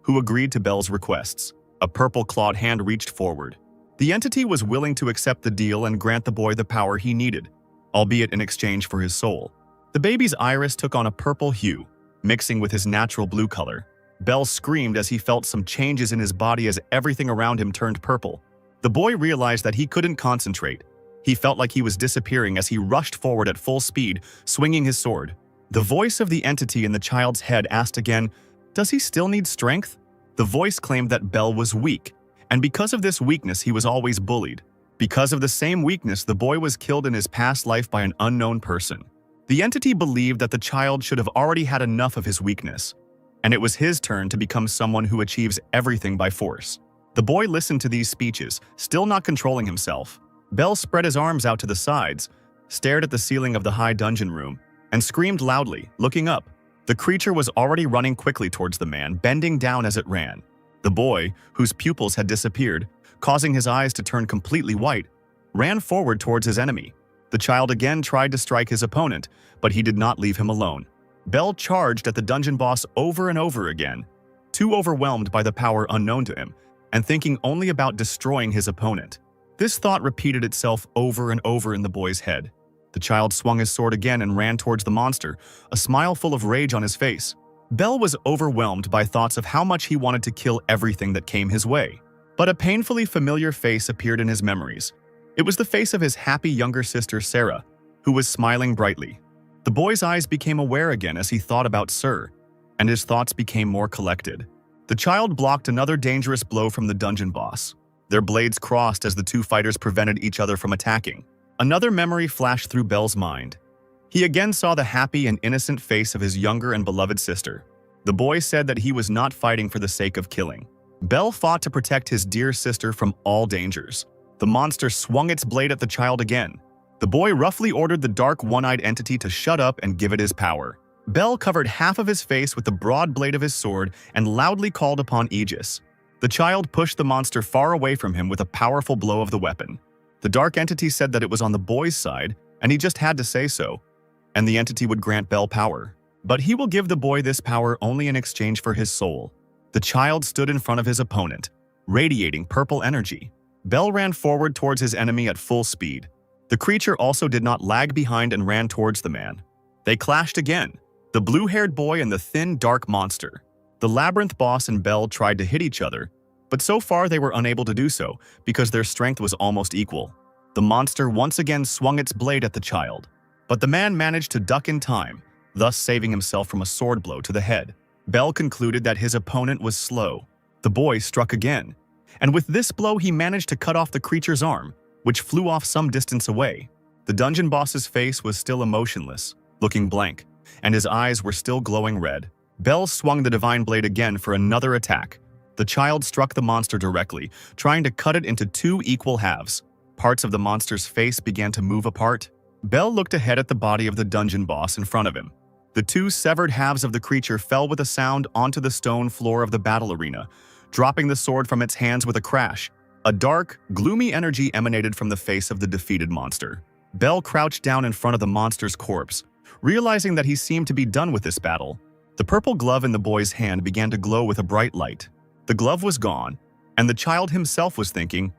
Speaker 1: who agreed to Bell's requests. A purple clawed hand reached forward. The entity was willing to accept the deal and grant the boy the power he needed, albeit in exchange for his soul. The baby's iris took on a purple hue, mixing with his natural blue color. Bell screamed as he felt some changes in his body as everything around him turned purple. The boy realized that he couldn't concentrate. He felt like he was disappearing as he rushed forward at full speed, swinging his sword. The voice of the entity in the child's head asked again, "Does he still need strength?" The voice claimed that Bell was weak, and because of this weakness he was always bullied. Because of the same weakness, the boy was killed in his past life by an unknown person. The entity believed that the child should have already had enough of his weakness, and it was his turn to become someone who achieves everything by force. The boy listened to these speeches, still not controlling himself. Bell spread his arms out to the sides, stared at the ceiling of the high dungeon room, and screamed loudly, looking up. The creature was already running quickly towards the man, bending down as it ran. The boy, whose pupils had disappeared, causing his eyes to turn completely white, ran forward towards his enemy. The child again tried to strike his opponent, but he did not leave him alone. Bell charged at the dungeon boss over and over again, too overwhelmed by the power unknown to him, and thinking only about destroying his opponent. This thought repeated itself over and over in the boy's head. The child swung his sword again and ran towards the monster, a smile full of rage on his face. Bell was overwhelmed by thoughts of how much he wanted to kill everything that came his way. But a painfully familiar face appeared in his memories. It was the face of his happy younger sister Sarah, who was smiling brightly. The boy's eyes became aware again as he thought about Sir, and his thoughts became more collected. The child blocked another dangerous blow from the dungeon boss. Their blades crossed as the two fighters prevented each other from attacking. Another memory flashed through Bell's mind. He again saw the happy and innocent face of his younger and beloved sister. The boy said that he was not fighting for the sake of killing. Bell fought to protect his dear sister from all dangers. The monster swung its blade at the child again. The boy roughly ordered the dark one-eyed entity to shut up and give it his power. Bell covered half of his face with the broad blade of his sword and loudly called upon Aegis. The child pushed the monster far away from him with a powerful blow of the weapon. The dark entity said that it was on the boy's side, and he just had to say so, and the entity would grant Bell power. But he will give the boy this power only in exchange for his soul. The child stood in front of his opponent, radiating purple energy. Bell ran forward towards his enemy at full speed. The creature also did not lag behind and ran towards the man. They clashed again, the blue-haired boy and the thin, dark monster. The labyrinth boss and Bell tried to hit each other, but so far they were unable to do so because their strength was almost equal. The monster once again swung its blade at the child, but the man managed to duck in time, thus saving himself from a sword blow to the head. Bell concluded that his opponent was slow. The boy struck again, and with this blow he managed to cut off the creature's arm, which flew off some distance away. The dungeon boss's face was still emotionless, looking blank, and his eyes were still glowing red. Bell swung the divine blade again for another attack. The child struck the monster directly, trying to cut it into two equal halves. Parts of the monster's face began to move apart. Bell looked ahead at the body of the dungeon boss in front of him. The two severed halves of the creature fell with a sound onto the stone floor of the battle arena, dropping the sword from its hands with a crash. A dark, gloomy energy emanated from the face of the defeated monster. Bell crouched down in front of the monster's corpse, realizing that he seemed to be done with this battle. The purple glove in the boy's hand began to glow with a bright light. The glove was gone, and the child himself was thinking,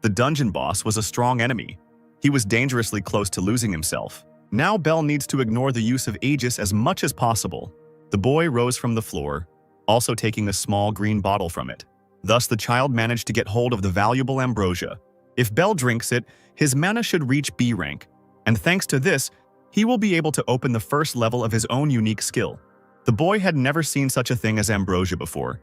Speaker 1: the dungeon boss was a strong enemy. He was dangerously close to losing himself. Now Bell needs to ignore the use of Aegis as much as possible. The boy rose from the floor, also taking a small green bottle from it. Thus the child managed to get hold of the valuable ambrosia. If Bell drinks it, his mana should reach B rank, and thanks to this, he will be able to open the first level of his own unique skill. The boy had never seen such a thing as ambrosia before,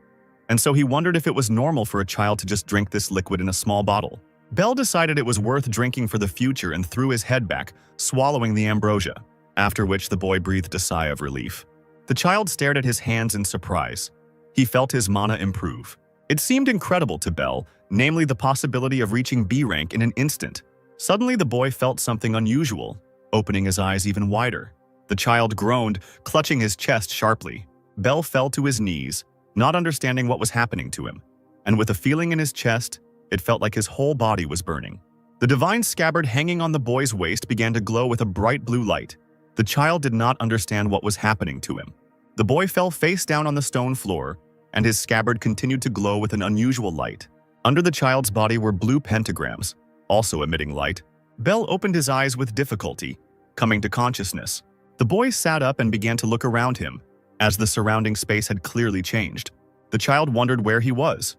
Speaker 1: and so he wondered if it was normal for a child to just drink this liquid in a small bottle. Bell decided it was worth drinking for the future and threw his head back, swallowing the ambrosia, after which the boy breathed a sigh of relief. The child stared at his hands in surprise. He felt his mana improve. It seemed incredible to Bell, namely the possibility of reaching B rank in an instant. Suddenly the boy felt something unusual, opening his eyes even wider. The child groaned, clutching his chest sharply. Bell fell to his knees, not understanding what was happening to him, and with a feeling in his chest, it felt like his whole body was burning. The divine scabbard hanging on the boy's waist began to glow with a bright blue light. The child did not understand what was happening to him. The boy fell face down on the stone floor, and his scabbard continued to glow with an unusual light. Under the child's body were blue pentagrams, also emitting light. Bell opened his eyes with difficulty, coming to consciousness. The boy sat up and began to look around him, as the surrounding space had clearly changed. The child wondered where he was,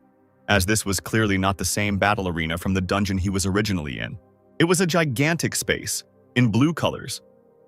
Speaker 1: as this was clearly not the same battle arena from the dungeon he was originally in. It was a gigantic space, in blue colors,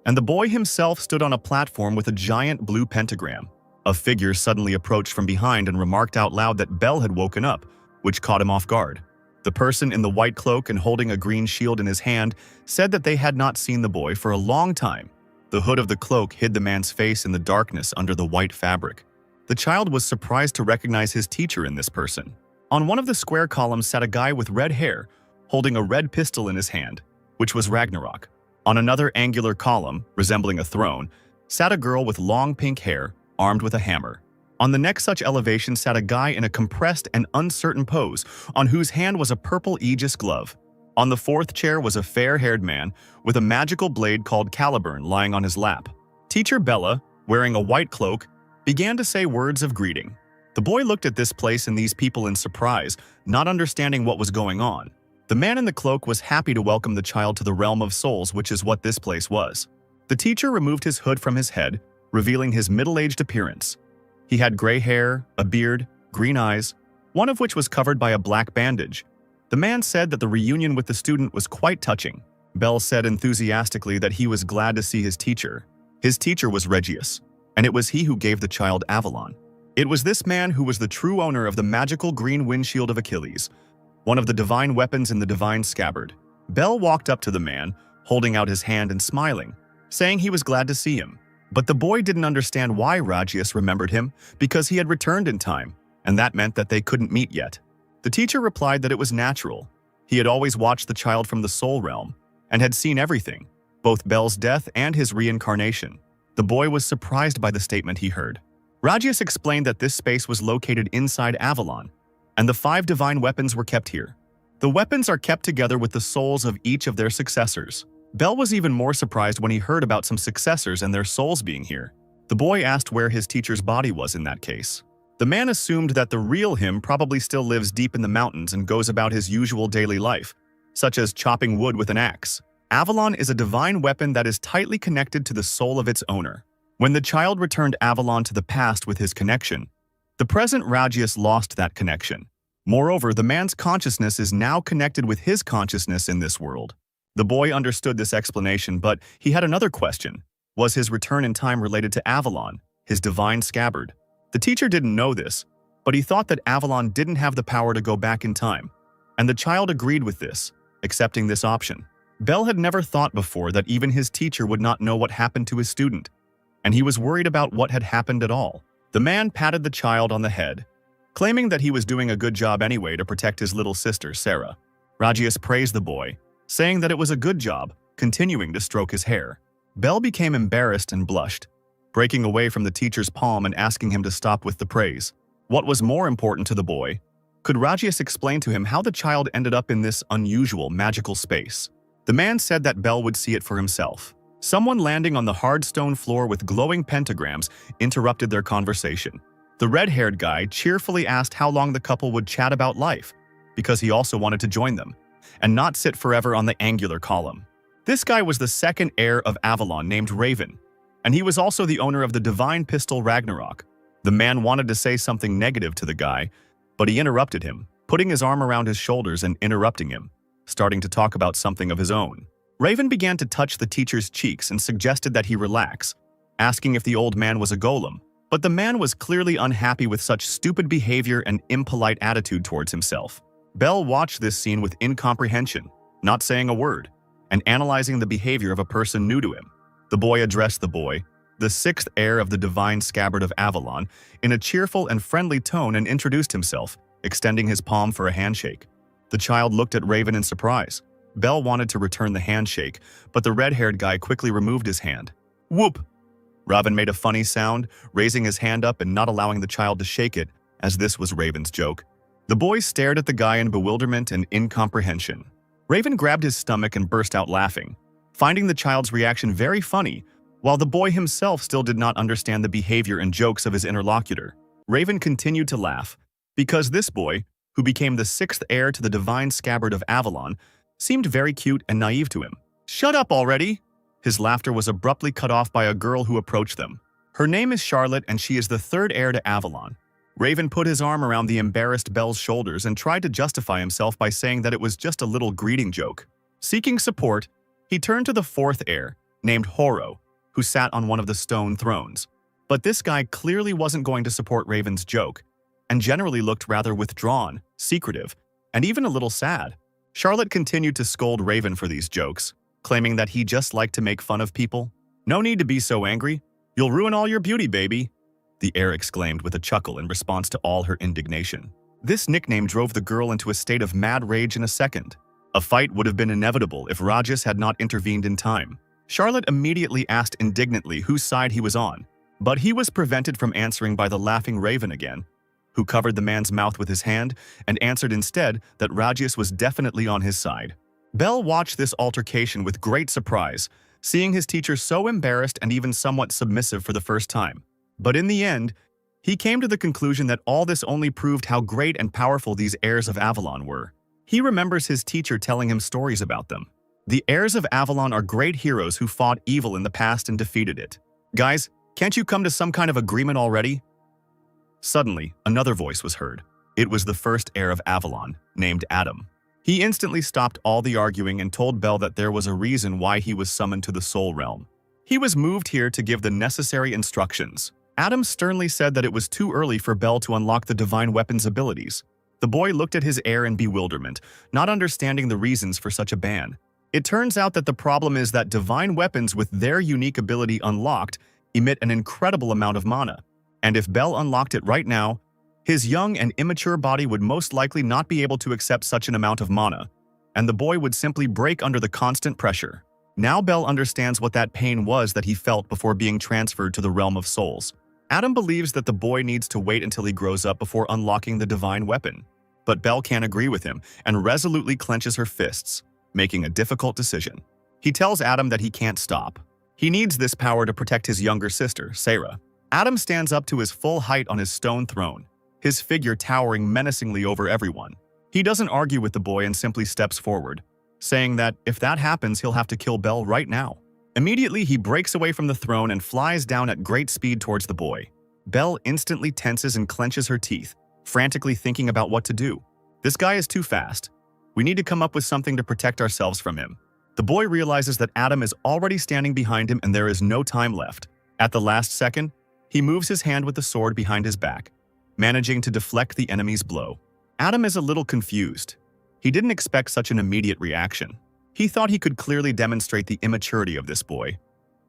Speaker 1: and the boy himself stood on a platform with a giant blue pentagram. A figure suddenly approached from behind and remarked out loud that Bell had woken up, which caught him off guard. The person in the white cloak and holding a green shield in his hand said that they had not seen the boy for a long time. The hood of the cloak hid the man's face in the darkness under the white fabric. The child was surprised to recognize his teacher in this person. On one of the square columns sat a guy with red hair, holding a red pistol in his hand, which was Ragnarok. On another angular column, resembling a throne, sat a girl with long pink hair, armed with a hammer. On the next such elevation sat a guy in a compressed and uncertain pose, on whose hand was a purple aegis glove. On the fourth chair was a fair-haired man with a magical blade called Caliburn lying on his lap. Teacher Bella, wearing a white cloak, began to say words of greeting. The boy looked at this place and these people in surprise, not understanding what was going on. The man in the cloak was happy to welcome the child to the realm of souls, which is what this place was. The teacher removed his hood from his head, revealing his middle-aged appearance. He had gray hair, a beard, green eyes, one of which was covered by a black bandage. The man said that the reunion with the student was quite touching. Bell said enthusiastically that he was glad to see his teacher. His teacher was Regius, and it was he who gave the child Avalon. It was this man who was the true owner of the magical green windshield of Achilles, one of the divine weapons in the divine scabbard. Bell walked up to the man, holding out his hand and smiling, saying he was glad to see him. But the boy didn't understand why Ragius remembered him, because he had returned in time, and that meant that they couldn't meet yet. The teacher replied that it was natural. He had always watched the child from the soul realm, and had seen everything, both Bell's death and his reincarnation. The boy was surprised by the statement he heard. Ragius explained that this space was located inside Avalon, and the 5 divine weapons were kept here. The weapons are kept together with the souls of each of their successors. Bell was even more surprised when he heard about some successors and their souls being here. The boy asked where his teacher's body was in that case. The man assumed that the real him probably still lives deep in the mountains and goes about his usual daily life, such as chopping wood with an axe. Avalon is a divine weapon that is tightly connected to the soul of its owner. When the child returned Avalon to the past with his connection, the present Ragius lost that connection. Moreover, the man's consciousness is now connected with his consciousness in this world. The boy understood this explanation, but he had another question. Was his return in time related to Avalon, his divine scabbard? The teacher didn't know this, but he thought that Avalon didn't have the power to go back in time, and the child agreed with this, accepting this option. Bell had never thought before that even his teacher would not know what happened to his student, and he was worried about what had happened at all. The man patted the child on the head, claiming that he was doing a good job anyway to protect his little sister, Sarah. Ragius praised the boy, saying that it was a good job, continuing to stroke his hair. Bell became embarrassed and blushed, breaking away from the teacher's palm and asking him to stop with the praise. What was more important to the boy? Could Ragius explain to him how the child ended up in this unusual, magical space? The man said that Bell would see it for himself. Someone landing on the hard stone floor with glowing pentagrams interrupted their conversation. The red-haired guy cheerfully asked how long the couple would chat about life, because he also wanted to join them, and not sit forever on the angular column. This guy was the second heir of Avalon named Raven, and he was also the owner of the divine pistol Ragnarok. The man wanted to say something negative to the guy, but he interrupted him, putting his arm around his shoulders and interrupting him, starting to talk about something of his own. Raven began to touch the teacher's cheeks and suggested that he relax, asking if the old man was a golem. But the man was clearly unhappy with such stupid behavior and impolite attitude towards himself. Bell watched this scene with incomprehension, not saying a word, and analyzing the behavior of a person new to him. The boy addressed the boy, the 6th heir of the divine scabbard of Avalon, in a cheerful and friendly tone and introduced himself, extending his palm for a handshake. The child looked at Raven in surprise. Bell wanted to return the handshake, but the red-haired guy quickly removed his hand. Whoop! Raven made a funny sound, raising his hand up and not allowing the child to shake it, as this was Raven's joke. The boy stared at the guy in bewilderment and incomprehension. Raven grabbed his stomach and burst out laughing, finding the child's reaction very funny, while the boy himself still did not understand the behavior and jokes of his interlocutor. Raven continued to laugh, because this boy, who became the 6th heir to the divine scabbard of Avalon, seemed very cute and naive to him. "Shut up already!" His laughter was abruptly cut off by a girl who approached them. Her name is Charlotte, and she is the 3rd heir to Avalon. Raven put his arm around the embarrassed Belle's shoulders and tried to justify himself by saying that it was just a little greeting joke. Seeking support, he turned to the fourth heir, named Horo, who sat on one of the stone thrones. But this guy clearly wasn't going to support Raven's joke, and generally looked rather withdrawn, secretive, and even a little sad. Charlotte continued to scold Raven for these jokes, claiming that he just liked to make fun of people. "No need to be so angry. You'll ruin all your beauty, baby," the heir exclaimed with a chuckle in response to all her indignation. This nickname drove the girl into a state of mad rage in a second. A fight would have been inevitable if Rajas had not intervened in time. Charlotte immediately asked indignantly whose side he was on, but he was prevented from answering by the laughing Raven again, who covered the man's mouth with his hand and answered instead that Rajas was definitely on his side. Bell watched this altercation with great surprise, seeing his teacher so embarrassed and even somewhat submissive for the first time. But in the end, he came to the conclusion that all this only proved how great and powerful these heirs of Avalon were. He remembers his teacher telling him stories about them. The heirs of Avalon are great heroes who fought evil in the past and defeated it. Guys, can't you come to some kind of agreement already? Suddenly, another voice was heard. It was the first heir of Avalon, named Adam. He instantly stopped all the arguing and told Bell that there was a reason why he was summoned to the Soul Realm. He was moved here to give the necessary instructions. Adam sternly said that it was too early for Bell to unlock the divine weapon's abilities. The boy looked at his heir in bewilderment, not understanding the reasons for such a ban. It turns out that the problem is that divine weapons with their unique ability unlocked emit an incredible amount of mana, and if Bell unlocked it right now, his young and immature body would most likely not be able to accept such an amount of mana, and the boy would simply break under the constant pressure. Now Bell understands what that pain was that he felt before being transferred to the realm of souls. Adam believes that the boy needs to wait until he grows up before unlocking the divine weapon. But Bell can't agree with him and resolutely clenches her fists, making a difficult decision. He tells Adam that he can't stop. He needs this power to protect his younger sister, Sarah. Adam stands up to his full height on his stone throne, his figure towering menacingly over everyone. He doesn't argue with the boy and simply steps forward, saying that if that happens, he'll have to kill Bell right now. Immediately, he breaks away from the throne and flies down at great speed towards the boy. Bell instantly tenses and clenches her teeth, frantically thinking about what to do. This guy is too fast. We need to come up with something to protect ourselves from him. The boy realizes that Adam is already standing behind him and there is no time left. At the last second, he moves his hand with the sword behind his back, managing to deflect the enemy's blow. Adam is a little confused. He didn't expect such an immediate reaction. He thought he could clearly demonstrate the immaturity of this boy,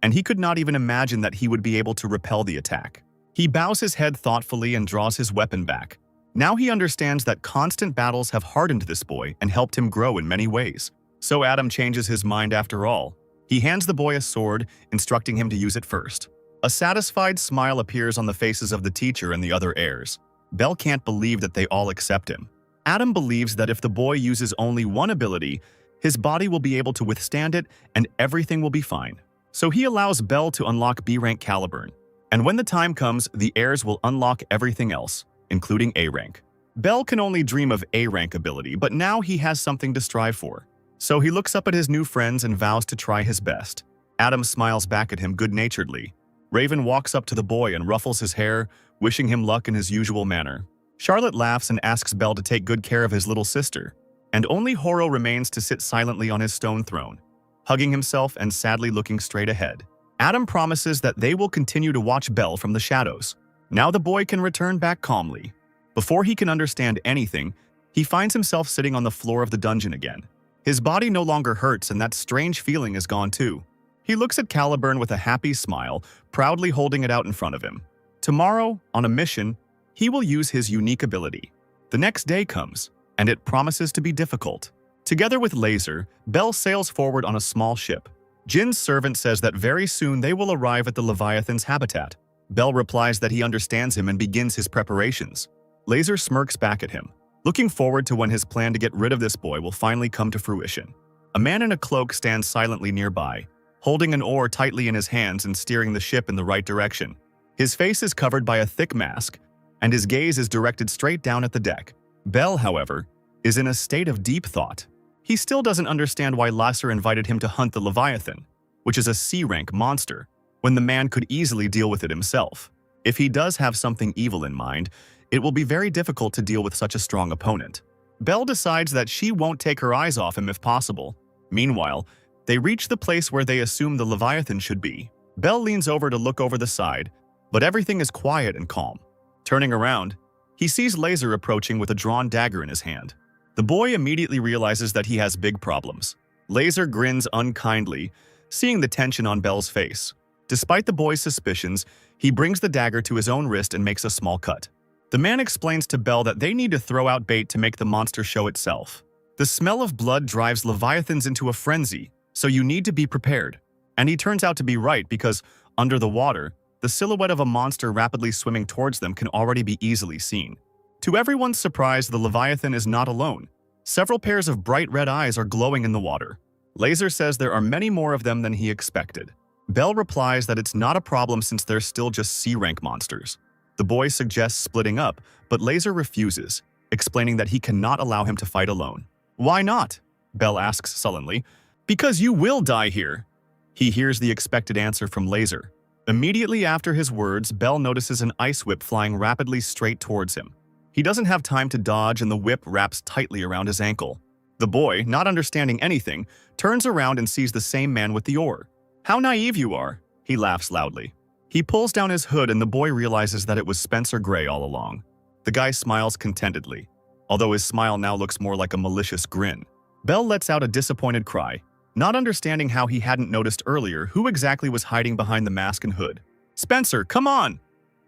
Speaker 1: and he could not even imagine that he would be able to repel the attack. He bows his head thoughtfully and draws his weapon back. Now he understands that constant battles have hardened this boy and helped him grow in many ways. So Adam changes his mind after all. He hands the boy a sword, instructing him to use it first. A satisfied smile appears on the faces of the teacher and the other heirs. Bell can't believe that they all accept him. Adam believes that if the boy uses only one ability, his body will be able to withstand it and everything will be fine. So he allows Bell to unlock B-rank Caliburn. And when the time comes, the heirs will unlock everything else, including A-rank. Bell can only dream of A-rank ability, but now he has something to strive for. So he looks up at his new friends and vows to try his best. Adam smiles back at him good-naturedly. Raven walks up to the boy and ruffles his hair, wishing him luck in his usual manner. Charlotte laughs and asks Bell to take good care of his little sister, and only Horo remains to sit silently on his stone throne, hugging himself and sadly looking straight ahead. Adam promises that they will continue to watch Bell from the shadows. Now the boy can return back calmly. Before he can understand anything, he finds himself sitting on the floor of the dungeon again. His body no longer hurts and that strange feeling is gone too. He looks at Caliburn with a happy smile, proudly holding it out in front of him. Tomorrow, on a mission, he will use his unique ability. The next day comes, and it promises to be difficult. Together with Laser, Bell sails forward on a small ship. Jin's servant says that very soon they will arrive at the Leviathan's habitat. Bell replies that he understands him and begins his preparations. Laser smirks back at him, looking forward to when his plan to get rid of this boy will finally come to fruition. A man in a cloak stands silently nearby, holding an oar tightly in his hands and steering the ship in the right direction. His face is covered by a thick mask, and his gaze is directed straight down at the deck. Bell, however, is in a state of deep thought. He still doesn't understand why Laser invited him to hunt the Leviathan, which is a C-rank monster, when the man could easily deal with it himself. If he does have something evil in mind, it will be very difficult to deal with such a strong opponent. Bell decides that she won't take her eyes off him if possible, Meanwhile, they reach the place where they assume the Leviathan should be. Bell leans over to look over the side, but everything is quiet and calm. Turning around, he sees Laser approaching with a drawn dagger in his hand. The boy immediately realizes that he has big problems. Laser grins unkindly, seeing the tension on Bell's face. Despite the boy's suspicions, he brings the dagger to his own wrist and makes a small cut. The man explains to Bell that they need to throw out bait to make the monster show itself. The smell of blood drives Leviathans into a frenzy, so you need to be prepared. And he turns out to be right because, under the water, the silhouette of a monster rapidly swimming towards them can already be easily seen. To everyone's surprise, the Leviathan is not alone. Several pairs of bright red eyes are glowing in the water. Laser says there are many more of them than he expected. Bell replies that it's not a problem since they're still just C-rank monsters. The boy suggests splitting up, but Laser refuses, explaining that he cannot allow him to fight alone. "Why not?" Bell asks sullenly. "Because you will die here." He hears the expected answer from Laser. Immediately after his words, Bell notices an ice whip flying rapidly straight towards him. He doesn't have time to dodge and the whip wraps tightly around his ankle. The boy, not understanding anything, turns around and sees the same man with the oar. "How naive you are," he laughs loudly. He pulls down his hood and the boy realizes that it was Spencer Gray all along. The guy smiles contentedly, although his smile now looks more like a malicious grin. Bell lets out a disappointed cry, not understanding how he hadn't noticed earlier who exactly was hiding behind the mask and hood. "Spencer, come on!"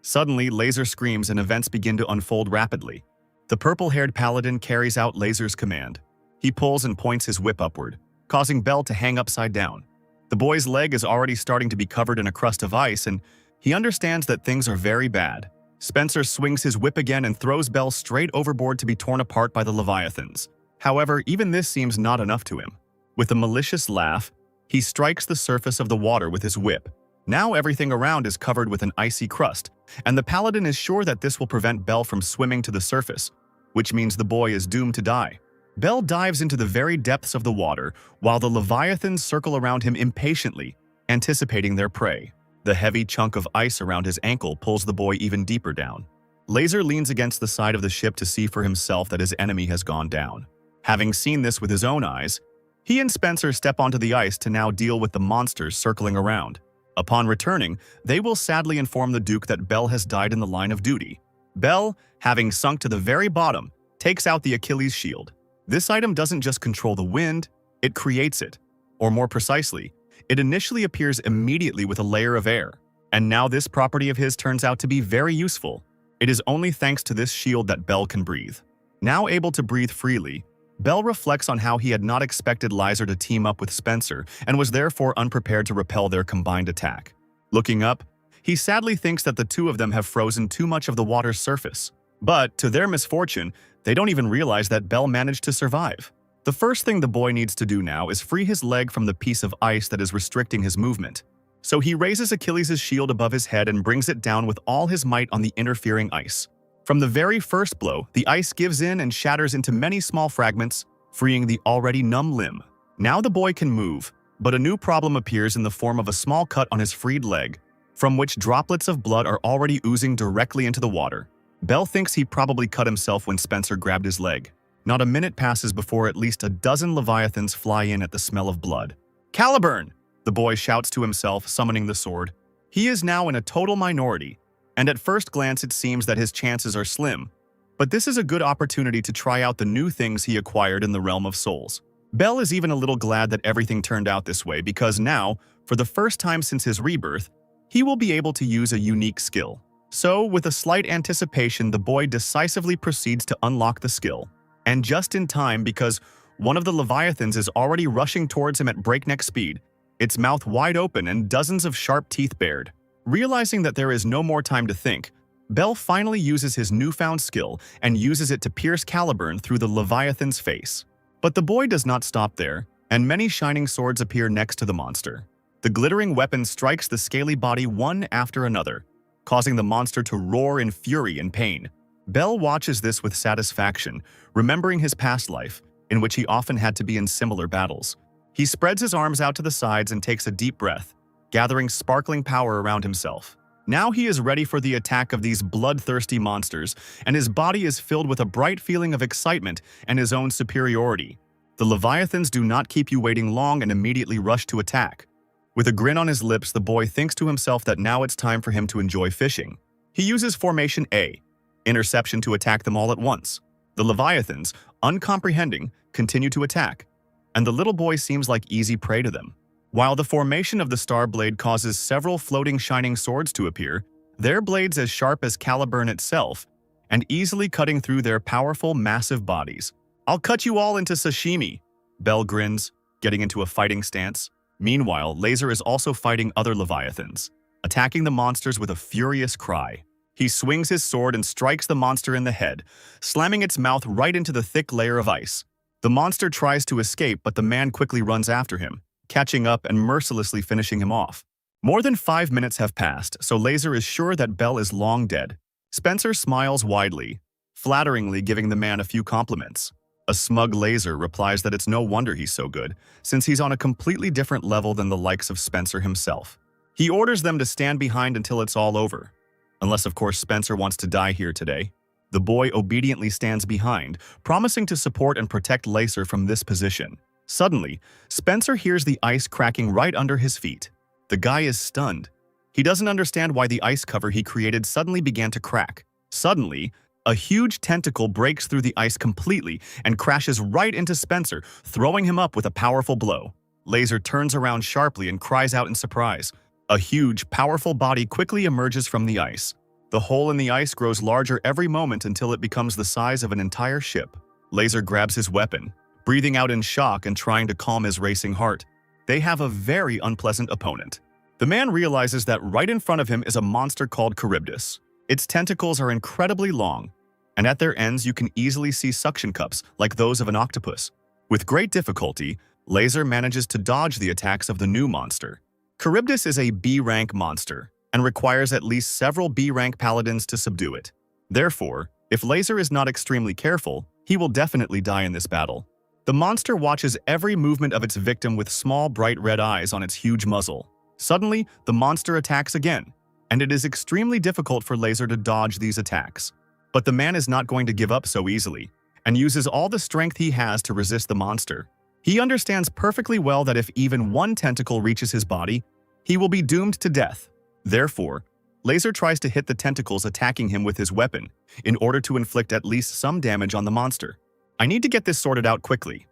Speaker 1: Suddenly, Laser screams and events begin to unfold rapidly. The purple-haired paladin carries out Laser's command. He pulls and points his whip upward, causing Bell to hang upside down. The boy's leg is already starting to be covered in a crust of ice, and he understands that things are very bad. Spencer swings his whip again and throws Bell straight overboard to be torn apart by the Leviathans. However, even this seems not enough to him. With a malicious laugh, he strikes the surface of the water with his whip. Now everything around is covered with an icy crust, and the paladin is sure that this will prevent Bell from swimming to the surface, which means the boy is doomed to die. Bell dives into the very depths of the water, while the Leviathans circle around him impatiently, anticipating their prey. The heavy chunk of ice around his ankle pulls the boy even deeper down. Laser leans against the side of the ship to see for himself that his enemy has gone down. Having seen this with his own eyes, he and Spencer step onto the ice to now deal with the monsters circling around. Upon returning, they will sadly inform the Duke that Bell has died in the line of duty. Bell, having sunk to the very bottom, takes out the Achilles shield. This item doesn't just control the wind, it creates it. Or more precisely, it initially appears immediately with a layer of air. And now this property of his turns out to be very useful. It is only thanks to this shield that Bell can breathe. Now able to breathe freely, Bell reflects on how he had not expected Laser to team up with Spencer and was therefore unprepared to repel their combined attack. Looking up, he sadly thinks that the two of them have frozen too much of the water's surface. But, to their misfortune, they don't even realize that Bell managed to survive. The first thing the boy needs to do now is free his leg from the piece of ice that is restricting his movement. So he raises Achilles' shield above his head and brings it down with all his might on the interfering ice. From the very first blow, the ice gives in and shatters into many small fragments, freeing the already numb limb. Now the boy can move, but a new problem appears in the form of a small cut on his freed leg, from which droplets of blood are already oozing directly into the water. Bell thinks he probably cut himself when Spencer grabbed his leg. Not a minute passes before at least a dozen Leviathans fly in at the smell of blood. "Caliburn!" the boy shouts to himself, summoning the sword. He is now in a total minority, and at first glance it seems that his chances are slim. But this is a good opportunity to try out the new things he acquired in the realm of souls. Bell is even a little glad that everything turned out this way because now, for the first time since his rebirth, he will be able to use a unique skill. So, with a slight anticipation, the boy decisively proceeds to unlock the skill. And just in time because one of the Leviathans is already rushing towards him at breakneck speed, its mouth wide open and dozens of sharp teeth bared. Realizing that there is no more time to think, Bell finally uses his newfound skill and uses it to pierce Caliburn through the Leviathan's face. But the boy does not stop there, and many shining swords appear next to the monster. The glittering weapon strikes the scaly body one after another, causing the monster to roar in fury and pain. Bell watches this with satisfaction, remembering his past life, in which he often had to be in similar battles. He spreads his arms out to the sides and takes a deep breath, gathering sparkling power around himself. Now he is ready for the attack of these bloodthirsty monsters, and his body is filled with a bright feeling of excitement and his own superiority. The Leviathans do not keep you waiting long and immediately rush to attack. With a grin on his lips, the boy thinks to himself that now it's time for him to enjoy fishing. He uses formation A, interception, to attack them all at once. The Leviathans, uncomprehending, continue to attack, and the little boy seems like easy prey to them. While the formation of the star blade causes several floating shining swords to appear, their blades as sharp as Caliburn itself, and easily cutting through their powerful, massive bodies. "I'll cut you all into sashimi," Bell grins, getting into a fighting stance. Meanwhile, Laser is also fighting other Leviathans, attacking the monsters with a furious cry. He swings his sword and strikes the monster in the head, slamming its mouth right into the thick layer of ice. The monster tries to escape, but the man quickly runs after him, catching up and mercilessly finishing him off. More than 5 minutes have passed, so Laser is sure that Bell is long dead. Spencer smiles widely, flatteringly giving the man a few compliments. A smug Laser replies that it's no wonder he's so good, since he's on a completely different level than the likes of Spencer himself. He orders them to stand behind until it's all over. Unless, of course, Spencer wants to die here today. The boy obediently stands behind, promising to support and protect Laser from this position. Suddenly, Spencer hears the ice cracking right under his feet. The guy is stunned. He doesn't understand why the ice cover he created suddenly began to crack. Suddenly, a huge tentacle breaks through the ice completely and crashes right into Spencer, throwing him up with a powerful blow. Laser turns around sharply and cries out in surprise. A huge, powerful body quickly emerges from the ice. The hole in the ice grows larger every moment until it becomes the size of an entire ship. Laser grabs his weapon, breathing out in shock and trying to calm his racing heart. They have a very unpleasant opponent. The man realizes that right in front of him is a monster called Charybdis. Its tentacles are incredibly long, and at their ends you can easily see suction cups like those of an octopus. With great difficulty, Laser manages to dodge the attacks of the new monster. Charybdis is a B-rank monster and requires at least several B-rank paladins to subdue it. Therefore, if Laser is not extremely careful, he will definitely die in this battle. The monster watches every movement of its victim with small, bright red eyes on its huge muzzle. Suddenly, the monster attacks again, and it is extremely difficult for Laser to dodge these attacks. But the man is not going to give up so easily, and uses all the strength he has to resist the monster. He understands perfectly well that if even one tentacle reaches his body, he will be doomed to death. Therefore, Laser tries to hit the tentacles attacking him with his weapon, in order to inflict at least some damage on the monster. I need to get this sorted out quickly.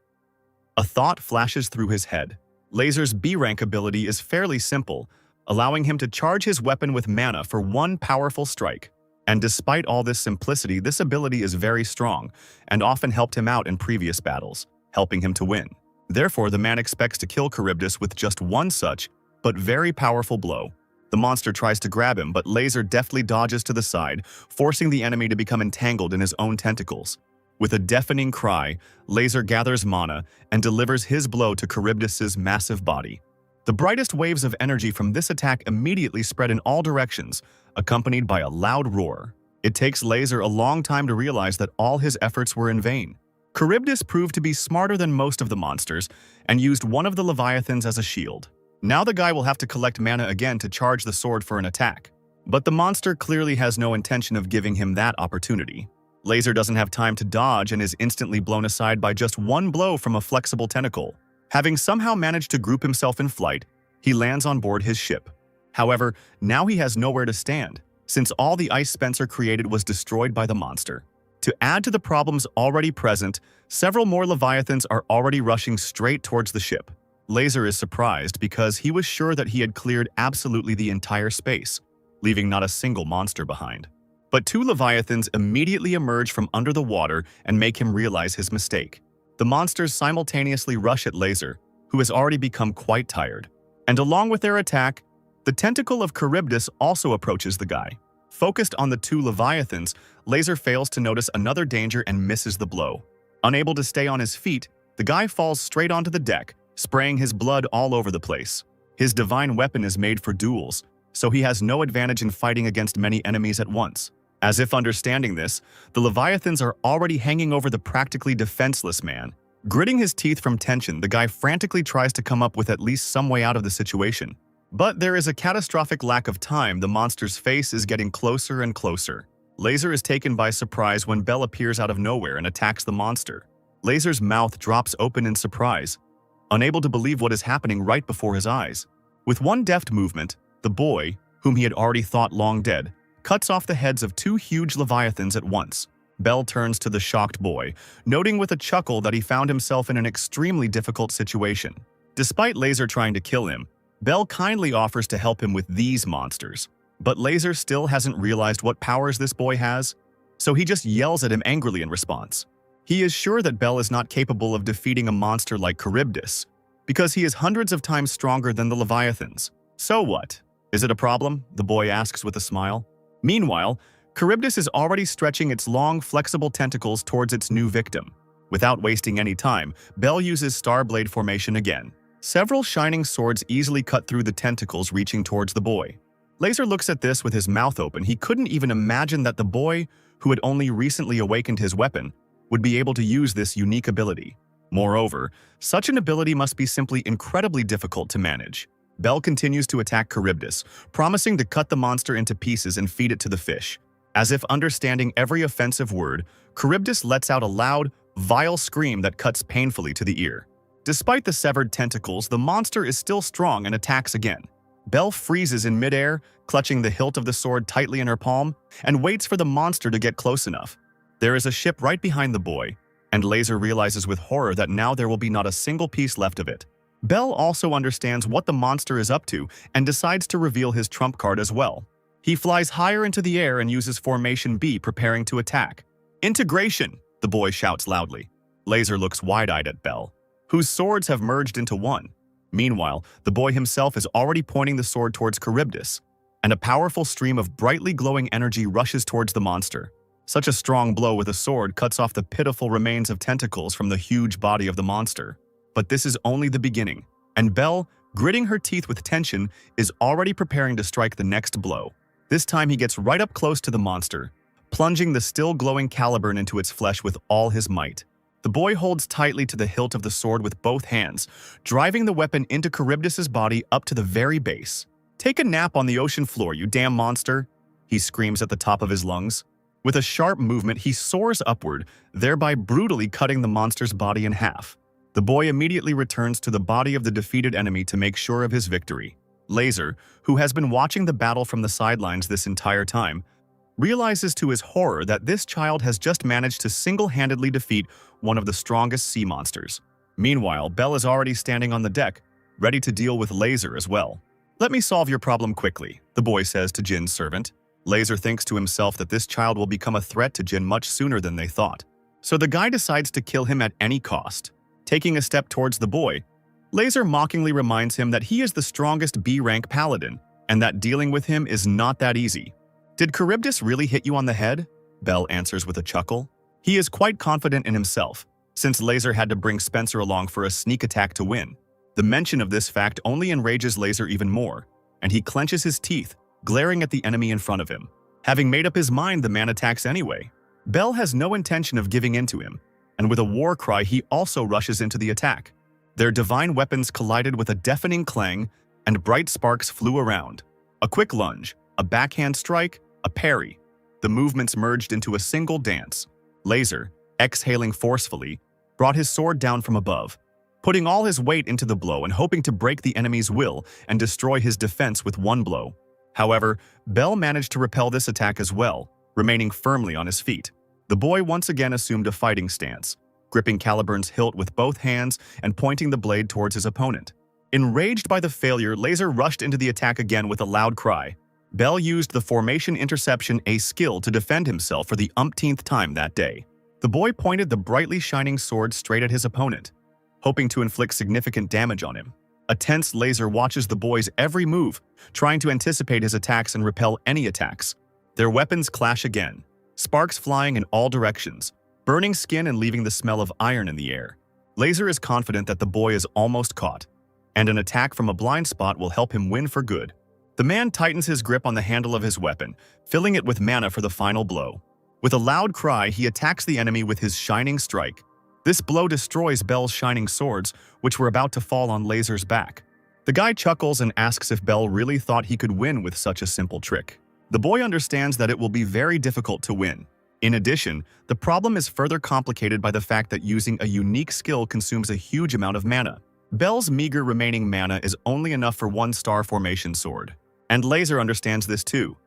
Speaker 1: A thought flashes through his head. Laser's B-rank ability is fairly simple, allowing him to charge his weapon with mana for one powerful strike. And despite all this simplicity, this ability is very strong, and often helped him out in previous battles, helping him to win. Therefore, the man expects to kill Charybdis with just one such, but very powerful blow. The monster tries to grab him, but Laser deftly dodges to the side, forcing the enemy to become entangled in his own tentacles. With a deafening cry, Laser gathers mana and delivers his blow to Charybdis's massive body. The brightest waves of energy from this attack immediately spread in all directions, accompanied by a loud roar. It takes Laser a long time to realize that all his efforts were in vain. Charybdis proved to be smarter than most of the monsters and used one of the Leviathans as a shield. Now the guy will have to collect mana again to charge the sword for an attack. But the monster clearly has no intention of giving him that opportunity. Laser doesn't have time to dodge and is instantly blown aside by just one blow from a flexible tentacle. Having somehow managed to group himself in flight, he lands on board his ship. However, now he has nowhere to stand, since all the ice Spencer created was destroyed by the monster. To add to the problems already present, several more Leviathans are already rushing straight towards the ship. Laser is surprised because he was sure that he had cleared absolutely the entire space, leaving not a single monster behind. But two Leviathans immediately emerge from under the water and make him realize his mistake. The monsters simultaneously rush at Laser, who has already become quite tired. And along with their attack, the tentacle of Charybdis also approaches the guy. Focused on the two Leviathans, Laser fails to notice another danger and misses the blow. Unable to stay on his feet, the guy falls straight onto the deck, spraying his blood all over the place. His divine weapon is made for duels, so he has no advantage in fighting against many enemies at once. As if understanding this, the Leviathans are already hanging over the practically defenseless man. Gritting his teeth from tension, the guy frantically tries to come up with at least some way out of the situation. But there is a catastrophic lack of time. The monster's face is getting closer and closer. Laser is taken by surprise when Bell appears out of nowhere and attacks the monster. Laser's mouth drops open in surprise, unable to believe what is happening right before his eyes. With one deft movement, the boy, whom he had already thought long dead, cuts off the heads of two huge leviathans at once. Bell turns to the shocked boy, noting with a chuckle that he found himself in an extremely difficult situation. Despite Laser trying to kill him, Bell kindly offers to help him with these monsters. But Laser still hasn't realized what powers this boy has, so he just yells at him angrily in response. He is sure that Bell is not capable of defeating a monster like Charybdis, because he is hundreds of times stronger than the Leviathans. So what? Is it a problem? The boy asks with a smile. Meanwhile, Charybdis is already stretching its long, flexible tentacles towards its new victim. Without wasting any time, Bell uses Star Blade formation again. Several shining swords easily cut through the tentacles reaching towards the boy. Laser looks at this with his mouth open. He couldn't even imagine that the boy, who had only recently awakened his weapon, would be able to use this unique ability. Moreover, such an ability must be simply incredibly difficult to manage. Bell continues to attack Charybdis, promising to cut the monster into pieces and feed it to the fish. As if understanding every offensive word, Charybdis lets out a loud, vile scream that cuts painfully to the ear. Despite the severed tentacles, the monster is still strong and attacks again. Bell freezes in midair, clutching the hilt of the sword tightly in her palm, and waits for the monster to get close enough. There is a ship right behind the boy, and Laser realizes with horror that now there will be not a single piece left of it. Bell also understands what the monster is up to and decides to reveal his trump card as well. He flies higher into the air and uses Formation B, preparing to attack. Integration, the boy shouts loudly. Laser looks wide-eyed at Bell, whose swords have merged into one. Meanwhile, the boy himself is already pointing the sword towards Charybdis, and a powerful stream of brightly glowing energy rushes towards the monster. Such a strong blow with a sword cuts off the pitiful remains of tentacles from the huge body of the monster. But this is only the beginning, and Bell, gritting her teeth with tension, is already preparing to strike the next blow. This time he gets right up close to the monster, plunging the still glowing caliburn into its flesh with all his might. The boy holds tightly to the hilt of the sword with both hands, driving the weapon into Charybdis's body up to the very base. "Take a nap on the ocean floor, you damn monster!" he screams at the top of his lungs. With a sharp movement, he soars upward, thereby brutally cutting the monster's body in half. The boy immediately returns to the body of the defeated enemy to make sure of his victory. Laser, who has been watching the battle from the sidelines this entire time, realizes to his horror that this child has just managed to single-handedly defeat one of the strongest sea monsters. Meanwhile, Bell is already standing on the deck, ready to deal with Laser as well. "Let me solve your problem quickly," the boy says to Jin's servant. Laser thinks to himself that this child will become a threat to Jin much sooner than they thought. So the guy decides to kill him at any cost. Taking a step towards the boy, Laser mockingly reminds him that he is the strongest B-rank paladin, and that dealing with him is not that easy. "Did Charybdis really hit you on the head?" Bell answers with a chuckle. He is quite confident in himself, since Laser had to bring Spencer along for a sneak attack to win. The mention of this fact only enrages Laser even more, and he clenches his teeth, glaring at the enemy in front of him. Having made up his mind, the man attacks anyway. Bell has no intention of giving in to him, and with a war cry he also rushes into the attack. Their divine weapons collided with a deafening clang, and bright sparks flew around. A quick lunge, a backhand strike, a parry. The movements merged into a single dance. Laser, exhaling forcefully, brought his sword down from above, putting all his weight into the blow and hoping to break the enemy's will and destroy his defense with one blow. However, Bell managed to repel this attack as well, remaining firmly on his feet. The boy once again assumed a fighting stance, gripping Caliburn's hilt with both hands and pointing the blade towards his opponent. Enraged by the failure, Laser rushed into the attack again with a loud cry. Bell used the Formation Interception, a skill, to defend himself for the umpteenth time that day. The boy pointed the brightly shining sword straight at his opponent, hoping to inflict significant damage on him. A tense Laser watches the boy's every move, trying to anticipate his attacks and repel any attacks. Their weapons clash again, sparks flying in all directions, burning skin and leaving the smell of iron in the air. Laser is confident that the boy is almost caught, and an attack from a blind spot will help him win for good. The man tightens his grip on the handle of his weapon, filling it with mana for the final blow. With a loud cry, he attacks the enemy with his shining strike. This blow destroys Bell's shining swords, which were about to fall on Laser's back. The guy chuckles and asks if Bell really thought he could win with such a simple trick. The boy understands that it will be very difficult to win. In addition, the problem is further complicated by the fact that using a unique skill consumes a huge amount of mana. Bel's meager remaining mana is only enough for one star formation sword. And Laser understands this too.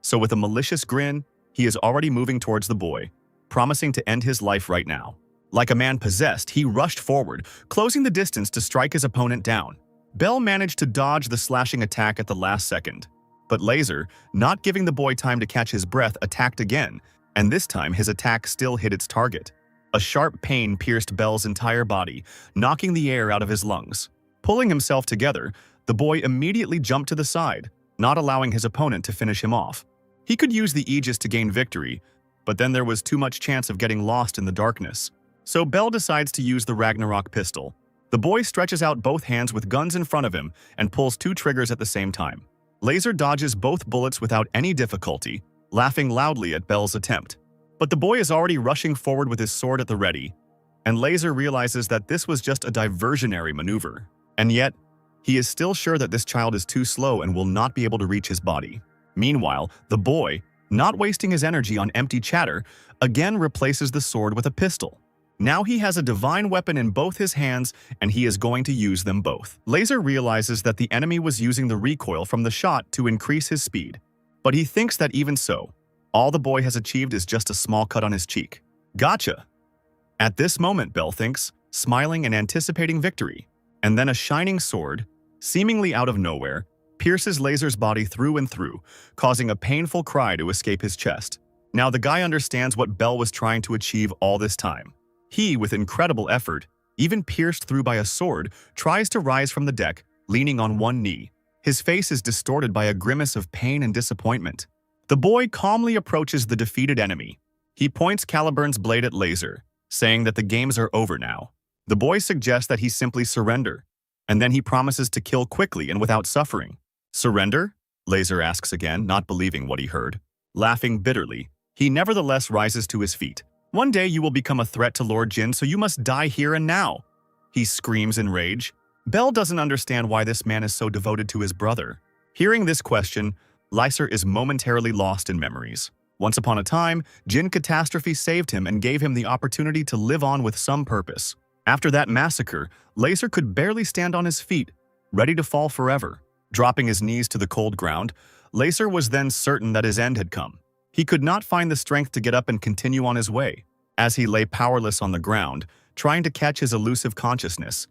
Speaker 1: So with a malicious grin, he is already moving towards the boy, promising to end his life right now. Like a man possessed, he rushed forward, closing the distance to strike his opponent down. Bel managed to dodge the slashing attack at the last second. But Laser, not giving the boy time to catch his breath, attacked again, and this time his attack still hit its target. A sharp pain pierced Bel's entire body, knocking the air out of his lungs. Pulling himself together, the boy immediately jumped to the side, not allowing his opponent to finish him off. He could use the Aegis to gain victory, but then there was too much chance of getting lost in the darkness. So Bel decides to use the Ragnarok pistol. The boy stretches out both hands with guns in front of him and pulls two triggers at the same time. Laser dodges both bullets without any difficulty, laughing loudly at Bel's attempt. But the boy is already rushing forward with his sword at the ready, and Laser realizes that this was just a diversionary maneuver. And yet, he is still sure that this child is too slow and will not be able to reach his body. Meanwhile, the boy, not wasting his energy on empty chatter, again replaces the sword with a pistol. Now he has a divine weapon in both his hands, and he is going to use them both. Laser realizes that the enemy was using the recoil from the shot to increase his speed. But he thinks that even so, all the boy has achieved is just a small cut on his cheek. Gotcha! At this moment, Bel thinks, smiling and anticipating victory. And then a shining sword, seemingly out of nowhere, pierces Laser's body through and through, causing a painful cry to escape his chest. Now the guy understands what Bel was trying to achieve all this time. He, with incredible effort, even pierced through by a sword, tries to rise from the deck, leaning on one knee. His face is distorted by a grimace of pain and disappointment. The boy calmly approaches the defeated enemy. He points Caliburn's blade at Laser, saying that the games are over now. The boy suggests that he simply surrender, and then he promises to kill quickly and without suffering. Surrender? Laser asks again, not believing what he heard. Laughing bitterly, he nevertheless rises to his feet. One day you will become a threat to Lord Jin, so you must die here and now, he screams in rage. Bel doesn't understand why this man is so devoted to his brother. Hearing this question, Laser is momentarily lost in memories. Once upon a time, Jin Catastrophe saved him and gave him the opportunity to live on with some purpose. After that massacre, Laser could barely stand on his feet, ready to fall forever. Dropping his knees to the cold ground, Laser was then certain that his end had come. He could not find the strength to get up and continue on his way. As he lay powerless on the ground, trying to catch his elusive consciousness,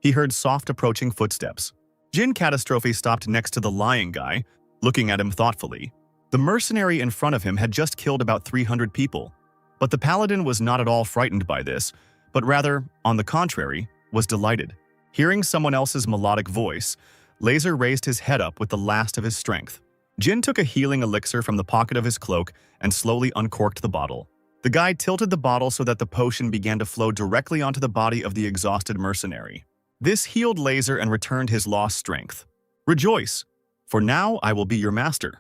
Speaker 1: he heard soft approaching footsteps. Jin Catastrophe stopped next to the lying guy, looking at him thoughtfully. The mercenary in front of him had just killed about 300 people, but the paladin was not at all frightened by this, but rather, on the contrary, was delighted. Hearing someone else's melodic voice, Laser raised his head up with the last of his strength. Jin took a healing elixir from the pocket of his cloak and slowly uncorked the bottle. The guy tilted the bottle so that the potion began to flow directly onto the body of the exhausted mercenary. This healed Laser and returned his lost strength. "Rejoice, for now I will be your master,"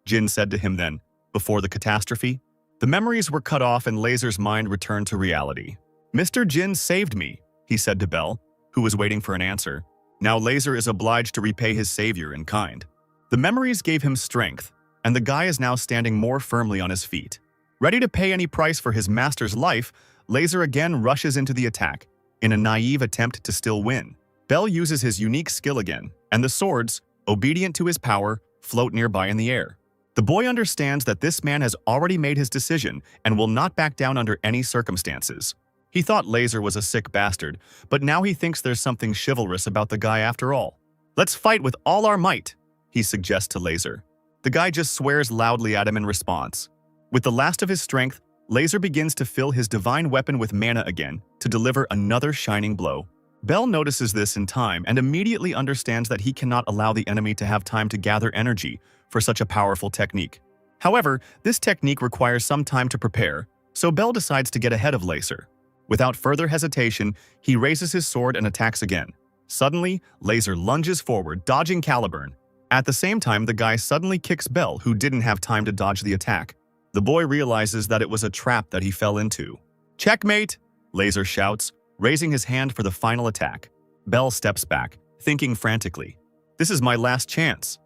Speaker 1: Jin said to him then, before the catastrophe. The memories were cut off and Laser's mind returned to reality. "Mr. Jin saved me," he said to Bel, who was waiting for an answer. Now Laser is obliged to repay his savior in kind. The memories gave him strength, and the guy is now standing more firmly on his feet. Ready to pay any price for his master's life, Laser again rushes into the attack, in a naive attempt to still win. Bel uses his unique skill again, and the swords, obedient to his power, float nearby in the air. The boy understands that this man has already made his decision and will not back down under any circumstances. He thought Laser was a sick bastard, but now he thinks there's something chivalrous about the guy after all. "Let's fight with all our might," he suggests to Laser. The guy just swears loudly at him in response. With the last of his strength, Laser begins to fill his divine weapon with mana again to deliver another shining blow. Bel notices this in time and immediately understands that he cannot allow the enemy to have time to gather energy for such a powerful technique. However, this technique requires some time to prepare, so Bel decides to get ahead of Laser. Without further hesitation, he raises his sword and attacks again. Suddenly, Laser lunges forward, dodging Caliburn. At the same time, the guy suddenly kicks Bel, who didn't have time to dodge the attack. The boy realizes that it was a trap that he fell into. "Checkmate!" Laser shouts, raising his hand for the final attack. Bel steps back, thinking frantically. "This is my last chance."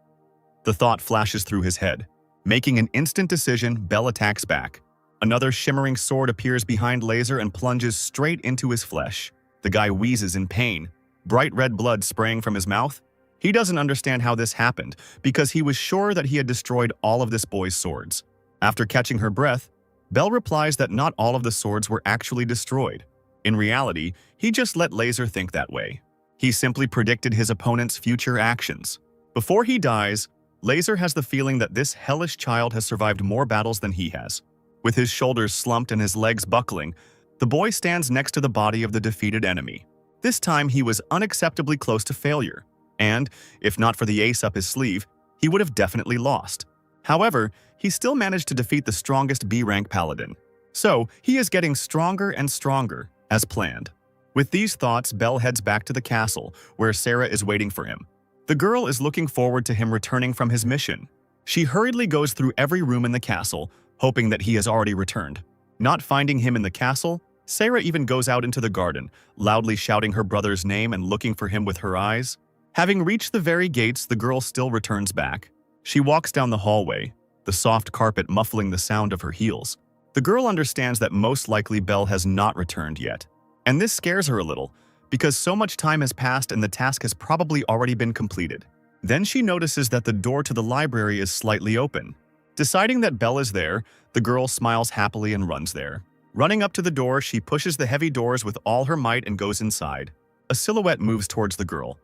Speaker 1: The thought flashes through his head. Making an instant decision, Bel attacks back. Another shimmering sword appears behind Laser and plunges straight into his flesh. The guy wheezes in pain, bright red blood spraying from his mouth. He doesn't understand how this happened because he was sure that he had destroyed all of this boy's swords. After catching her breath, Belle replies that not all of the swords were actually destroyed. In reality, he just let Laser think that way. He simply predicted his opponent's future actions. Before he dies, Laser has the feeling that this hellish child has survived more battles than he has. With his shoulders slumped and his legs buckling, the boy stands next to the body of the defeated enemy. This time he was unacceptably close to failure, and, if not for the ace up his sleeve, he would have definitely lost. However, he still managed to defeat the strongest B-rank paladin. So, he is getting stronger and stronger, as planned. With these thoughts, Belle heads back to the castle, where Sarah is waiting for him. The girl is looking forward to him returning from his mission. She hurriedly goes through every room in the castle, hoping that he has already returned. Not finding him in the castle, Sarah even goes out into the garden, loudly shouting her brother's name and looking for him with her eyes. Having reached the very gates, the girl still returns back. She walks down the hallway, the soft carpet muffling the sound of her heels. The girl understands that most likely Belle has not returned yet. And this scares her a little, because so much time has passed and the task has probably already been completed. Then she notices that the door to the library is slightly open. Deciding that Belle is there, the girl smiles happily and runs there. Running up to the door, she pushes the heavy doors with all her might and goes inside. A silhouette moves towards the girl,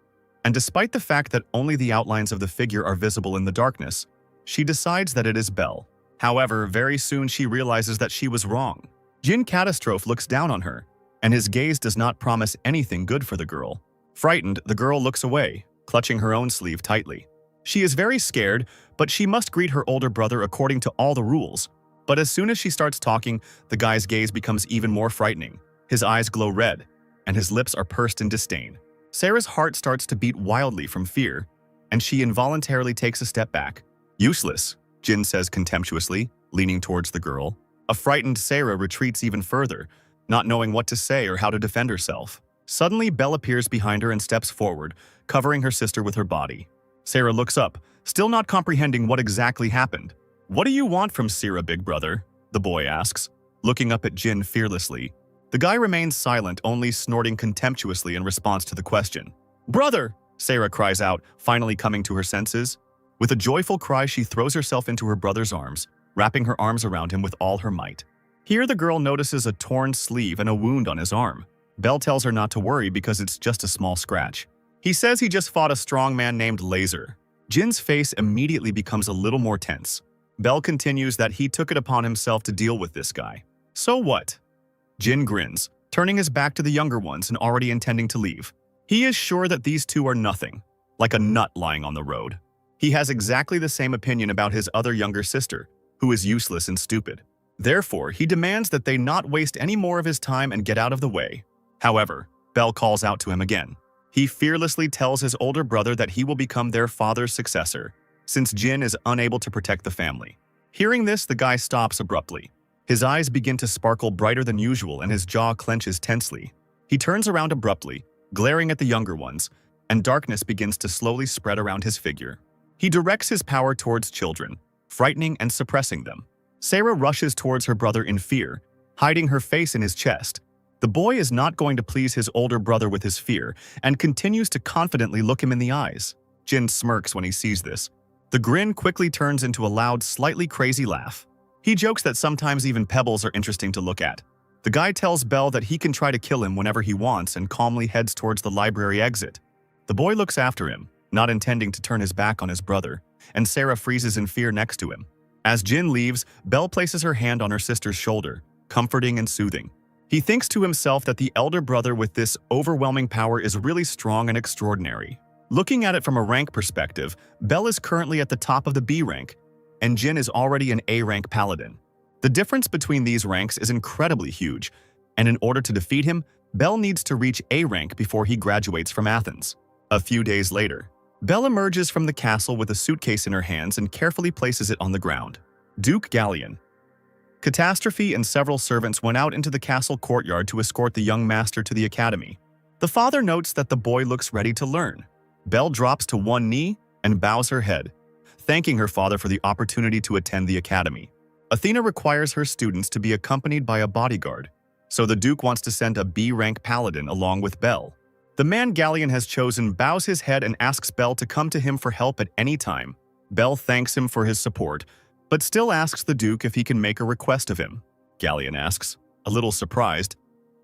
Speaker 1: and despite the fact that only the outlines of the figure are visible in the darkness, she decides that it is Belle. However, very soon she realizes that she was wrong. Jin Catastrophe looks down on her, and his gaze does not promise anything good for the girl. Frightened, the girl looks away, clutching her own sleeve tightly. She is very scared, but she must greet her older brother according to all the rules. But as soon as she starts talking, the guy's gaze becomes even more frightening. His eyes glow red, and his lips are pursed in disdain. Sarah's heart starts to beat wildly from fear, and she involuntarily takes a step back. Useless, Jin says contemptuously, leaning towards the girl. A frightened Sarah retreats even further, not knowing what to say or how to defend herself. Suddenly, Belle appears behind her and steps forward, covering her sister with her body. Sarah looks up, still not comprehending what exactly happened. "What do you want from Sarah, big brother?" the boy asks, looking up at Jin fearlessly. The guy remains silent, only snorting contemptuously in response to the question. "Brother!" Sarah cries out, finally coming to her senses. With a joyful cry, she throws herself into her brother's arms, wrapping her arms around him with all her might. Here the girl notices a torn sleeve and a wound on his arm. Belle tells her not to worry because it's just a small scratch. He says he just fought a strong man named Laser. Jin's face immediately becomes a little more tense. Belle continues that he took it upon himself to deal with this guy. So what? Jin grins, turning his back to the younger ones and already intending to leave. He is sure that these two are nothing, like a nut lying on the road. He has exactly the same opinion about his other younger sister, who is useless and stupid. Therefore, he demands that they not waste any more of his time and get out of the way. However, Belle calls out to him again. He fearlessly tells his older brother that he will become their father's successor, since Jin is unable to protect the family. Hearing this, the guy stops abruptly. His eyes begin to sparkle brighter than usual and his jaw clenches tensely. He turns around abruptly, glaring at the younger ones, and darkness begins to slowly spread around his figure. He directs his power towards children, frightening and suppressing them. Sarah rushes towards her brother in fear, hiding her face in his chest. The boy is not going to please his older brother with his fear and continues to confidently look him in the eyes. Jin smirks when he sees this. The grin quickly turns into a loud, slightly crazy laugh. He jokes that sometimes even pebbles are interesting to look at. The guy tells Belle that he can try to kill him whenever he wants and calmly heads towards the library exit. The boy looks after him, not intending to turn his back on his brother, and Sarah freezes in fear next to him. As Jin leaves, Belle places her hand on her sister's shoulder, comforting and soothing. He thinks to himself that the elder brother with this overwhelming power is really strong and extraordinary. Looking at it from a rank perspective, Belle is currently at the top of the B rank, and Jin is already an A rank paladin. The difference between these ranks is incredibly huge, and in order to defeat him, Belle needs to reach A rank before he graduates from Athens. A few days later, Belle emerges from the castle with a suitcase in her hands and carefully places it on the ground. Duke Galleon. Catastrophe and several servants went out into the castle courtyard to escort the young master to the academy. The father notes that the boy looks ready to learn. Belle drops to one knee and bows her head, thanking her father for the opportunity to attend the academy. Athena requires her students to be accompanied by a bodyguard, so the Duke wants to send a B-rank paladin along with Belle. The man Galleon has chosen bows his head and asks Belle to come to him for help at any time. Belle thanks him for his support, but still asks the Duke if he can make a request of him. Galleon asks, a little surprised,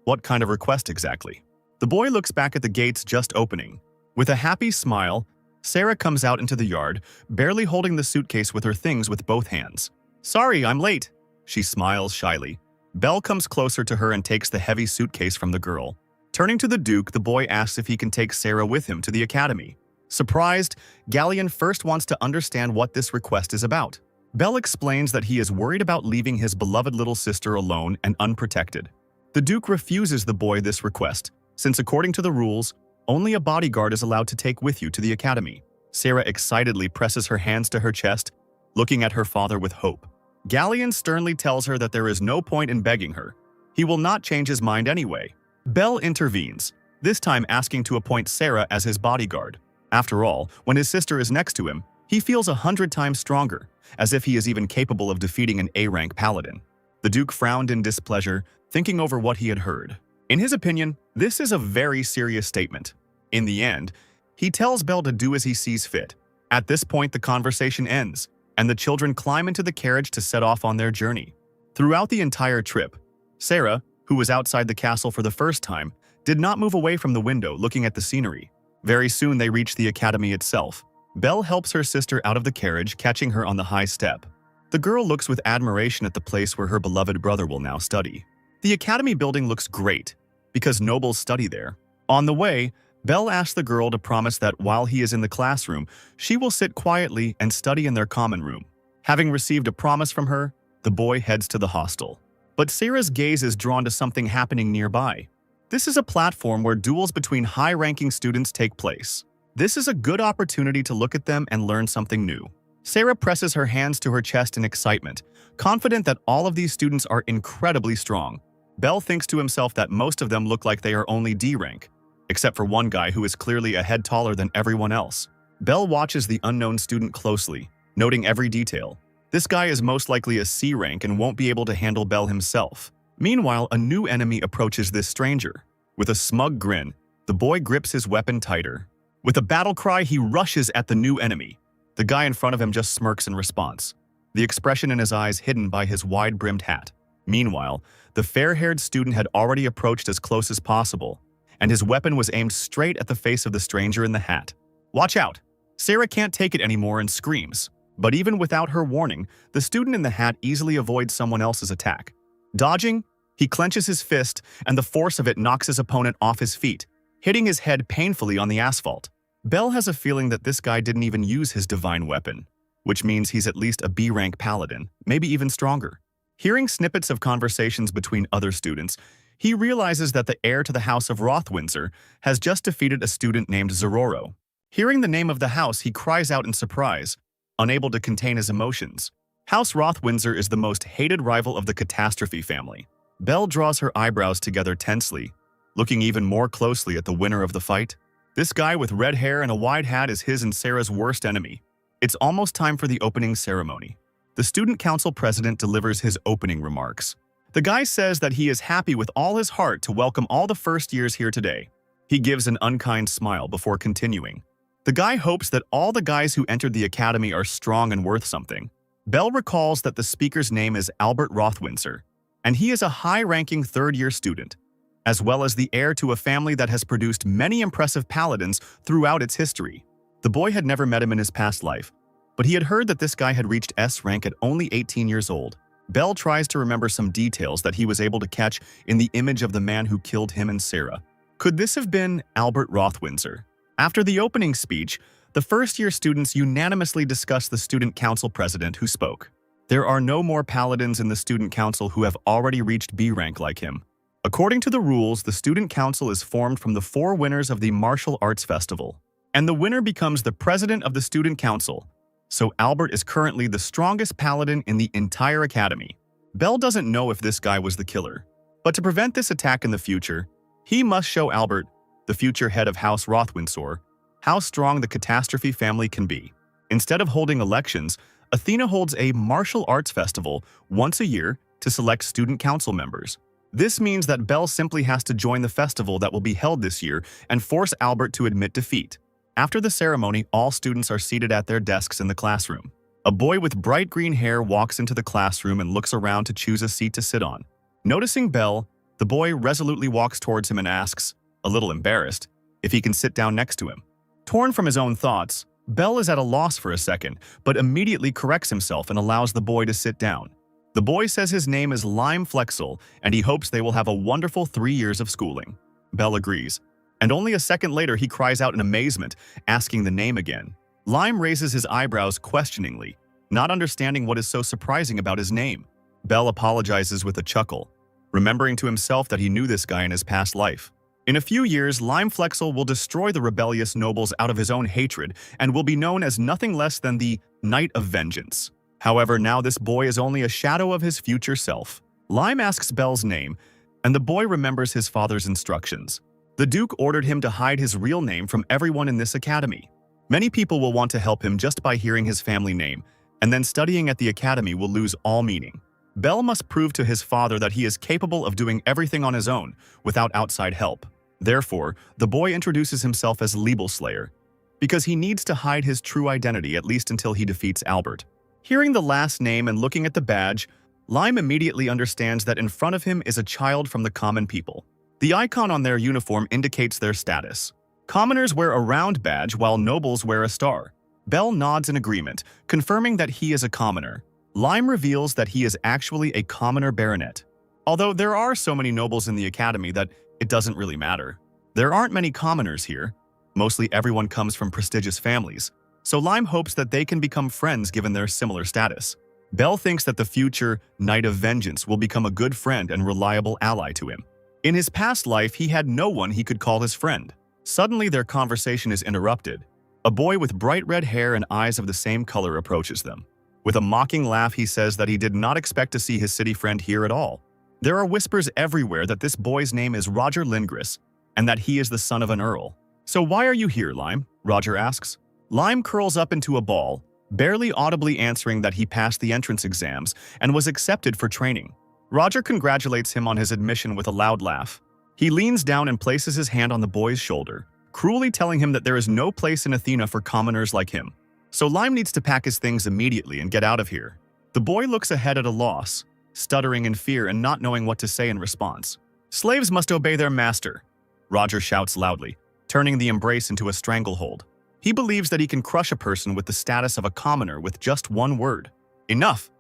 Speaker 1: what kind of request exactly? The boy looks back at the gates just opening. With a happy smile, Sarah comes out into the yard, barely holding the suitcase with her things with both hands. Sorry, I'm late. She smiles shyly. Belle comes closer to her and takes the heavy suitcase from the girl. Turning to the Duke, the boy asks if he can take Sarah with him to the academy. Surprised, Galleon first wants to understand what this request is about. Belle explains that he is worried about leaving his beloved little sister alone and unprotected. The Duke refuses the boy this request, since according to the rules, only a bodyguard is allowed to take with you to the academy. Sarah excitedly presses her hands to her chest, looking at her father with hope. Galleon sternly tells her that there is no point in begging her. He will not change his mind anyway. Belle intervenes, this time asking to appoint Sarah as his bodyguard. After all, when his sister is next to him, he feels 100 times stronger, as if he is even capable of defeating an A-rank paladin. The Duke frowned in displeasure, thinking over what he had heard. In his opinion, this is a very serious statement. In the end, he tells Belle to do as he sees fit. At this point, the conversation ends, and the children climb into the carriage to set off on their journey. Throughout the entire trip, Sarah, who was outside the castle for the first time, did not move away from the window looking at the scenery. Very soon they reach the academy itself. Belle helps her sister out of the carriage, catching her on the high step. The girl looks with admiration at the place where her beloved brother will now study. The academy building looks great, because nobles study there. On the way, Belle asks the girl to promise that while he is in the classroom, she will sit quietly and study in their common room. Having received a promise from her, the boy heads to the hostel. But Sarah's gaze is drawn to something happening nearby. This is a platform where duels between high-ranking students take place. This is a good opportunity to look at them and learn something new. Sarah presses her hands to her chest in excitement, confident that all of these students are incredibly strong. Belle thinks to himself that most of them look like they are only D rank, except for one guy who is clearly a head taller than everyone else. Belle watches the unknown student closely, noting every detail. This guy is most likely a C rank and won't be able to handle Belle himself. Meanwhile, a new enemy approaches this stranger. With a smug grin, the boy grips his weapon tighter. With a battle cry, he rushes at the new enemy. The guy in front of him just smirks in response, the expression in his eyes hidden by his wide-brimmed hat. Meanwhile, the fair-haired student had already approached as close as possible, and his weapon was aimed straight at the face of the stranger in the hat. Watch out! Sarah can't take it anymore and screams. But even without her warning, the student in the hat easily avoids someone else's attack. Dodging, he clenches his fist, and the force of it knocks his opponent off his feet, hitting his head painfully on the asphalt. Belle has a feeling that this guy didn't even use his divine weapon, which means he's at least a B-rank paladin, maybe even stronger. Hearing snippets of conversations between other students, he realizes that the heir to the House of Rothwindsor has just defeated a student named Zororo. Hearing the name of the house, he cries out in surprise, unable to contain his emotions. House Rothwindsor is the most hated rival of the Catastrophe family. Belle draws her eyebrows together tensely, looking even more closely at the winner of the fight. This guy with red hair and a wide hat is his and Sarah's worst enemy. It's almost time for the opening ceremony. The student council president delivers his opening remarks. The guy says that he is happy with all his heart to welcome all the first years here today. He gives an unkind smile before continuing. The guy hopes that all the guys who entered the academy are strong and worth something. Belle recalls that the speaker's name is Albert Rothwindsor, and he is a high-ranking third-year student, as well as the heir to a family that has produced many impressive paladins throughout its history. The boy had never met him in his past life, but he had heard that this guy had reached S rank at only 18 years old. Belle tries to remember some details that he was able to catch in the image of the man who killed him and Sarah. Could this have been Albert Rothwindsor? After the opening speech, the first-year students unanimously discussed the student council president who spoke. There are no more paladins in the student council who have already reached B rank like him. According to the rules, the student council is formed from the 4 winners of the martial arts festival, and the winner becomes the president of the student council. So Albert is currently the strongest paladin in the entire academy. Belle doesn't know if this guy was the killer, but to prevent this attack in the future, he must show Albert, the future head of House Rothwindsor, how strong the Catastrophe family can be. Instead of holding elections, Athena holds a martial arts festival once a year to select student council members. This means that Belle simply has to join the festival that will be held this year and force Albert to admit defeat. After the ceremony, all students are seated at their desks in the classroom. A boy with bright green hair walks into the classroom and looks around to choose a seat to sit on. Noticing Belle, the boy resolutely walks towards him and asks, a little embarrassed, if he can sit down next to him. Torn from his own thoughts, Belle is at a loss for a second, but immediately corrects himself and allows the boy to sit down. The boy says his name is Lime Flexel and he hopes they will have a wonderful 3 years of schooling. Belle agrees, and only a second later he cries out in amazement, asking the name again. Lime raises his eyebrows questioningly, not understanding what is so surprising about his name. Belle apologizes with a chuckle, remembering to himself that he knew this guy in his past life. In a few years, Lime Flexel will destroy the rebellious nobles out of his own hatred and will be known as nothing less than the Knight of Vengeance. However, now this boy is only a shadow of his future self. Lime asks Belle's name, and the boy remembers his father's instructions. The Duke ordered him to hide his real name from everyone in this academy. Many people will want to help him just by hearing his family name, and then studying at the academy will lose all meaning. Belle must prove to his father that he is capable of doing everything on his own, without outside help. Therefore, the boy introduces himself as Leibel Slayer, because he needs to hide his true identity at least until he defeats Albert. Hearing the last name and looking at the badge, Lime immediately understands that in front of him is a child from the common people. The icon on their uniform indicates their status. Commoners wear a round badge while nobles wear a star. Belle nods in agreement, confirming that he is a commoner. Lime reveals that he is actually a commoner baronet. Although there are so many nobles in the academy that it doesn't really matter. There aren't many commoners here. Mostly everyone comes from prestigious families, so Lime hopes that they can become friends given their similar status. Belle thinks that the future Knight of Vengeance will become a good friend and reliable ally to him. In his past life, he had no one he could call his friend. Suddenly, their conversation is interrupted. A boy with bright red hair and eyes of the same color approaches them. With a mocking laugh, he says that he did not expect to see his city friend here at all. There are whispers everywhere that this boy's name is Roger Lindgris and that he is the son of an earl. So why are you here, Lime? Roger asks. Lime curls up into a ball, barely audibly answering that he passed the entrance exams and was accepted for training. Roger congratulates him on his admission with a loud laugh. He leans down and places his hand on the boy's shoulder, cruelly telling him that there is no place in Athena for commoners like him. So Lime needs to pack his things immediately and get out of here. The boy looks ahead at a loss, stuttering in fear and not knowing what to say in response. Slaves must obey their master, Roger shouts loudly, turning the embrace into a stranglehold. He believes that he can crush a person with the status of a commoner with just one word. Enough!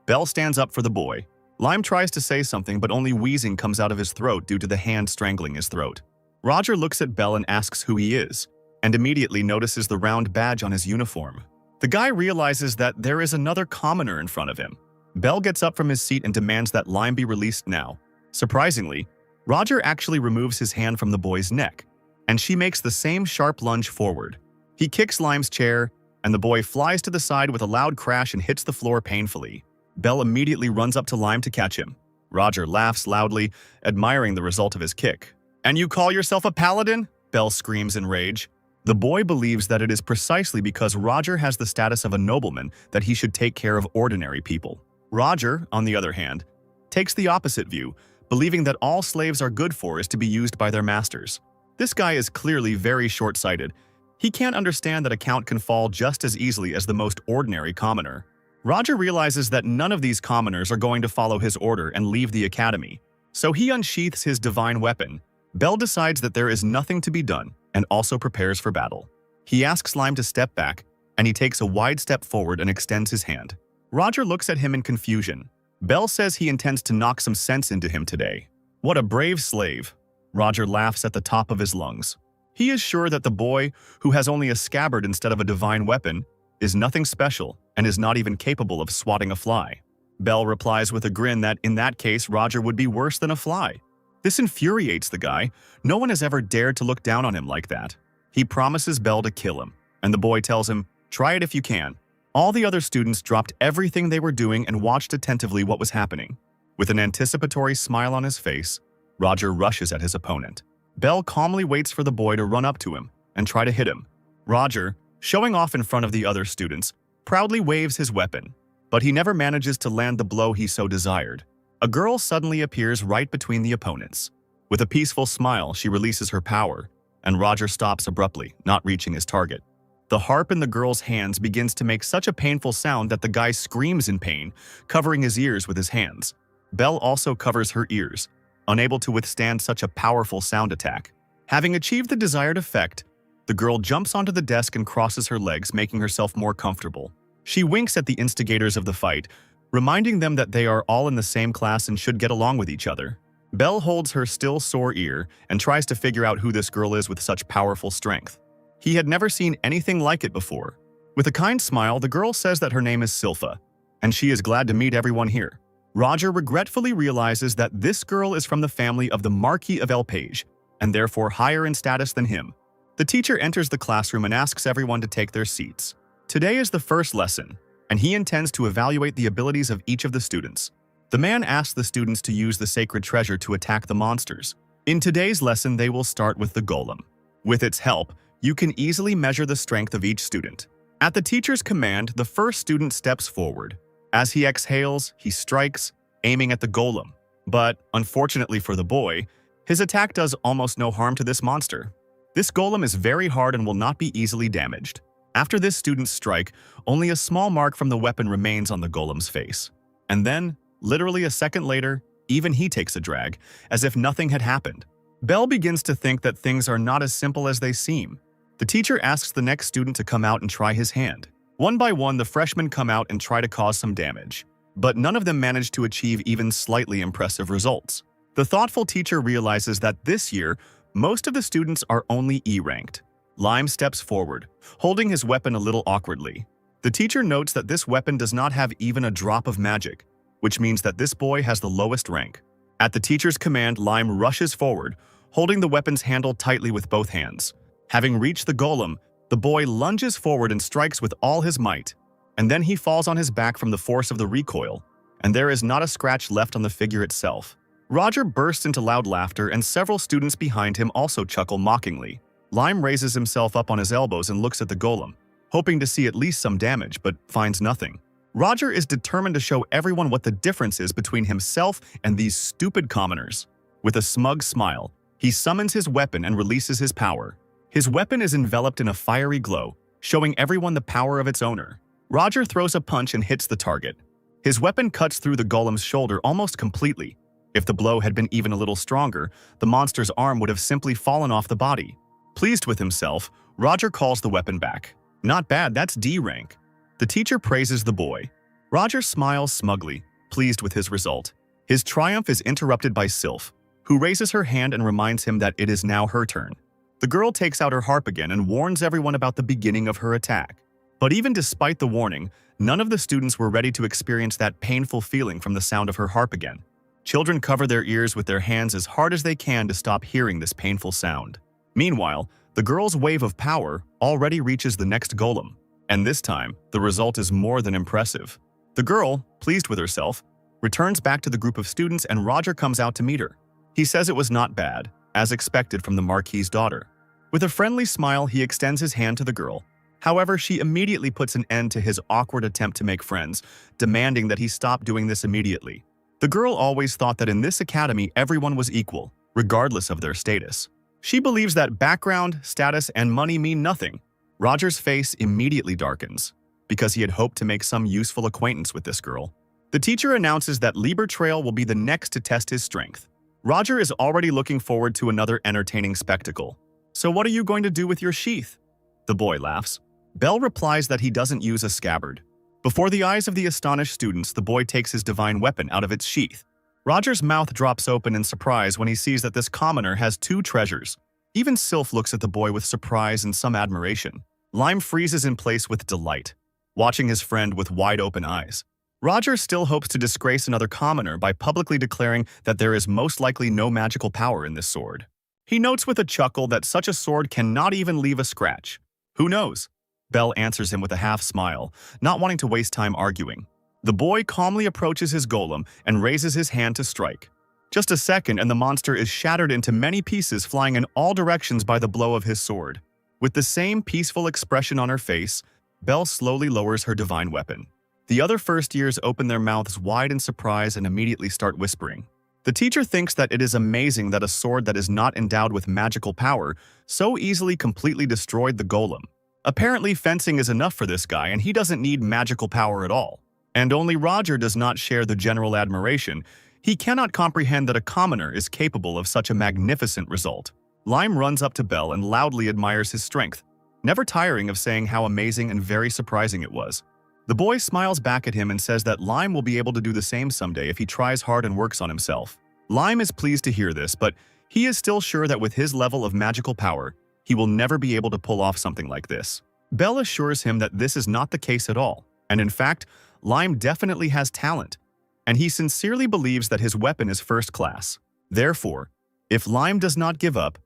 Speaker 1: Belle stands up for the boy. Lime tries to say something, but only wheezing comes out of his throat due to the hand strangling his throat. Roger looks at Belle and asks who he is, and immediately notices the round badge on his uniform. The guy realizes that there is another commoner in front of him. Belle gets up from his seat and demands that Lime be released now. Surprisingly, Roger actually removes his hand from the boy's neck, and she makes the same sharp lunge forward. He kicks Lime's chair, and the boy flies to the side with a loud crash and hits the floor painfully. Belle immediately runs up to Lime to catch him. Roger laughs loudly, admiring the result of his kick. "And you call yourself a paladin?" Belle screams in rage. The boy believes that it is precisely because Roger has the status of a nobleman that he should take care of ordinary people. Roger, on the other hand, takes the opposite view, believing that all slaves are good for is to be used by their masters. This guy is clearly very short-sighted. He can't understand that a count can fall just as easily as the most ordinary commoner. Roger realizes that none of these commoners are going to follow his order and leave the academy, so he unsheaths his divine weapon. Belle decides that there is nothing to be done and also prepares for battle. He asks Lime to step back, and he takes a wide step forward and extends his hand. Roger looks at him in confusion. Belle says he intends to knock some sense into him today. What a brave slave. Roger laughs at the top of his lungs. He is sure that the boy, who has only a scabbard instead of a divine weapon, is nothing special and is not even capable of swatting a fly. Belle replies with a grin that in that case Roger would be worse than a fly. This infuriates the guy. No one has ever dared to look down on him like that. He promises Belle to kill him, and the boy tells him, "Try it if you can." All the other students dropped everything they were doing and watched attentively what was happening. With an anticipatory smile on his face, Roger rushes at his opponent. Belle calmly waits for the boy to run up to him and try to hit him. Roger, showing off in front of the other students, proudly waves his weapon, but he never manages to land the blow he so desired. A girl suddenly appears right between the opponents. With a peaceful smile, she releases her power, and Roger stops abruptly, not reaching his target. The harp in the girl's hands begins to make such a painful sound that the guy screams in pain, covering his ears with his hands. Belle also covers her ears, unable to withstand such a powerful sound attack. Having achieved the desired effect, the girl jumps onto the desk and crosses her legs, making herself more comfortable. She winks at the instigators of the fight, reminding them that they are all in the same class and should get along with each other. Belle holds her still sore ear and tries to figure out who this girl is with such powerful strength. He had never seen anything like it before. With a kind smile, the girl says that her name is Silpha, and she is glad to meet everyone here. Roger regretfully realizes that this girl is from the family of the Marquis of El Page, and therefore higher in status than him. The teacher enters the classroom and asks everyone to take their seats. Today is the first lesson, and he intends to evaluate the abilities of each of the students. The man asks the students to use the sacred treasure to attack the monsters. In today's lesson, they will start with the golem. With its help, you can easily measure the strength of each student. At the teacher's command, the first student steps forward. As he exhales, he strikes, aiming at the golem. But, unfortunately for the boy, his attack does almost no harm to this monster. This golem is very hard and will not be easily damaged. After this student's strike, only a small mark from the weapon remains on the golem's face. And then, literally a second later, even he takes a drag, as if nothing had happened. Belle begins to think that things are not as simple as they seem. The teacher asks the next student to come out and try his hand. One by one, the freshmen come out and try to cause some damage, but none of them manage to achieve even slightly impressive results. The thoughtful teacher realizes that this year, most of the students are only E-ranked. Lime steps forward, holding his weapon a little awkwardly. The teacher notes that this weapon does not have even a drop of magic, which means that this boy has the lowest rank. At the teacher's command, Lime rushes forward, holding the weapon's handle tightly with both hands. Having reached the golem, the boy lunges forward and strikes with all his might, and then he falls on his back from the force of the recoil, and there is not a scratch left on the figure itself. Roger bursts into loud laughter, and several students behind him also chuckle mockingly. Lime raises himself up on his elbows and looks at the golem, hoping to see at least some damage, but finds nothing. Roger is determined to show everyone what the difference is between himself and these stupid commoners. With a smug smile, he summons his weapon and releases his power. His weapon is enveloped in a fiery glow, showing everyone the power of its owner. Roger throws a punch and hits the target. His weapon cuts through the golem's shoulder almost completely. If the blow had been even a little stronger, the monster's arm would have simply fallen off the body. Pleased with himself, Roger calls the weapon back. Not bad, that's D rank. The teacher praises the boy. Roger smiles smugly, pleased with his result. His triumph is interrupted by Sylph, who raises her hand and reminds him that it is now her turn. The girl takes out her harp again and warns everyone about the beginning of her attack. But even despite the warning, none of the students were ready to experience that painful feeling from the sound of her harp again. Children cover their ears with their hands as hard as they can to stop hearing this painful sound. Meanwhile, the girl's wave of power already reaches the next golem, and this time, the result is more than impressive. The girl, pleased with herself, returns back to the group of students, and Roger comes out to meet her. He says it was not bad, as expected from the Marquis's daughter. With a friendly smile, he extends his hand to the girl. However, she immediately puts an end to his awkward attempt to make friends, demanding that he stop doing this immediately. The girl always thought that in this academy everyone was equal, regardless of their status. She believes that background, status, and money mean nothing. Roger's face immediately darkens, because he had hoped to make some useful acquaintance with this girl. The teacher announces that Lieber Trail will be the next to test his strength. Roger is already looking forward to another entertaining spectacle. So what are you going to do with your sheath? The boy laughs. Belle replies that he doesn't use a scabbard. Before the eyes of the astonished students, the boy takes his divine weapon out of its sheath. Roger's mouth drops open in surprise when he sees that this commoner has two treasures. Even Sylph looks at the boy with surprise and some admiration. Lime freezes in place with delight, watching his friend with wide-open eyes. Roger still hopes to disgrace another commoner by publicly declaring that there is most likely no magical power in this sword. He notes with a chuckle that such a sword cannot even leave a scratch. Who knows? Belle answers him with a half-smile, not wanting to waste time arguing. The boy calmly approaches his golem and raises his hand to strike. Just a second and the monster is shattered into many pieces, flying in all directions by the blow of his sword. With the same peaceful expression on her face, Belle slowly lowers her divine weapon. The other first years open their mouths wide in surprise and immediately start whispering. The teacher thinks that it is amazing that a sword that is not endowed with magical power so easily completely destroyed the golem. Apparently, fencing is enough for this guy and he doesn't need magical power at all. And only Roger does not share the general admiration. He cannot comprehend that a commoner is capable of such a magnificent result. Lime runs up to Belle and loudly admires his strength, never tiring of saying how amazing and very surprising it was. The boy smiles back at him and says that Lime will be able to do the same someday if he tries hard and works on himself. Lime is pleased to hear this, but he is still sure that with his level of magical power, he will never be able to pull off something like this. Belle assures him that this is not the case at all, and in fact, Lime definitely has talent, and he sincerely believes that his weapon is first class. Therefore, if Lime does not give up,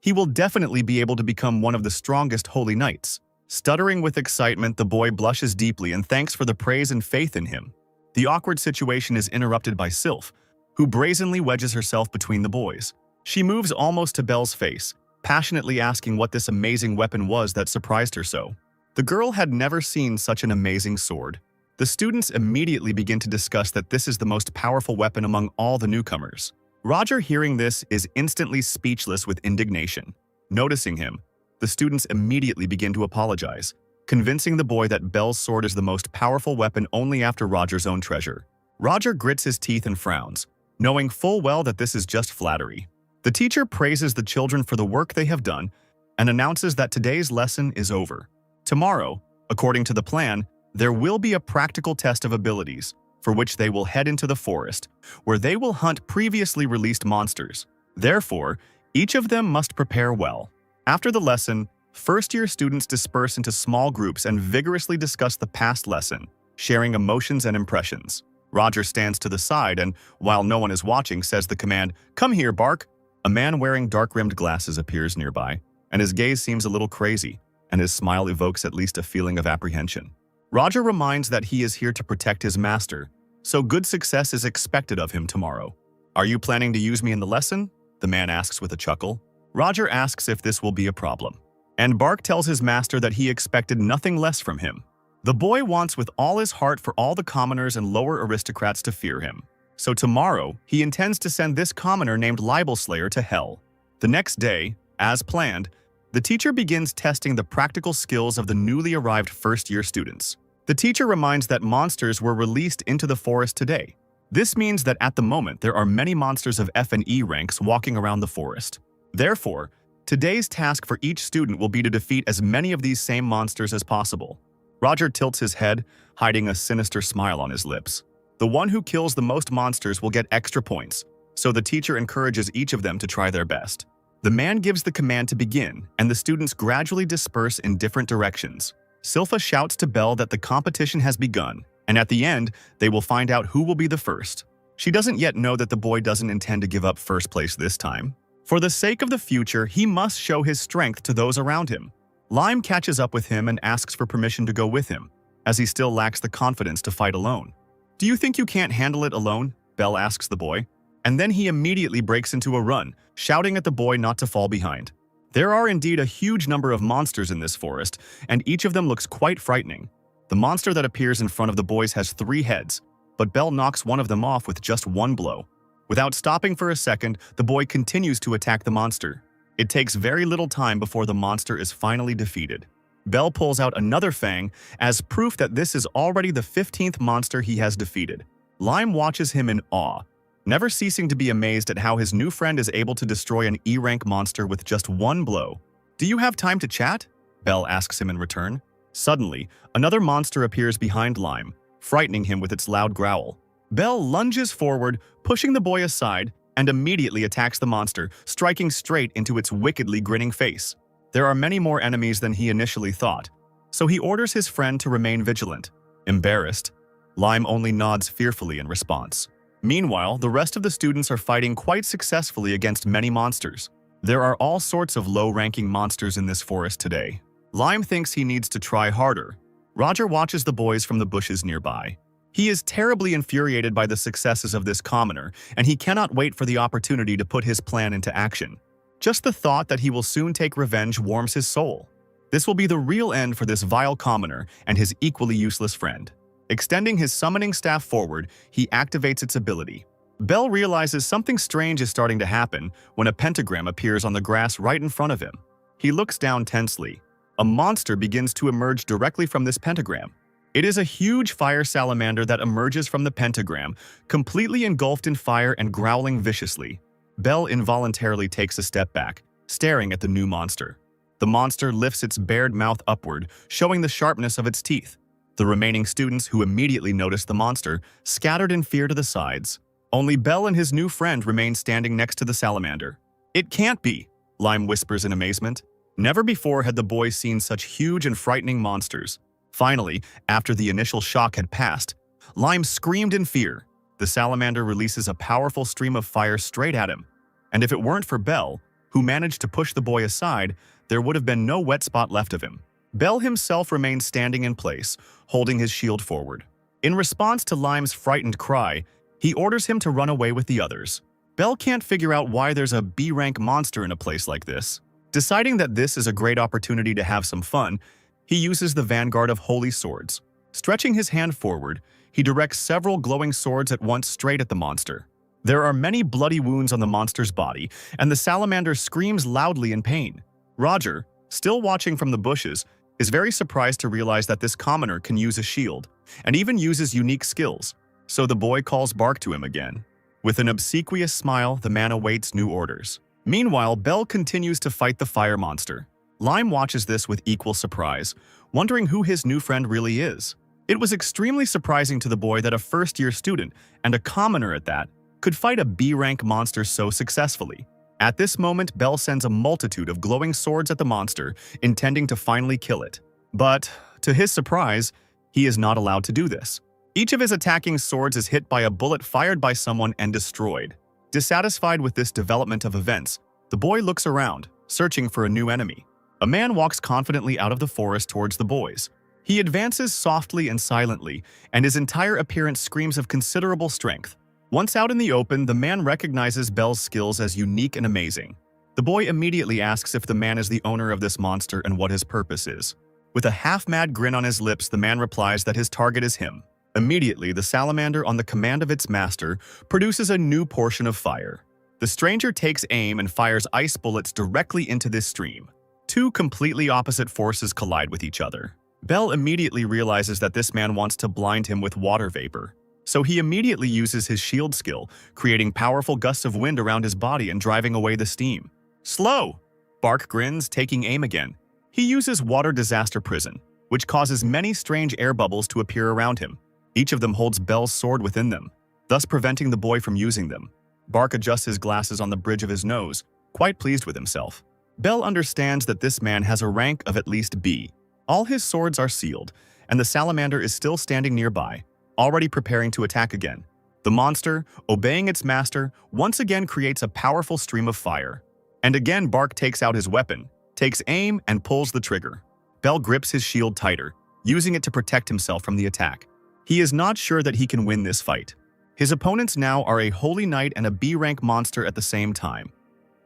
Speaker 1: he will definitely be able to become one of the strongest holy knights. Stuttering with excitement, the boy blushes deeply and thanks for the praise and faith in him. The awkward situation is interrupted by Sylph, who brazenly wedges herself between the boys. She moves almost to Belle's face, passionately asking what this amazing weapon was that surprised her so. The girl had never seen such an amazing sword. The students immediately begin to discuss that this is the most powerful weapon among all the newcomers. Roger, hearing this, is instantly speechless with indignation. Noticing him, the students immediately begin to apologize, convincing the boy that Belle's sword is the most powerful weapon only after Roger's own treasure. Roger grits his teeth and frowns, knowing full well that this is just flattery. The teacher praises the children for the work they have done and announces that today's lesson is over. Tomorrow, according to the plan, there will be a practical test of abilities, for which they will head into the forest, where they will hunt previously released monsters. Therefore, each of them must prepare well. After the lesson, first-year students disperse into small groups and vigorously discuss the past lesson, sharing emotions and impressions. Roger stands to the side and, while no one is watching, says the command, "Come here, Bark." A man wearing dark-rimmed glasses appears nearby, and his gaze seems a little crazy, and his smile evokes at least a feeling of apprehension. Roger reminds that he is here to protect his master, so good success is expected of him tomorrow. "Are you planning to use me in the lesson?" the man asks with a chuckle. Roger asks if this will be a problem, and Bark tells his master that he expected nothing less from him. The boy wants with all his heart for all the commoners and lower aristocrats to fear him. So tomorrow, he intends to send this commoner named Libel Slayer to hell. The next day, as planned, the teacher begins testing the practical skills of the newly arrived first-year students. The teacher reminds that monsters were released into the forest today. This means that at the moment there are many monsters of F and E ranks walking around the forest. Therefore, today's task for each student will be to defeat as many of these same monsters as possible. Roger tilts his head, hiding a sinister smile on his lips. The one who kills the most monsters will get extra points, so the teacher encourages each of them to try their best. The man gives the command to begin, and the students gradually disperse in different directions. Sylpha shouts to Belle that the competition has begun, and at the end, they will find out who will be the first. She doesn't yet know that the boy doesn't intend to give up first place this time. For the sake of the future, he must show his strength to those around him. Lime catches up with him and asks for permission to go with him, as he still lacks the confidence to fight alone. "Do you think you can't handle it alone?" Belle asks the boy. And then he immediately breaks into a run, shouting at the boy not to fall behind. There are indeed a huge number of monsters in this forest, and each of them looks quite frightening. The monster that appears in front of the boys has 3 heads, but Belle knocks one of them off with just one blow. Without stopping for a second, the boy continues to attack the monster. It takes very little time before the monster is finally defeated. Belle pulls out another fang as proof that this is already the 15th monster he has defeated. Lime watches him in awe, never ceasing to be amazed at how his new friend is able to destroy an E-rank monster with just one blow. "Do you have time to chat?" Belle asks him in return. Suddenly, another monster appears behind Lime, frightening him with its loud growl. Belle lunges forward, pushing the boy aside, and immediately attacks the monster, striking straight into its wickedly grinning face. There are many more enemies than he initially thought, so he orders his friend to remain vigilant. Embarrassed, Lime only nods fearfully in response. Meanwhile, the rest of the students are fighting quite successfully against many monsters. There are all sorts of low-ranking monsters in this forest today. Lime thinks he needs to try harder. Roger watches the boys from the bushes nearby. He is terribly infuriated by the successes of this commoner, and he cannot wait for the opportunity to put his plan into action. Just the thought that he will soon take revenge warms his soul. This will be the real end for this vile commoner and his equally useless friend. Extending his summoning staff forward, he activates its ability. Bell realizes something strange is starting to happen when a pentagram appears on the grass right in front of him. He looks down tensely. A monster begins to emerge directly from this pentagram. It is a huge fire salamander that emerges from the pentagram, completely engulfed in fire and growling viciously. Bell involuntarily takes a step back, staring at the new monster. The monster lifts its bared mouth upward, showing the sharpness of its teeth. The remaining students, who immediately noticed the monster, scattered in fear to the sides. Only Bell and his new friend remain standing next to the salamander. "It can't be," Lime whispers in amazement. Never before had the boys seen such huge and frightening monsters. Finally, after the initial shock had passed, Lime screamed in fear. The salamander releases a powerful stream of fire straight at him. And if it weren't for Bell, who managed to push the boy aside, there would have been no wet spot left of him. Bell himself remained standing in place, holding his shield forward. In response to Lime's frightened cry, he orders him to run away with the others. Bell can't figure out why there's a B-rank monster in a place like this. Deciding that this is a great opportunity to have some fun, he uses the Vanguard of Holy Swords. Stretching his hand forward, he directs several glowing swords at once straight at the monster. There are many bloody wounds on the monster's body, and the salamander screams loudly in pain. Roger, still watching from the bushes, is very surprised to realize that this commoner can use a shield, and even uses unique skills, so the boy calls Bark to him again. With an obsequious smile, the man awaits new orders. Meanwhile, Bell continues to fight the fire monster. Lime watches this with equal surprise, wondering who his new friend really is. It was extremely surprising to the boy that a first-year student, and a commoner at that, could fight a B-rank monster so successfully. At this moment, Bell sends a multitude of glowing swords at the monster, intending to finally kill it. But, to his surprise, he is not allowed to do this. Each of his attacking swords is hit by a bullet fired by someone and destroyed. Dissatisfied with this development of events, the boy looks around, searching for a new enemy. A man walks confidently out of the forest towards the boys. He advances softly and silently, and his entire appearance screams of considerable strength. Once out in the open, the man recognizes Bell's skills as unique and amazing. The boy immediately asks if the man is the owner of this monster and what his purpose is. With a half-mad grin on his lips, the man replies that his target is him. Immediately, the salamander, on the command of its master, produces a new portion of fire. The stranger takes aim and fires ice bullets directly into this stream. Two completely opposite forces collide with each other. Bell immediately realizes that this man wants to blind him with water vapor. So he immediately uses his shield skill, creating powerful gusts of wind around his body and driving away the steam. "Slow!" Bark grins, taking aim again. He uses Water Disaster Prison, which causes many strange air bubbles to appear around him. Each of them holds Bell's sword within them, thus preventing the boy from using them. Bark adjusts his glasses on the bridge of his nose, quite pleased with himself. Bell understands that this man has a rank of at least B. All his swords are sealed, and the salamander is still standing nearby, already preparing to attack again. The monster, obeying its master, once again creates a powerful stream of fire. And again Bark takes out his weapon, takes aim, and pulls the trigger. Bell grips his shield tighter, using it to protect himself from the attack. He is not sure that he can win this fight. His opponents now are a Holy Knight and a B-rank monster at the same time.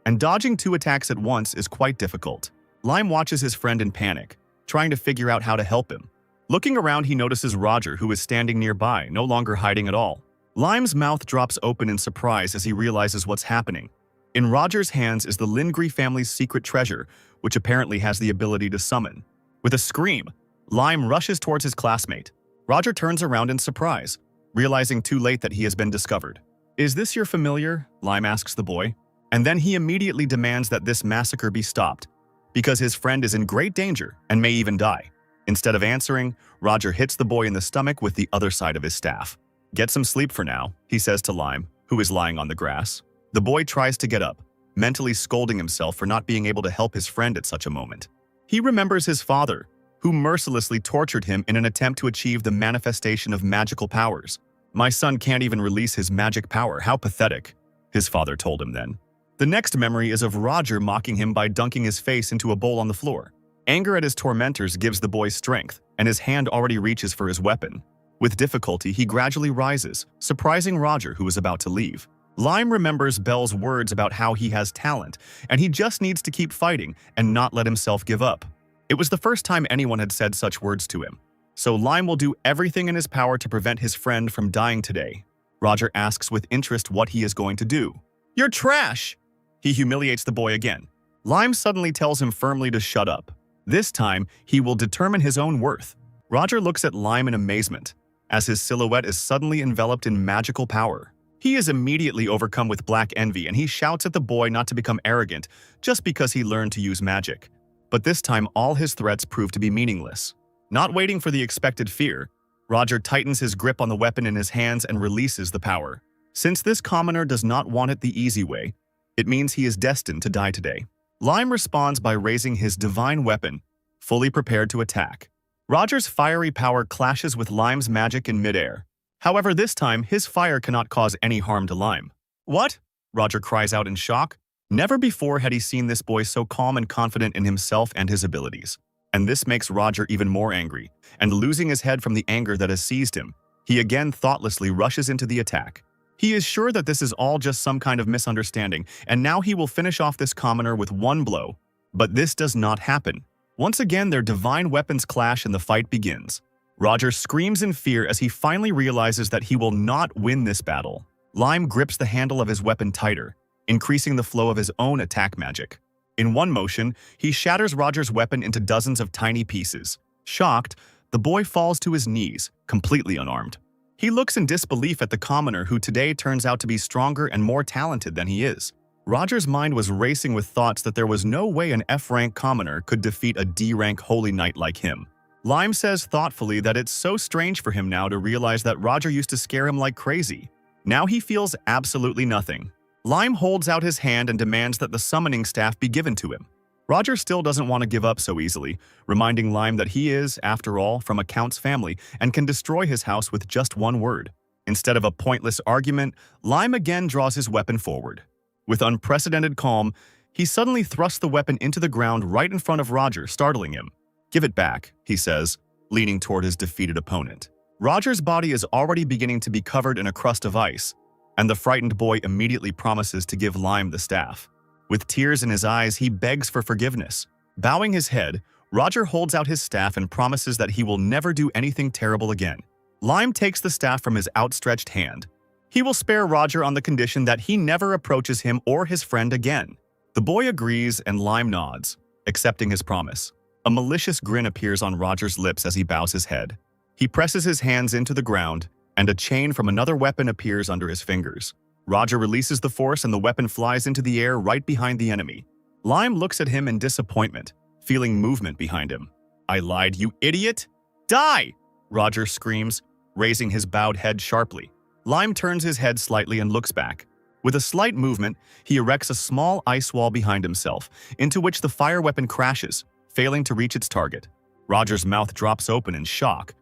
Speaker 1: And dodging two attacks at once is quite difficult. Lime watches his friend in panic, trying to figure out how to help him. Looking around, he notices Roger, who is standing nearby, no longer hiding at all. Lime's mouth drops open in surprise as he realizes what's happening. In Roger's hands is the Lindgren family's secret treasure, which apparently has the ability to summon. With a scream, Lime rushes towards his classmate. Roger turns around in surprise, realizing too late that he has been discovered. "Is this your familiar?" Lime asks the boy. And then he immediately demands that this massacre be stopped, because his friend is in great danger and may even die. Instead of answering, Roger hits the boy in the stomach with the other side of his staff. "Get some sleep for now," he says to Lime, who is lying on the grass. The boy tries to get up, mentally scolding himself for not being able to help his friend at such a moment. He remembers his father, who mercilessly tortured him in an attempt to achieve the manifestation of magical powers. "My son can't even release his magic power, how pathetic," his father told him then. The next memory is of Roger mocking him by dunking his face into a bowl on the floor. Anger at his tormentors gives the boy strength, and his hand already reaches for his weapon. With difficulty, he gradually rises, surprising Roger, who is about to leave. Lime remembers Bell's words about how he has talent, and he just needs to keep fighting and not let himself give up. It was the first time anyone had said such words to him. So Lime will do everything in his power to prevent his friend from dying today. Roger asks with interest what he is going to do. You're trash! He humiliates the boy again. Lime suddenly tells him firmly to shut up. This time, he will determine his own worth. Roger looks at Lime in amazement, as his silhouette is suddenly enveloped in magical power. He is immediately overcome with black envy and he shouts at the boy not to become arrogant just because he learned to use magic. But this time, all his threats prove to be meaningless. Not waiting for the expected fear, Roger tightens his grip on the weapon in his hands and releases the power. Since this commoner does not want it the easy way, it means he is destined to die today. Lime responds by raising his divine weapon, fully prepared to attack. Roger's fiery power clashes with Lime's magic in midair. However, this time, his fire cannot cause any harm to Lime. What? Roger cries out in shock. Never before had he seen this boy so calm and confident in himself and his abilities. And this makes Roger even more angry, and losing his head from the anger that has seized him, he again thoughtlessly rushes into the attack. He is sure that this is all just some kind of misunderstanding, and now he will finish off this commoner with one blow. But this does not happen. Once again, their divine weapons clash and the fight begins. Roger screams in fear as he finally realizes that he will not win this battle. Lime grips the handle of his weapon tighter, increasing the flow of his own attack magic. In one motion, he shatters Roger's weapon into dozens of tiny pieces. Shocked, the boy falls to his knees, completely unarmed. He looks in disbelief at the commoner who today turns out to be stronger and more talented than he is. Roger's mind was racing with thoughts that there was no way an F-rank commoner could defeat a D-rank holy knight like him. Lime says thoughtfully that it's so strange for him now to realize that Roger used to scare him like crazy. Now he feels absolutely nothing. Lime holds out his hand and demands that the summoning staff be given to him. Roger still doesn't want to give up so easily, reminding Lime that he is, after all, from a Count's family and can destroy his house with just one word. Instead of a pointless argument, Lime again draws his weapon forward. With unprecedented calm, he suddenly thrusts the weapon into the ground right in front of Roger, startling him. "Give it back," he says, leaning toward his defeated opponent. Roger's body is already beginning to be covered in a crust of ice, and the frightened boy immediately promises to give Lime the staff. With tears in his eyes, he begs for forgiveness. Bowing his head, Roger holds out his staff and promises that he will never do anything terrible again. Lime takes the staff from his outstretched hand. He will spare Roger on the condition that he never approaches him or his friend again. The boy agrees and Lime nods, accepting his promise. A malicious grin appears on Roger's lips as he bows his head. He presses his hands into the ground, and a chain from another weapon appears under his fingers. Roger releases the force and the weapon flies into the air right behind the enemy. Lime looks at him in disappointment, feeling movement behind him. "I lied, you idiot! Die!" Roger screams, raising his bowed head sharply. Lime turns his head slightly and looks back. With a slight movement, he erects a small ice wall behind himself, into which the fire weapon crashes, failing to reach its target. Roger's mouth drops open in shock,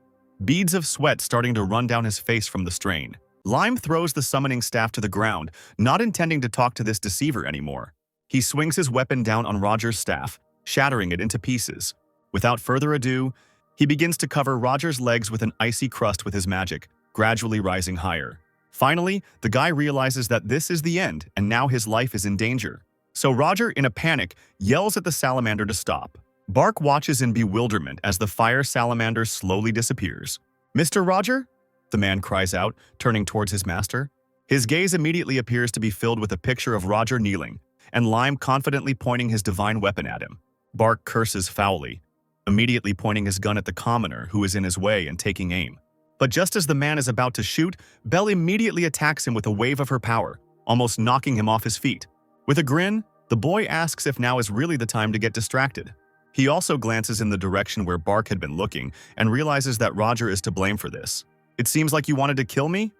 Speaker 1: beads of sweat starting to run down his face from the strain. Lime throws the summoning staff to the ground, not intending to talk to this deceiver anymore. He swings his weapon down on Roger's staff, shattering it into pieces. Without further ado, he begins to cover Roger's legs with an icy crust with his magic, gradually rising higher. Finally, the guy realizes that this is the end, and now his life is in danger. So Roger, in a panic, yells at the salamander to stop. Bark watches in bewilderment as the fire salamander slowly disappears. "Mr. Roger?" the man cries out, turning towards his master. His gaze immediately appears to be filled with a picture of Roger kneeling, and Lime confidently pointing his divine weapon at him. Bark curses foully, immediately pointing his gun at the commoner who is in his way and taking aim. But just as the man is about to shoot, Belle immediately attacks him with a wave of her power, almost knocking him off his feet. With a grin, the boy asks if now is really the time to get distracted. He also glances in the direction where Bark had been looking and realizes that Roger is to blame for this. "It seems like you wanted to kill me?"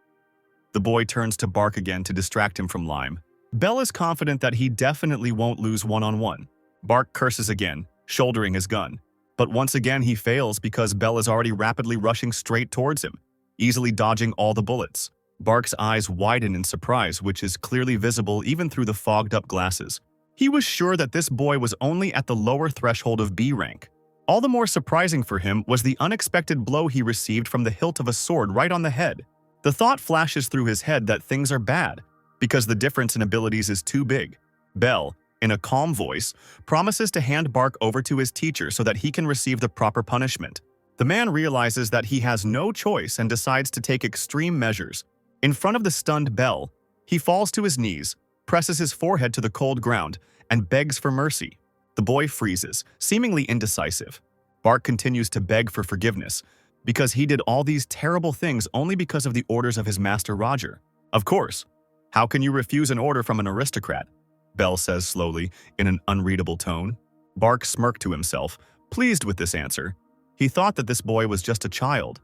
Speaker 1: The boy turns to Bark again to distract him from Lime. Belle is confident that he definitely won't lose one-on-one. Bark curses again, shouldering his gun. But once again he fails because Belle is already rapidly rushing straight towards him, easily dodging all the bullets. Bark's eyes widen in surprise, which is clearly visible even through the fogged-up glasses. He was sure that this boy was only at the lower threshold of B rank. All the more surprising for him was the unexpected blow he received from the hilt of a sword right on the head. The thought flashes through his head that things are bad, because the difference in abilities is too big. Belle, in a calm voice, promises to hand Bark over to his teacher so that he can receive the proper punishment. The man realizes that he has no choice and decides to take extreme measures. In front of the stunned Belle, he falls to his knees, presses his forehead to the cold ground, and begs for mercy. The boy freezes, seemingly indecisive. Bark continues to beg for forgiveness, because he did all these terrible things only because of the orders of his master Roger. Of course. How can you refuse an order from an aristocrat? Belle says slowly, in an unreadable tone. Bark smirked to himself, pleased with this answer. He thought that this boy was just a child,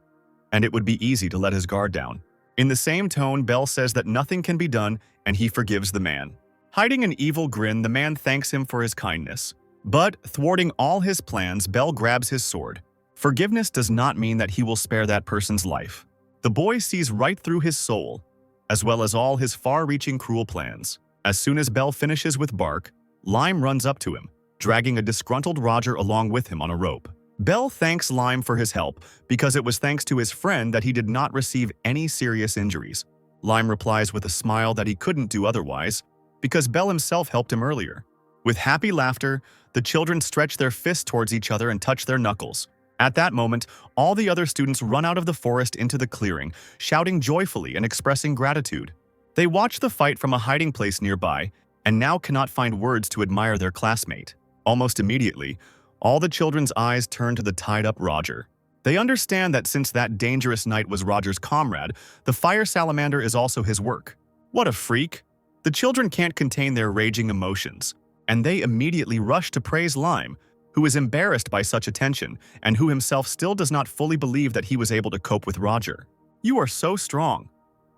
Speaker 1: and it would be easy to let his guard down. In the same tone, Belle says that nothing can be done, and he forgives the man. Hiding an evil grin, the man thanks him for his kindness. But, thwarting all his plans, Belle grabs his sword. Forgiveness does not mean that he will spare that person's life. The boy sees right through his soul, as well as all his far-reaching cruel plans. As soon as Belle finishes with Bark, Lime runs up to him, dragging a disgruntled Roger along with him on a rope. Belle thanks Lime for his help because it was thanks to his friend that he did not receive any serious injuries. Lime replies with a smile that he couldn't do otherwise, because Belle himself helped him earlier. With happy laughter, the children stretch their fists towards each other and touch their knuckles. At that moment, all the other students run out of the forest into the clearing, shouting joyfully and expressing gratitude. They watch the fight from a hiding place nearby and now cannot find words to admire their classmate. Almost immediately, all the children's eyes turn to the tied-up Roger. They understand that since that dangerous knight was Roger's comrade, the fire salamander is also his work. What a freak! The children can't contain their raging emotions, and they immediately rush to praise Lime, who is embarrassed by such attention and who himself still does not fully believe that he was able to cope with Roger. "You are so strong."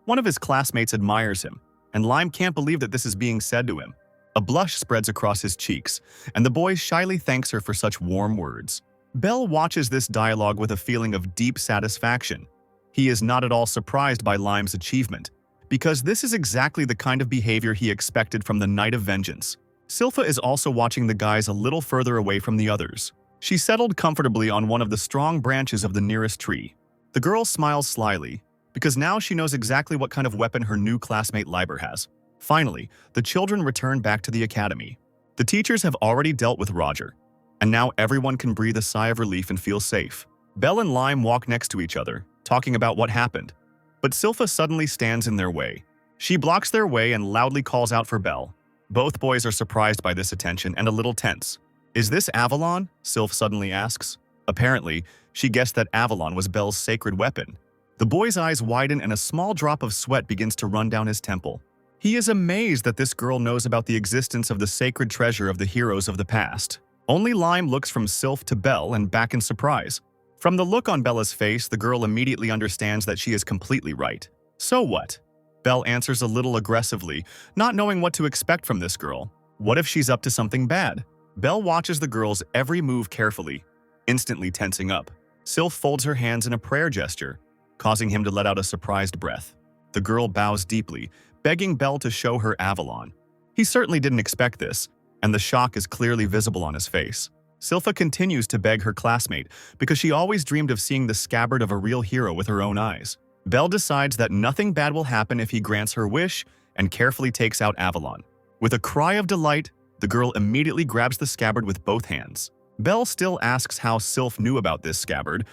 Speaker 1: One of his classmates admires him, and Lime can't believe that this is being said to him. A blush spreads across his cheeks, and the boy shyly thanks her for such warm words. Belle watches this dialogue with a feeling of deep satisfaction. He is not at all surprised by Lime's achievement, because this is exactly the kind of behavior he expected from the Knight of Vengeance. Silpha is also watching the guys a little further away from the others. She settled comfortably on one of the strong branches of the nearest tree. The girl smiles slyly, because now she knows exactly what kind of weapon her new classmate Liber has. Finally, the children return back to the academy. The teachers have already dealt with Roger, and now everyone can breathe a sigh of relief and feel safe. Belle and Lime walk next to each other, talking about what happened. But Silpha suddenly stands in their way. She blocks their way and loudly calls out for Belle. Both boys are surprised by this attention and a little tense. "Is this Avalon?" Sylph suddenly asks. Apparently, she guessed that Avalon was Belle's sacred weapon. The boy's eyes widen and a small drop of sweat begins to run down his temple. He is amazed that this girl knows about the existence of the sacred treasure of the heroes of the past. Only Lime looks from Sylph to Belle and back in surprise. From the look on Bella's face, the girl immediately understands that she is completely right. "So what?" Belle answers a little aggressively, not knowing what to expect from this girl. What if she's up to something bad? Belle watches the girl's every move carefully, instantly tensing up. Sylph folds her hands in a prayer gesture, causing him to let out a surprised breath. The girl bows deeply, begging Belle to show her Avalon. He certainly didn't expect this, and the shock is clearly visible on his face. Silpha continues to beg her classmate because she always dreamed of seeing the scabbard of a real hero with her own eyes. Belle decides that nothing bad will happen if he grants her wish and carefully takes out Avalon. With a cry of delight, the girl immediately grabs the scabbard with both hands. Belle still asks how Sylph knew about this scabbard,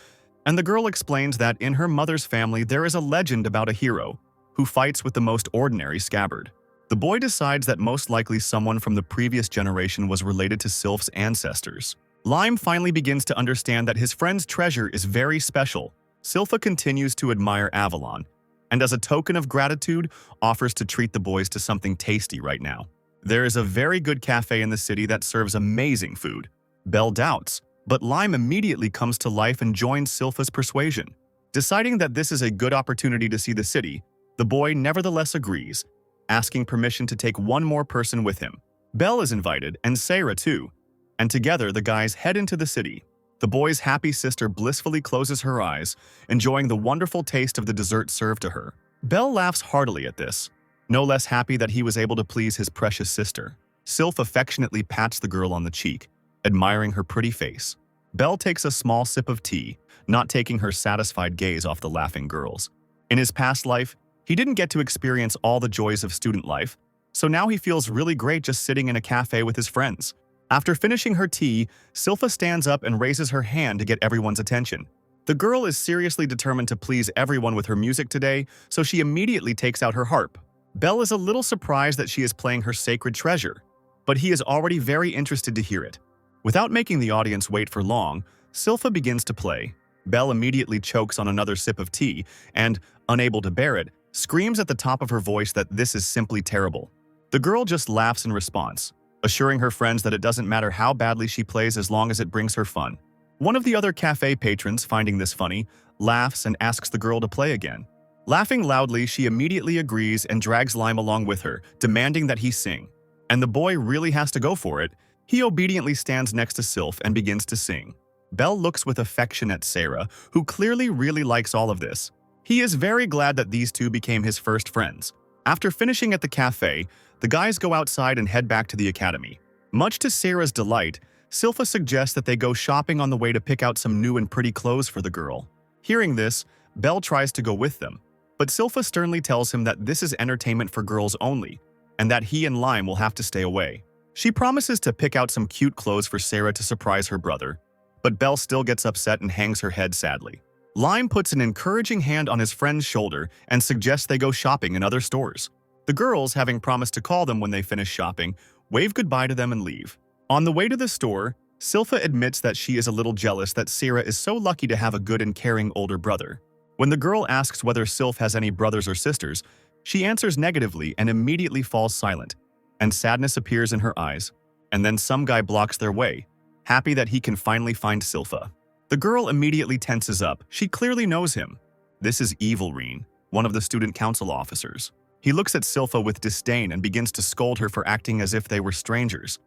Speaker 1: and the girl explains that in her mother's family there is a legend about a hero who fights with the most ordinary scabbard. The boy decides that most likely someone from the previous generation was related to Sylph's ancestors. Lime finally begins to understand that his friend's treasure is very special. Silpha continues to admire Avalon, and as a token of gratitude, offers to treat the boys to something tasty right now. There is a very good cafe in the city that serves amazing food. Belle doubts, but Lime immediately comes to life and joins Silpha's persuasion. Deciding that this is a good opportunity to see the city, the boy nevertheless agrees, asking permission to take one more person with him. Belle is invited, and Sarah too, and together the guys head into the city. The boy's happy sister blissfully closes her eyes, enjoying the wonderful taste of the dessert served to her. Belle laughs heartily at this, no less happy that he was able to please his precious sister. Sylph affectionately pats the girl on the cheek, admiring her pretty face. Belle takes a small sip of tea, not taking her satisfied gaze off the laughing girls. In his past life, he didn't get to experience all the joys of student life, so now he feels really great just sitting in a cafe with his friends. After finishing her tea, Silpha stands up and raises her hand to get everyone's attention. The girl is seriously determined to please everyone with her music today, so she immediately takes out her harp. Belle is a little surprised that she is playing her sacred treasure, but he is already very interested to hear it. Without making the audience wait for long, Silpha begins to play. Belle immediately chokes on another sip of tea and, unable to bear it, screams at the top of her voice that this is simply terrible. The girl just laughs in response, assuring her friends that it doesn't matter how badly she plays as long as it brings her fun. One of the other cafe patrons, finding this funny, laughs and asks the girl to play again. Laughing loudly, she immediately agrees and drags Lime along with her, demanding that he sing. And the boy really has to go for it. He obediently stands next to Sylph and begins to sing. Belle looks with affection at Sarah, who clearly really likes all of this. He is very glad that these two became his first friends. After finishing at the cafe, the guys go outside and head back to the academy. Much to Sarah's delight, Silpha suggests that they go shopping on the way to pick out some new and pretty clothes for the girl. Hearing this, Belle tries to go with them, but Silpha sternly tells him that this is entertainment for girls only, and that he and Lime will have to stay away. She promises to pick out some cute clothes for Sarah to surprise her brother, but Belle still gets upset and hangs her head sadly. Lime puts an encouraging hand on his friend's shoulder and suggests they go shopping in other stores. The girls, having promised to call them when they finish shopping, wave goodbye to them and leave. On the way to the store, Silpha admits that she is a little jealous that Sarah is so lucky to have a good and caring older brother. When the girl asks whether Sylph has any brothers or sisters, she answers negatively and immediately falls silent, and sadness appears in her eyes. And then some guy blocks their way, happy that he can finally find Silpha. The girl immediately tenses up. She clearly knows him. This is Evilreen, one of the student council officers. He looks at Silpha with disdain and begins to scold her for acting as if they were strangers,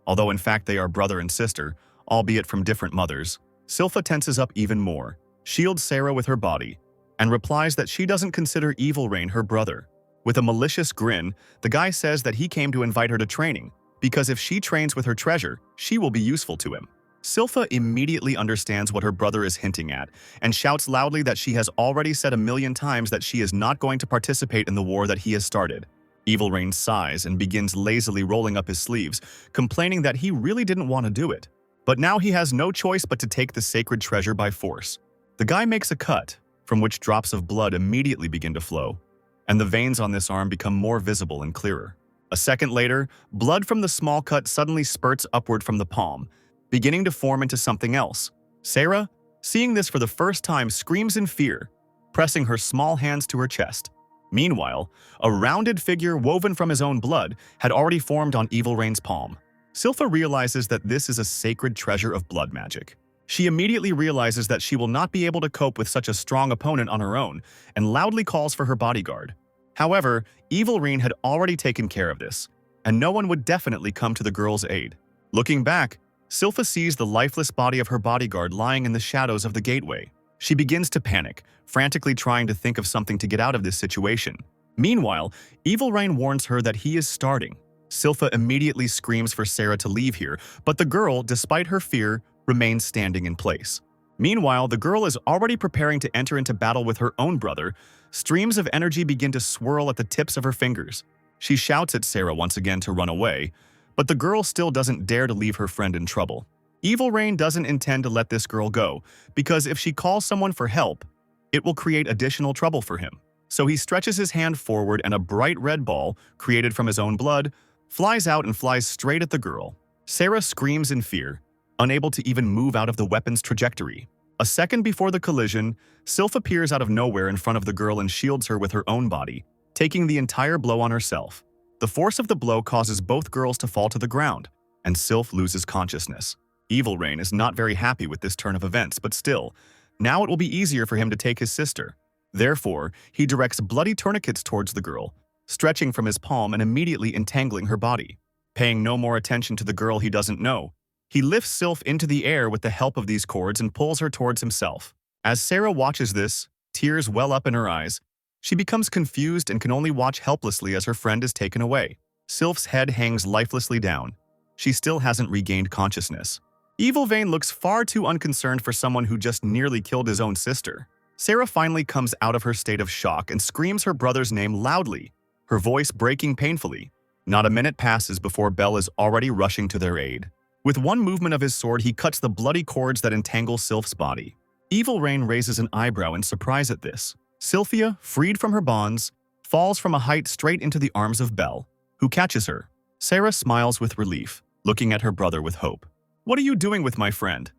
Speaker 1: although in fact they are brother and sister, albeit from different mothers. Silpha tenses up even more, shields Sarah with her body, and replies that she doesn't consider Evilreen her brother. With a malicious grin, the guy says that he came to invite her to training, because if she trains with her treasure, she will be useful to him. Silpha immediately understands what her brother is hinting at, and shouts loudly that she has already said 1,000,000 times that she is not going to participate in the war that he has started. Evilreen sighs and begins lazily rolling up his sleeves, complaining that he really didn't want to do it. But now he has no choice but to take the sacred treasure by force. The guy makes a cut, from which drops of blood immediately begin to flow, and the veins on this arm become more visible and clearer. A second later, blood from the small cut suddenly spurts upward from the palm, beginning to form into something else. Sarah, seeing this for the first time, screams in fear, pressing her small hands to her chest. Meanwhile, a rounded figure woven from his own blood had already formed on Evilreen's palm. Silpha realizes that this is a sacred treasure of blood magic. She immediately realizes that she will not be able to cope with such a strong opponent on her own, and loudly calls for her bodyguard. However, Evilreen had already taken care of this, and no one would definitely come to the girl's aid. Looking back, Silpha sees the lifeless body of her bodyguard lying in the shadows of the gateway. She begins to panic, frantically trying to think of something to get out of this situation. Meanwhile, Evilreen warns her that he is starting. Silpha immediately screams for Sarah to leave here, but the girl, despite her fear, remains standing in place. Meanwhile, the girl is already preparing to enter into battle with her own brother. Streams of energy begin to swirl at the tips of her fingers. She shouts at Sarah once again to run away, but the girl still doesn't dare to leave her friend in trouble. Evilreen doesn't intend to let this girl go, because if she calls someone for help, it will create additional trouble for him. So he stretches his hand forward and a bright red ball, created from his own blood, flies out and flies straight at the girl. Sarah screams in fear, unable to even move out of the weapon's trajectory. A second before the collision, Sylph appears out of nowhere in front of the girl and shields her with her own body, taking the entire blow on herself. The force of the blow causes both girls to fall to the ground, and Sylph loses consciousness. Evilreen is not very happy with this turn of events, but still, now it will be easier for him to take his sister. Therefore, he directs bloody tourniquets towards the girl, stretching from his palm and immediately entangling her body. Paying no more attention to the girl he doesn't know, he lifts Sylph into the air with the help of these cords and pulls her towards himself. As Sarah watches this, tears well up in her eyes. She becomes confused and can only watch helplessly as her friend is taken away. Sylph's head hangs lifelessly down. She still hasn't regained consciousness. Evilreen looks far too unconcerned for someone who just nearly killed his own sister. Sarah finally comes out of her state of shock and screams her brother's name loudly, her voice breaking painfully. Not a minute passes before Bell is already rushing to their aid. With one movement of his sword, he cuts the bloody cords that entangle Sylph's body. Evil Rain raises an eyebrow in surprise at this. Sylphia, freed from her bonds, falls from a height straight into the arms of Bell, who catches her. Sarah smiles with relief, looking at her brother with hope. "What are you doing with my friend?"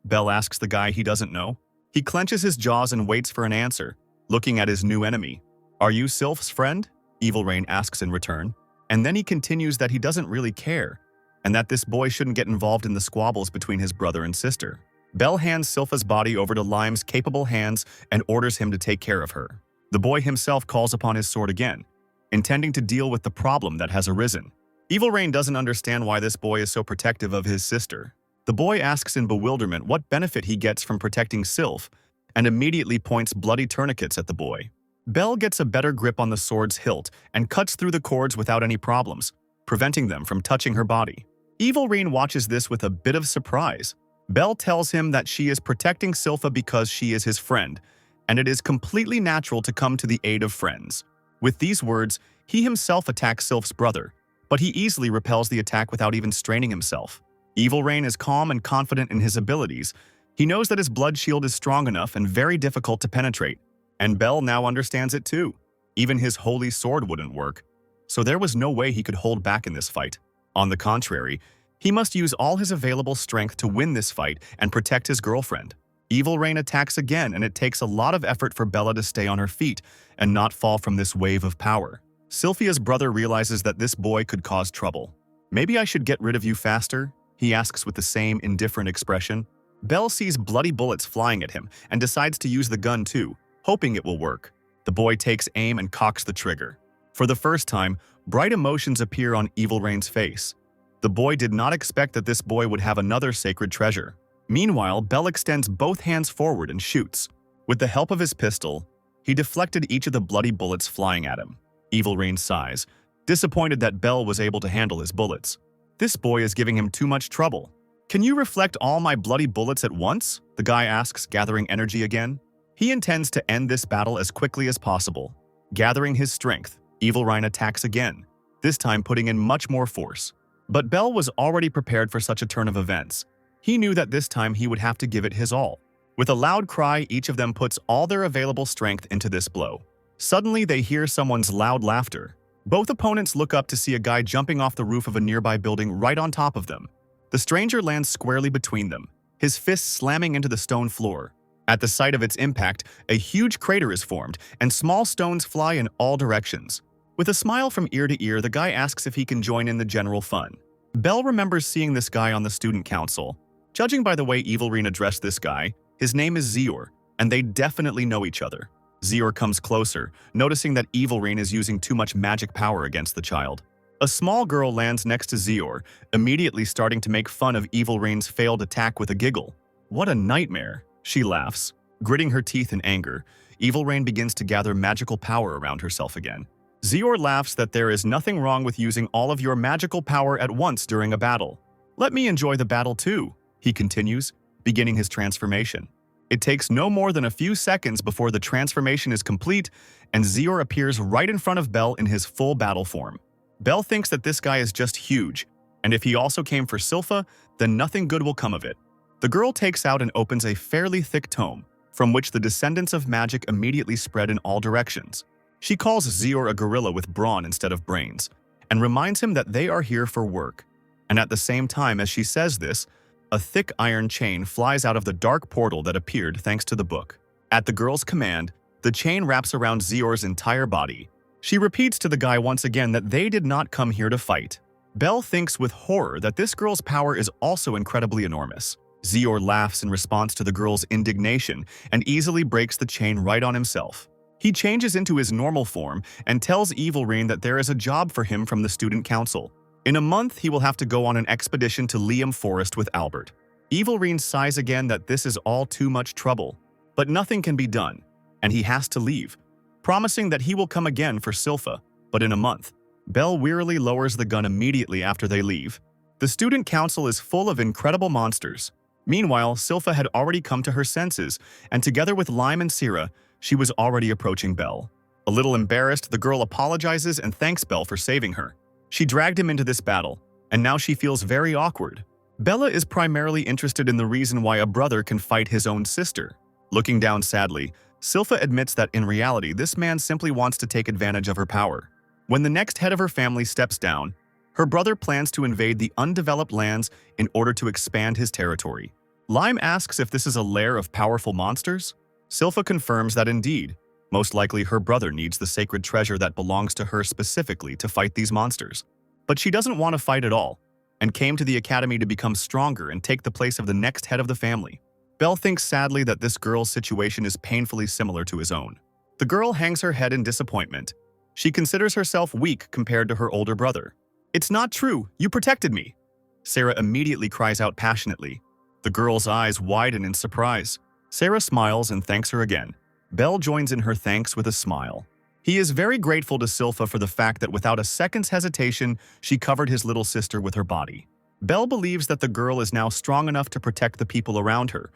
Speaker 1: Bell asks the guy he doesn't know. He clenches his jaws and waits for an answer, looking at his new enemy. "Are you Sylph's friend?" Evil Rain asks in return. And then he continues that he doesn't really care, and that this boy shouldn't get involved in the squabbles between his brother and sister. Bell hands Sylpha's body over to Lime's capable hands and orders him to take care of her. The boy himself calls upon his sword again, intending to deal with the problem that has arisen. Evil Rain doesn't understand why this boy is so protective of his sister. The boy asks in bewilderment what benefit he gets from protecting Sylph, and immediately points bloody tourniquets at the boy. Bell gets a better grip on the sword's hilt and cuts through the cords without any problems, preventing them from touching her body. Evil Rain watches this with a bit of surprise. Bell tells him that she is protecting Sylpha because she is his friend, and it is completely natural to come to the aid of friends. With these words, he himself attacks Sylph's brother, but he easily repels the attack without even straining himself. Evil Rain is calm and confident in his abilities. He knows that his blood shield is strong enough and very difficult to penetrate, and Bell now understands it too. Even his holy sword wouldn't work, so there was no way he could hold back in this fight. On the contrary, he must use all his available strength to win this fight and protect his girlfriend. Evil Rain attacks again, and it takes a lot of effort for Bella to stay on her feet and not fall from this wave of power. Sylphia's brother realizes that this boy could cause trouble. "Maybe I should get rid of you faster?" he asks with the same indifferent expression. Bell sees bloody bullets flying at him and decides to use the gun too, hoping it will work. The boy takes aim and cocks the trigger. For the first time, bright emotions appear on Evil Rain's face. The boy did not expect that this boy would have another sacred treasure. Meanwhile, Bell extends both hands forward and shoots. With the help of his pistol, he deflected each of the bloody bullets flying at him. Evil Rain sighs, disappointed that Bell was able to handle his bullets. "This boy is giving him too much trouble. Can you reflect all my bloody bullets at once?" the guy asks, gathering energy again. He intends to end this battle as quickly as possible. Gathering his strength, Evil Rain attacks again, this time putting in much more force. But Bell was already prepared for such a turn of events. He knew that this time he would have to give it his all. With a loud cry, each of them puts all their available strength into this blow. Suddenly, they hear someone's loud laughter. Both opponents look up to see a guy jumping off the roof of a nearby building right on top of them. The stranger lands squarely between them, his fist slamming into the stone floor. At the site of its impact, a huge crater is formed, and small stones fly in all directions. With a smile from ear to ear, the guy asks if he can join in the general fun. Bell remembers seeing this guy on the student council. Judging by the way Evil Rain addressed this guy, his name is Zior, and they definitely know each other. Zior comes closer, noticing that Evil Rain is using too much magic power against the child. A small girl lands next to Zior, immediately starting to make fun of Evil Rain's failed attack with a giggle. "What a nightmare," she laughs. Gritting her teeth in anger, Evil Rain begins to gather magical power around herself again. Zior laughs that there is nothing wrong with using all of your magical power at once during a battle. "Let me enjoy the battle too," he continues, beginning his transformation. It takes no more than a few seconds before the transformation is complete, and Zior appears right in front of Bell in his full battle form. Bell thinks that this guy is just huge, and if he also came for Sylpha, then nothing good will come of it. The girl takes out and opens a fairly thick tome, from which the descendants of magic immediately spread in all directions. She calls Zior a gorilla with brawn instead of brains, and reminds him that they are here for work. And at the same time as she says this, a thick iron chain flies out of the dark portal that appeared thanks to the book. At the girl's command, the chain wraps around Zior's entire body. She repeats to the guy once again that they did not come here to fight. Bell thinks with horror that this girl's power is also incredibly enormous. Zior laughs in response to the girl's indignation and easily breaks the chain right on himself. He changes into his normal form and tells Evil Rain that there is a job for him from the student council. In a month, he will have to go on an expedition to Liam Forest with Albert. Evil Rain sighs again that this is all too much trouble, but nothing can be done, and he has to leave, promising that he will come again for Sylpha, but in a month. Bell wearily lowers the gun immediately after they leave. The student council is full of incredible monsters. Meanwhile, Sylpha had already come to her senses, and together with Lime and Syrah, she was already approaching Bell. A little embarrassed, the girl apologizes and thanks Bell for saving her. She dragged him into this battle, and now she feels very awkward. Bella is primarily interested in the reason why a brother can fight his own sister. Looking down sadly, Silpha admits that in reality this man simply wants to take advantage of her power. When the next head of her family steps down, her brother plans to invade the undeveloped lands in order to expand his territory. Lime asks if this is a lair of powerful monsters. Silpha confirms that indeed, most likely her brother needs the sacred treasure that belongs to her specifically to fight these monsters. But she doesn't want to fight at all, and came to the academy to become stronger and take the place of the next head of the family. Belle thinks sadly that this girl's situation is painfully similar to his own. The girl hangs her head in disappointment. She considers herself weak compared to her older brother. "It's not true, you protected me!" Sarah immediately cries out passionately. The girl's eyes widen in surprise. Sarah smiles and thanks her again. Belle joins in her thanks with a smile. He is very grateful to Silpha for the fact that without a second's hesitation, she covered his little sister with her body. Belle believes that the girl is now strong enough to protect the people around her,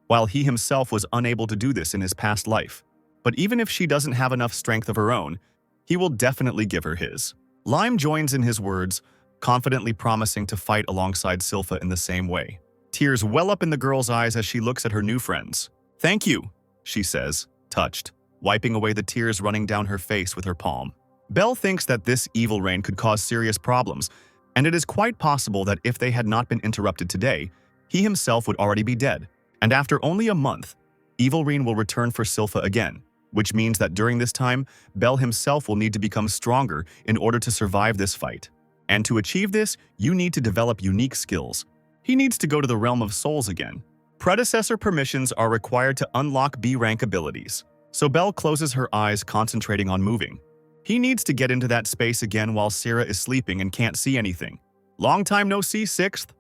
Speaker 1: while he himself was unable to do this in his past life. But even if she doesn't have enough strength of her own, he will definitely give her his. Lime joins in his words, confidently promising to fight alongside Silpha in the same way. Tears well up in the girl's eyes as she looks at her new friends. "Thank you," she says, touched, wiping away the tears running down her face with her palm. Belle thinks that this evil reign could cause serious problems, and it is quite possible that if they had not been interrupted today, he himself would already be dead. And after only a month, evil reign will return for Silpha again, which means that during this time, Belle himself will need to become stronger in order to survive this fight. And to achieve this, you need to develop unique skills. He needs to go to the realm of souls again. Predecessor permissions are required to unlock B-rank abilities, so Belle closes her eyes concentrating on moving. He needs to get into that space again while Sarah is sleeping and can't see anything. Long time no see, Sixth.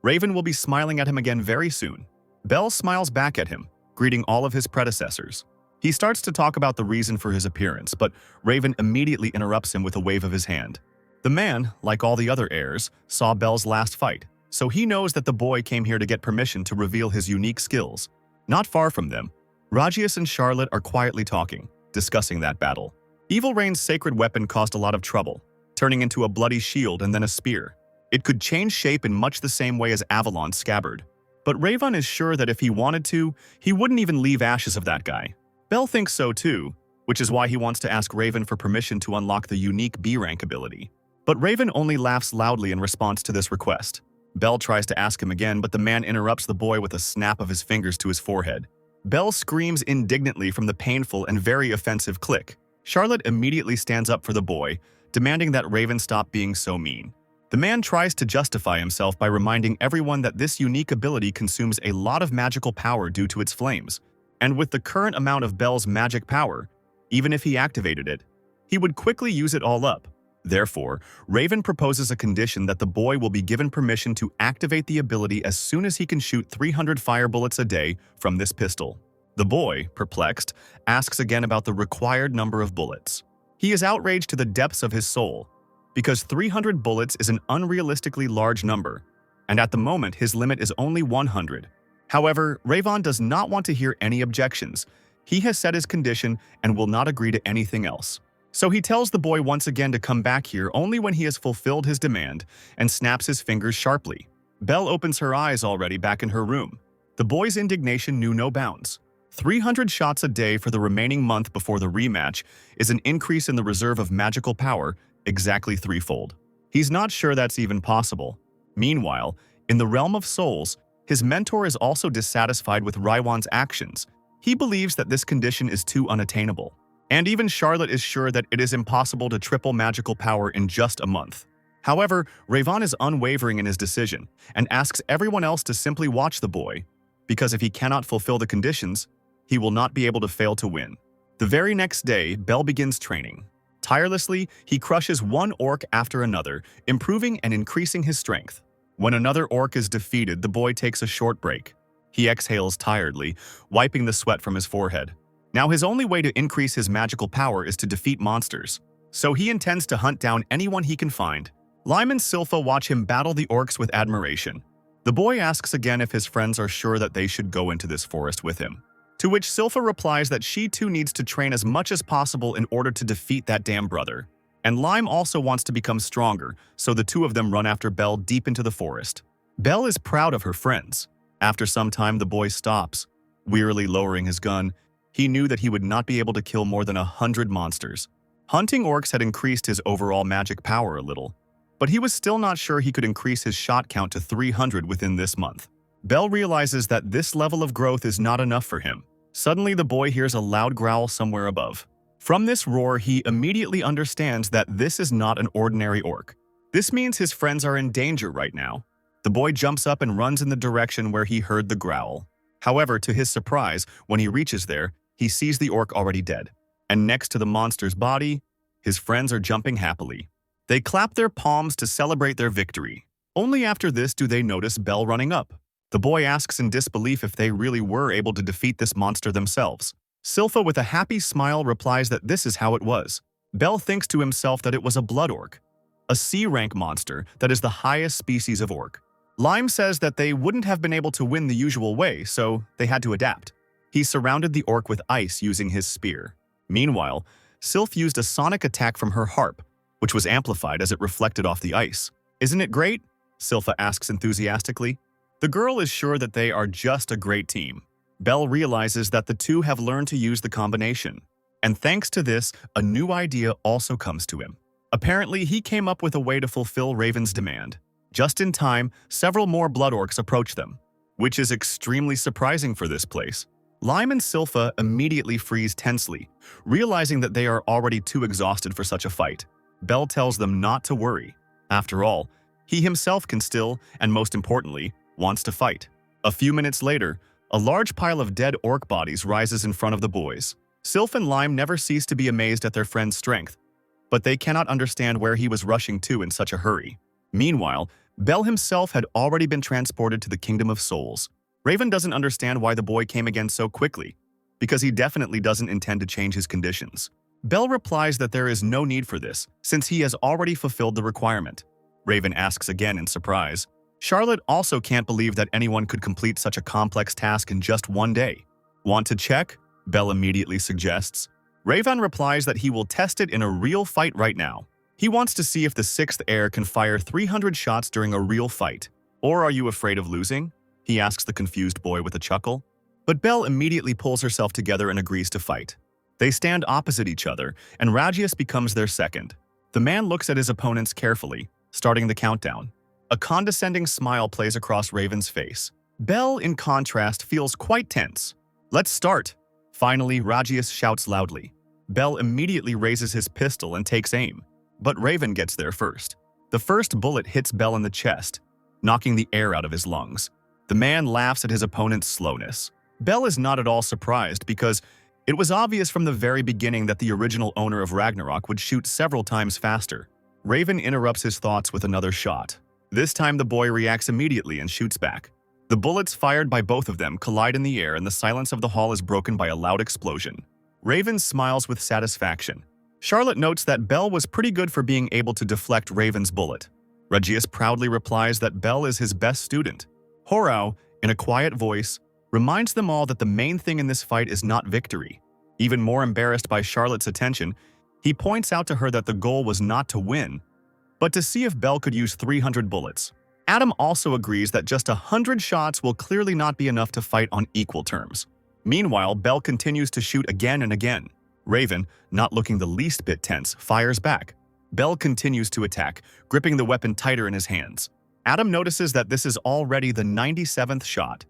Speaker 1: Raven will be smiling at him again very soon. Belle smiles back at him, greeting all of his predecessors. He starts to talk about the reason for his appearance, but Raven immediately interrupts him with a wave of his hand. The man, like all the other heirs, saw Belle's last fight, so he knows that the boy came here to get permission to reveal his unique skills. Not far from them, Rajias and Charlotte are quietly talking, discussing that battle. Evil Reign's sacred weapon caused a lot of trouble, turning into a bloody shield and then a spear. It could change shape in much the same way as Avalon's scabbard. But Raven is sure that if he wanted to, he wouldn't even leave ashes of that guy. Belle thinks so too, which is why he wants to ask Raven for permission to unlock the unique B-rank ability. But Raven only laughs loudly in response to this request. Belle tries to ask him again, but the man interrupts the boy with a snap of his fingers to his forehead. Belle screams indignantly from the painful and very offensive click. Charlotte immediately stands up for the boy, demanding that Raven stop being so mean. The man tries to justify himself by reminding everyone that this unique ability consumes a lot of magical power due to its flames. And with the current amount of Belle's magic power, even if he activated it, he would quickly use it all up. Therefore, Raven proposes a condition that the boy will be given permission to activate the ability as soon as he can shoot 300 fire bullets a day from this pistol. The boy, perplexed, asks again about the required number of bullets. He is outraged to the depths of his soul, because 300 bullets is an unrealistically large number, and at the moment his limit is only 100. However, Raven does not want to hear any objections. He has set his condition and will not agree to anything else. So he tells the boy once again to come back here only when he has fulfilled his demand and snaps his fingers sharply. Belle opens her eyes already back in her room. The boy's indignation knew no bounds. 300 shots a day for the remaining month before the rematch is an increase in the reserve of magical power exactly threefold. He's not sure that's even possible. Meanwhile, in the realm of souls, his mentor is also dissatisfied with Raiwan's actions. He believes that this condition is too unattainable. And even Charlotte is sure that it is impossible to triple magical power in just a month. However, Raven is unwavering in his decision and asks everyone else to simply watch the boy, because if he cannot fulfill the conditions, he will not be able to fail to win. The very next day, Belle begins training. Tirelessly, he crushes one orc after another, improving and increasing his strength. When another orc is defeated, the boy takes a short break. He exhales tiredly, wiping the sweat from his forehead. Now his only way to increase his magical power is to defeat monsters, so he intends to hunt down anyone he can find. Lime and Silpha watch him battle the orcs with admiration. The boy asks again if his friends are sure that they should go into this forest with him, to which Silpha replies that she too needs to train as much as possible in order to defeat that damn brother. And Lime also wants to become stronger, so the two of them run after Belle deep into the forest. Belle is proud of her friends. After some time, the boy stops, wearily lowering his gun. He knew that he would not be able to kill more than 100 monsters. Hunting orcs had increased his overall magic power a little, but he was still not sure he could increase his shot count to 300 within this month. Belle realizes that this level of growth is not enough for him. Suddenly, the boy hears a loud growl somewhere above. From this roar, he immediately understands that this is not an ordinary orc. This means his friends are in danger right now. The boy jumps up and runs in the direction where he heard the growl. However, to his surprise, when he reaches there, he sees the orc already dead. And next to the monster's body, his friends are jumping happily. They clap their palms to celebrate their victory. Only after this do they notice Belle running up. The boy asks in disbelief if they really were able to defeat this monster themselves. Silpha, with a happy smile, replies that this is how it was. Belle thinks to himself that it was a blood orc, a C-rank monster that is the highest species of orc. Lime says that they wouldn't have been able to win the usual way, so they had to adapt. He surrounded the orc with ice using his spear. Meanwhile, Sylph used a sonic attack from her harp, which was amplified as it reflected off the ice. "Isn't it great?" Silpha asks enthusiastically. The girl is sure that they are just a great team. Belle realizes that the two have learned to use the combination. And thanks to this, a new idea also comes to him. Apparently, he came up with a way to fulfill Raven's demand. Just in time, several more blood orcs approach them, which is extremely surprising for this place. Lime and Silpha immediately freeze tensely, realizing that they are already too exhausted for such a fight. Belle tells them not to worry. After all, he himself can still, and most importantly, wants to fight. A few minutes later, a large pile of dead orc bodies rises in front of the boys. Sylph and Lime never cease to be amazed at their friend's strength, but they cannot understand where he was rushing to in such a hurry. Meanwhile, Belle himself had already been transported to the Kingdom of Souls. Raven doesn't understand why the boy came again so quickly, because he definitely doesn't intend to change his conditions. Belle replies that there is no need for this, since he has already fulfilled the requirement. Raven asks again in surprise. Charlotte also can't believe that anyone could complete such a complex task in just one day. "Want to check?" Belle immediately suggests. Raven replies that he will test it in a real fight right now. He wants to see if the sixth heir can fire 300 shots during a real fight. "Or are you afraid of losing?" he asks the confused boy with a chuckle. But Belle immediately pulls herself together and agrees to fight. They stand opposite each other, and Ragius becomes their second. The man looks at his opponents carefully, starting the countdown. A condescending smile plays across Raven's face. Belle, in contrast, feels quite tense. "Let's start!" Finally, Ragius shouts loudly. Belle immediately raises his pistol and takes aim, but Raven gets there first. The first bullet hits Belle in the chest, knocking the air out of his lungs. The man laughs at his opponent's slowness. Belle is not at all surprised because it was obvious from the very beginning that the original owner of Ragnarok would shoot several times faster. Raven interrupts his thoughts with another shot. This time the boy reacts immediately and shoots back. The bullets fired by both of them collide in the air and the silence of the hall is broken by a loud explosion. Raven smiles with satisfaction. Charlotte notes that Belle was pretty good for being able to deflect Raven's bullet. Ragius proudly replies that Belle is his best student. Horao, in a quiet voice, reminds them all that the main thing in this fight is not victory. Even more embarrassed by Charlotte's attention, he points out to her that the goal was not to win, but to see if Belle could use 300 bullets. Adam also agrees that just 100 shots will clearly not be enough to fight on equal terms. Meanwhile, Belle continues to shoot again and again. Raven, not looking the least bit tense, fires back. Belle continues to attack, gripping the weapon tighter in his hands. Adam notices that this is already the 97th shot,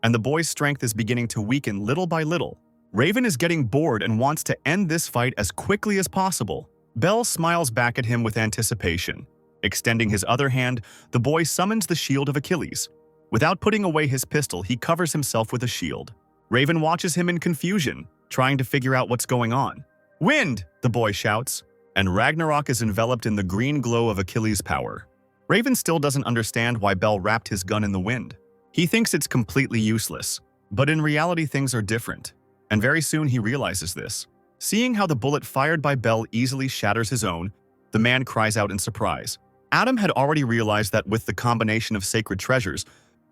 Speaker 1: and the boy's strength is beginning to weaken little by little. Raven is getting bored and wants to end this fight as quickly as possible. Belle smiles back at him with anticipation. Extending his other hand, the boy summons the shield of Achilles. Without putting away his pistol, he covers himself with a shield. Raven watches him in confusion, trying to figure out what's going on. "Wind!" the boy shouts, and Ragnarok is enveloped in the green glow of Achilles' power. Raven still doesn't understand why Belle wrapped his gun in the wind. He thinks it's completely useless, but in reality things are different, and very soon he realizes this. Seeing how the bullet fired by Belle easily shatters his own, the man cries out in surprise. Adam had already realized that with the combination of sacred treasures,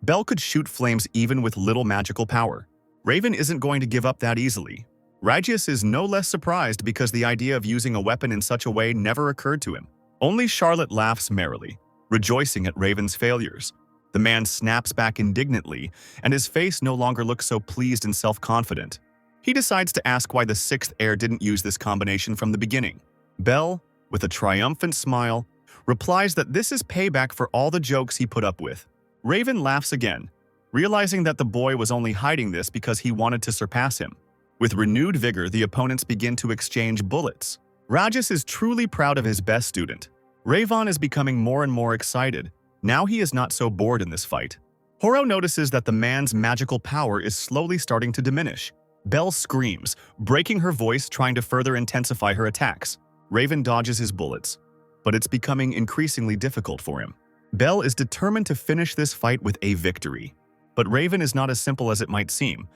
Speaker 1: Belle could shoot flames even with little magical power. Raven isn't going to give up that easily. Rajias is no less surprised because the idea of using a weapon in such a way never occurred to him. Only Charlotte laughs merrily, rejoicing at Raven's failures. The man snaps back indignantly, and his face no longer looks so pleased and self-confident. He decides to ask why the sixth heir didn't use this combination from the beginning. Belle, with a triumphant smile, replies that this is payback for all the jokes he put up with. Raven laughs again, realizing that the boy was only hiding this because he wanted to surpass him. With renewed vigor, the opponents begin to exchange bullets. Rajas is truly proud of his best student. Raven is becoming more and more excited. Now he is not so bored in this fight. Horo notices that the man's magical power is slowly starting to diminish. Belle screams, breaking her voice, trying to further intensify her attacks. Raven dodges his bullets, but it's becoming increasingly difficult for him. Belle is determined to finish this fight with a victory. But Raven is not as simple as it might seem,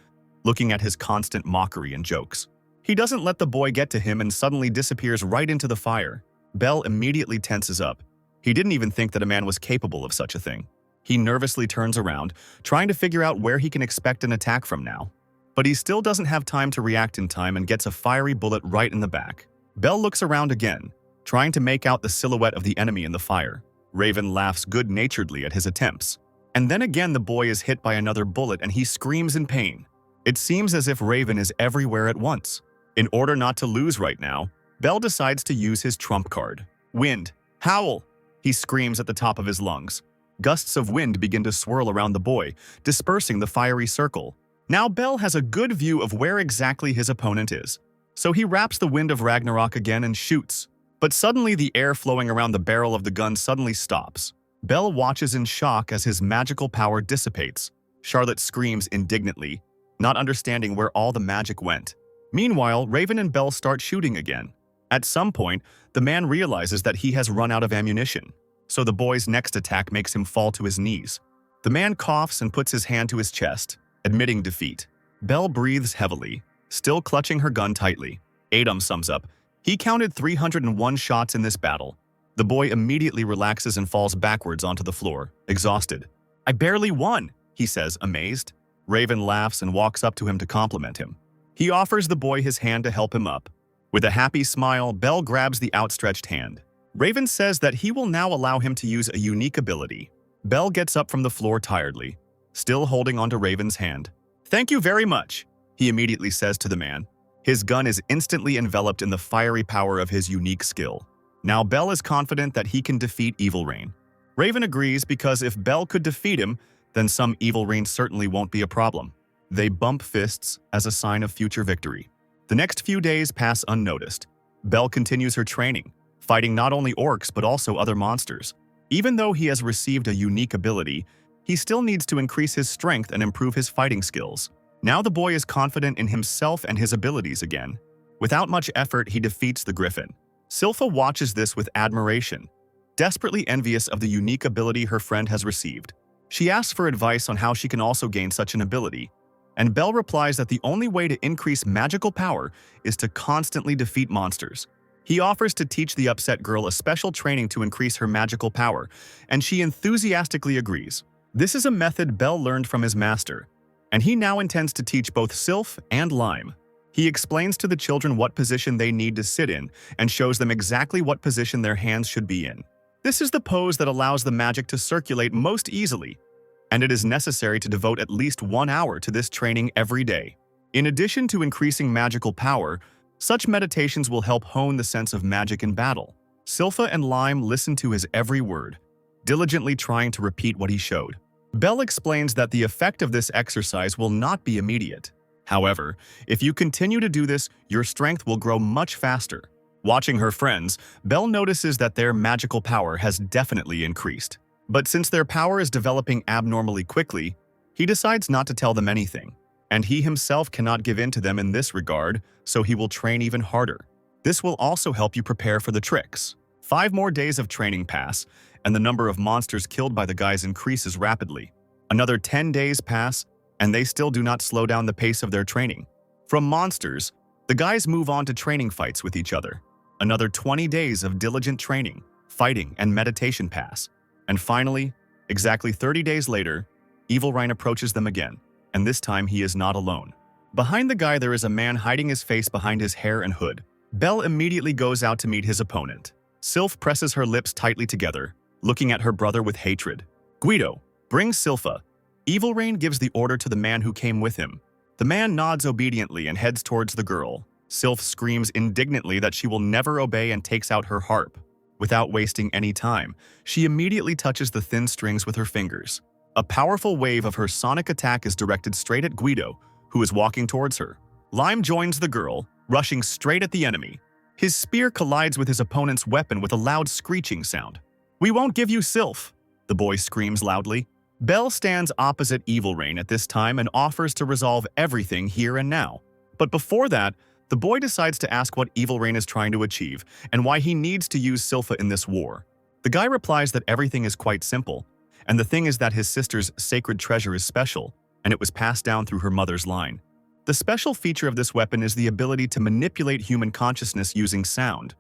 Speaker 1: looking at his constant mockery and jokes. He doesn't let the boy get to him and suddenly disappears right into the fire. Belle immediately tenses up. He didn't even think that a man was capable of such a thing. He nervously turns around, trying to figure out where he can expect an attack from now. But he still doesn't have time to react in time and gets a fiery bullet right in the back. Belle looks around again, trying to make out the silhouette of the enemy in the fire. Raven laughs good-naturedly at his attempts. And then again the boy is hit by another bullet and he screams in pain. It seems as if Raven is everywhere at once. In order not to lose right now, Belle decides to use his trump card. Wind. Howl! He screams at the top of his lungs. Gusts of wind begin to swirl around the boy, dispersing the fiery circle. Now Belle has a good view of where exactly his opponent is. So he wraps the wind of Ragnarok again and shoots. But suddenly the air flowing around the barrel of the gun suddenly stops. Belle watches in shock as his magical power dissipates. Charlotte screams indignantly, not understanding where all the magic went. Meanwhile, Raven and Belle start shooting again. At some point, the man realizes that he has run out of ammunition, so the boy's next attack makes him fall to his knees. The man coughs and puts his hand to his chest, admitting defeat. Belle breathes heavily, still clutching her gun tightly. Adam sums up, "He counted 301 shots in this battle." The boy immediately relaxes and falls backwards onto the floor, exhausted. "I barely won," he says, amazed. Raven laughs and walks up to him to compliment him. He offers the boy his hand to help him up. With a happy smile, Belle grabs the outstretched hand. Raven says that he will now allow him to use a unique ability. Belle gets up from the floor tiredly, still holding onto Raven's hand. "Thank you very much," he immediately says to the man. His gun is instantly enveloped in the fiery power of his unique skill. Now Belle is confident that he can defeat Evil Rain. Raven agrees because if Belle could defeat him, then some Evil Rain certainly won't be a problem. They bump fists as a sign of future victory. The next few days pass unnoticed. Belle continues her training, fighting not only orcs but also other monsters. Even though he has received a unique ability, he still needs to increase his strength and improve his fighting skills. Now the boy is confident in himself and his abilities again. Without much effort, he defeats the Griffin. Silpha watches this with admiration, desperately envious of the unique ability her friend has received. She asks for advice on how she can also gain such an ability, and Belle replies that the only way to increase magical power is to constantly defeat monsters. He offers to teach the upset girl a special training to increase her magical power, and she enthusiastically agrees. This is a method Belle learned from his master, and he now intends to teach both Sylph and Lime. He explains to the children what position they need to sit in and shows them exactly what position their hands should be in. This is the pose that allows the magic to circulate most easily, and it is necessary to devote at least 1 hour to this training every day. In addition to increasing magical power, such meditations will help hone the sense of magic in battle. Silpha and Lime listen to his every word, diligently trying to repeat what he showed. Belle explains that the effect of this exercise will not be immediate. However, if you continue to do this, your strength will grow much faster. Watching her friends, Belle notices that their magical power has definitely increased. But since their power is developing abnormally quickly, he decides not to tell them anything. And he himself cannot give in to them in this regard, so he will train even harder. This will also help you prepare for the tricks. 5 more days of training pass, and the number of monsters killed by the guys increases rapidly. Another 10 days pass, and they still do not slow down the pace of their training. From monsters, the guys move on to training fights with each other. Another 20 days of diligent training, fighting, and meditation pass. And finally, exactly 30 days later, Evil Rain approaches them again, and this time he is not alone. Behind the guy, there is a man hiding his face behind his hair and hood. Belle immediately goes out to meet his opponent. Sylph presses her lips tightly together, looking at her brother with hatred. Guido, bring Sylpha. Evil Rain gives the order to the man who came with him. The man nods obediently and heads towards the girl. Sylph screams indignantly that she will never obey and takes out her harp. Without wasting any time, she immediately touches the thin strings with her fingers. A powerful wave of her sonic attack is directed straight at Guido, who is walking towards her. Lime joins the girl, rushing straight at the enemy. His spear collides with his opponent's weapon with a loud screeching sound. "We won't give you Sylph!" the boy screams loudly. Belle stands opposite Evil Rain at this time and offers to resolve everything here and now. But before that, the boy decides to ask what Evil Rain is trying to achieve and why he needs to use Sylpha in this war. The guy replies that everything is quite simple, and the thing is that his sister's sacred treasure is special, and it was passed down through her mother's line. The special feature of this weapon is the ability to manipulate human consciousness using sound.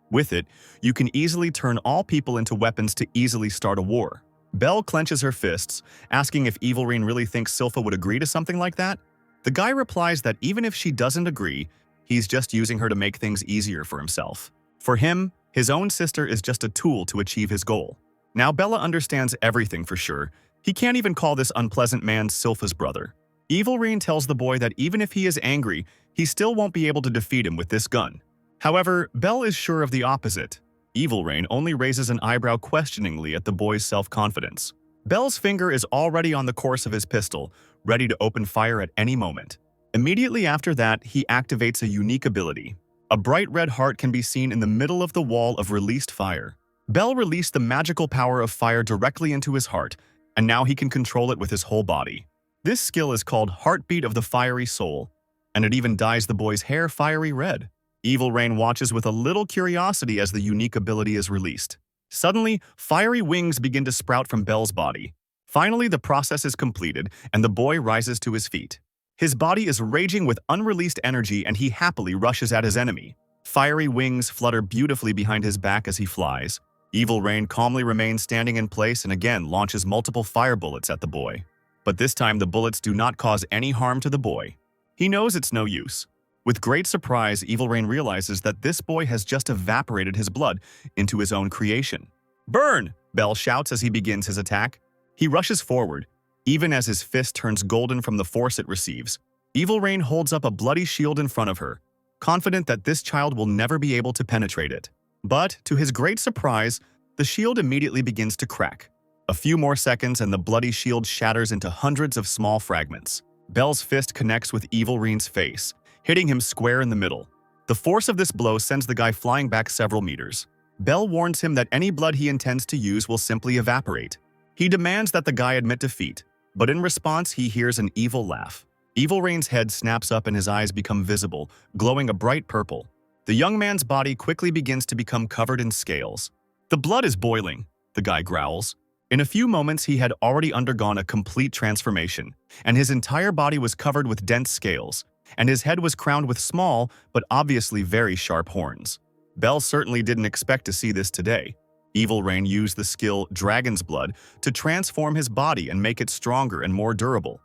Speaker 1: With it, you can easily turn all people into weapons to easily start a war. Belle clenches her fists, asking if Evil Rain really thinks Sylpha would agree to something like that. The guy replies that even if she doesn't agree, he's just using her to make things easier for himself. For him, his own sister is just a tool to achieve his goal. Now Bella understands everything for sure. He can't even call this unpleasant man Sylpha's brother. Evil Rain tells the boy that even if he is angry, he still won't be able to defeat him with this gun. However, Belle is sure of the opposite. Evil Rain only raises an eyebrow questioningly at the boy's self-confidence. Belle's finger is already on the course of his pistol, ready to open fire at any moment. Immediately after that, he activates a unique ability. A bright red heart can be seen in the middle of the wall of released fire. Belle released the magical power of fire directly into his heart, and now he can control it with his whole body. This skill is called Heartbeat of the Fiery Soul, and it even dyes the boy's hair fiery red. Evil Rain watches with a little curiosity as the unique ability is released. Suddenly, fiery wings begin to sprout from Belle's body. Finally, the process is completed, and the boy rises to his feet. His body is raging with unreleased energy, and he happily rushes at his enemy. Fiery wings flutter beautifully behind his back as he flies. Evil Rain calmly remains standing in place and again launches multiple fire bullets at the boy. But this time, the bullets do not cause any harm to the boy. He knows it's no use. With great surprise, Evil Rain realizes that this boy has just evaporated his blood into his own creation. "Burn!" Belle shouts as he begins his attack. He rushes forward, even as his fist turns golden from the force it receives. Evil Rain holds up a bloody shield in front of her, confident that this child will never be able to penetrate it. But, to his great surprise, the shield immediately begins to crack. A few more seconds and the bloody shield shatters into hundreds of small fragments. Belle's fist connects with Evil Rain's face, hitting him square in the middle. The force of this blow sends the guy flying back several meters. Belle warns him that any blood he intends to use will simply evaporate. He demands that the guy admit defeat, but in response he hears an evil laugh. Evil Rain's head snaps up and his eyes become visible, glowing a bright purple. The young man's body quickly begins to become covered in scales. "The blood is boiling," the guy growls. In a few moments he had already undergone a complete transformation, and his entire body was covered with dense scales, and his head was crowned with small, but obviously very sharp horns. Belle certainly didn't expect to see this today. Evil Rain used the skill Dragon's Blood to transform his body and make it stronger and more durable.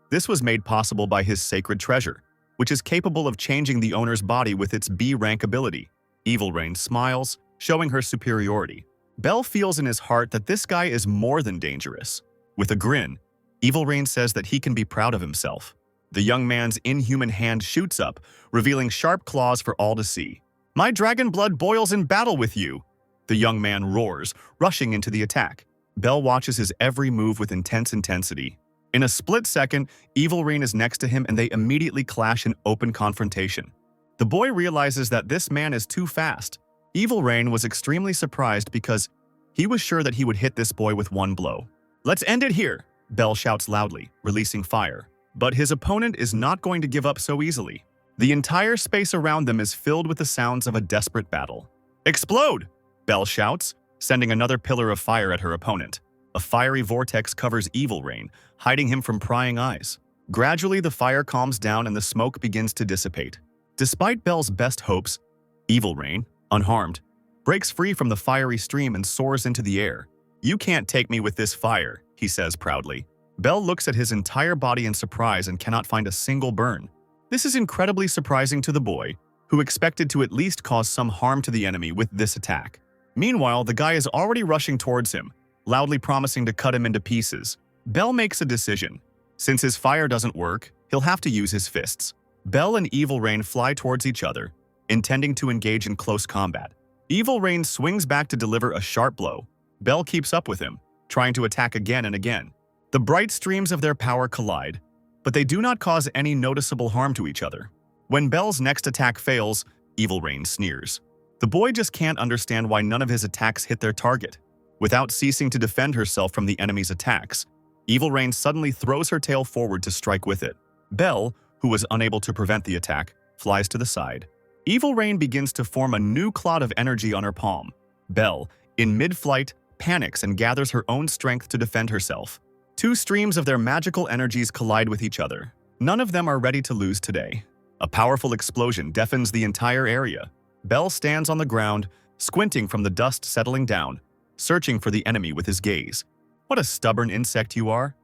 Speaker 1: This was made possible by his sacred treasure, which is capable of changing the owner's body with its B rank ability. Evil Rain smiles, showing her superiority. Belle feels in his heart that this guy is more than dangerous. With a grin, Evil Rain says that he can be proud of himself. The young man's inhuman hand shoots up, revealing sharp claws for all to see. "My dragon blood boils in battle with you!" the young man roars, rushing into the attack. Belle watches his every move with intense intensity. In a split second, Evil Rain is next to him and they immediately clash in open confrontation. The boy realizes that this man is too fast. Evil Rain was extremely surprised because he was sure that he would hit this boy with one blow. "Let's end it here!" Belle shouts loudly, releasing fire. But his opponent is not going to give up so easily. The entire space around them is filled with the sounds of a desperate battle. "Explode!" Belle shouts, sending another pillar of fire at her opponent. A fiery vortex covers Evil Rain, hiding him from prying eyes. Gradually, the fire calms down and the smoke begins to dissipate. Despite Belle's best hopes, Evil Rain, unharmed, breaks free from the fiery stream and soars into the air. "You can't take me with this fire," he says proudly. Belle looks at his entire body in surprise and cannot find a single burn. This is incredibly surprising to the boy, who expected to at least cause some harm to the enemy with this attack. Meanwhile, the guy is already rushing towards him, loudly promising to cut him into pieces. Bell makes a decision. Since his fire doesn't work, he'll have to use his fists. Bell and Evil Rain fly towards each other, intending to engage in close combat. Evil Rain swings back to deliver a sharp blow. Bell keeps up with him, trying to attack again and again. The bright streams of their power collide, but they do not cause any noticeable harm to each other. When Bell's next attack fails, Evil Rain sneers. The boy just can't understand why none of his attacks hit their target. Without ceasing to defend herself from the enemy's attacks, Evil Rain suddenly throws her tail forward to strike with it. Bell, who was unable to prevent the attack, flies to the side. Evil Rain begins to form a new cloud of energy on her palm. Bell, in mid-flight, panics and gathers her own strength to defend herself. Two streams of their magical energies collide with each other. None of them are ready to lose today. A powerful explosion deafens the entire area. Bell stands on the ground, squinting from the dust settling down, searching for the enemy with his gaze. What a stubborn insect you are.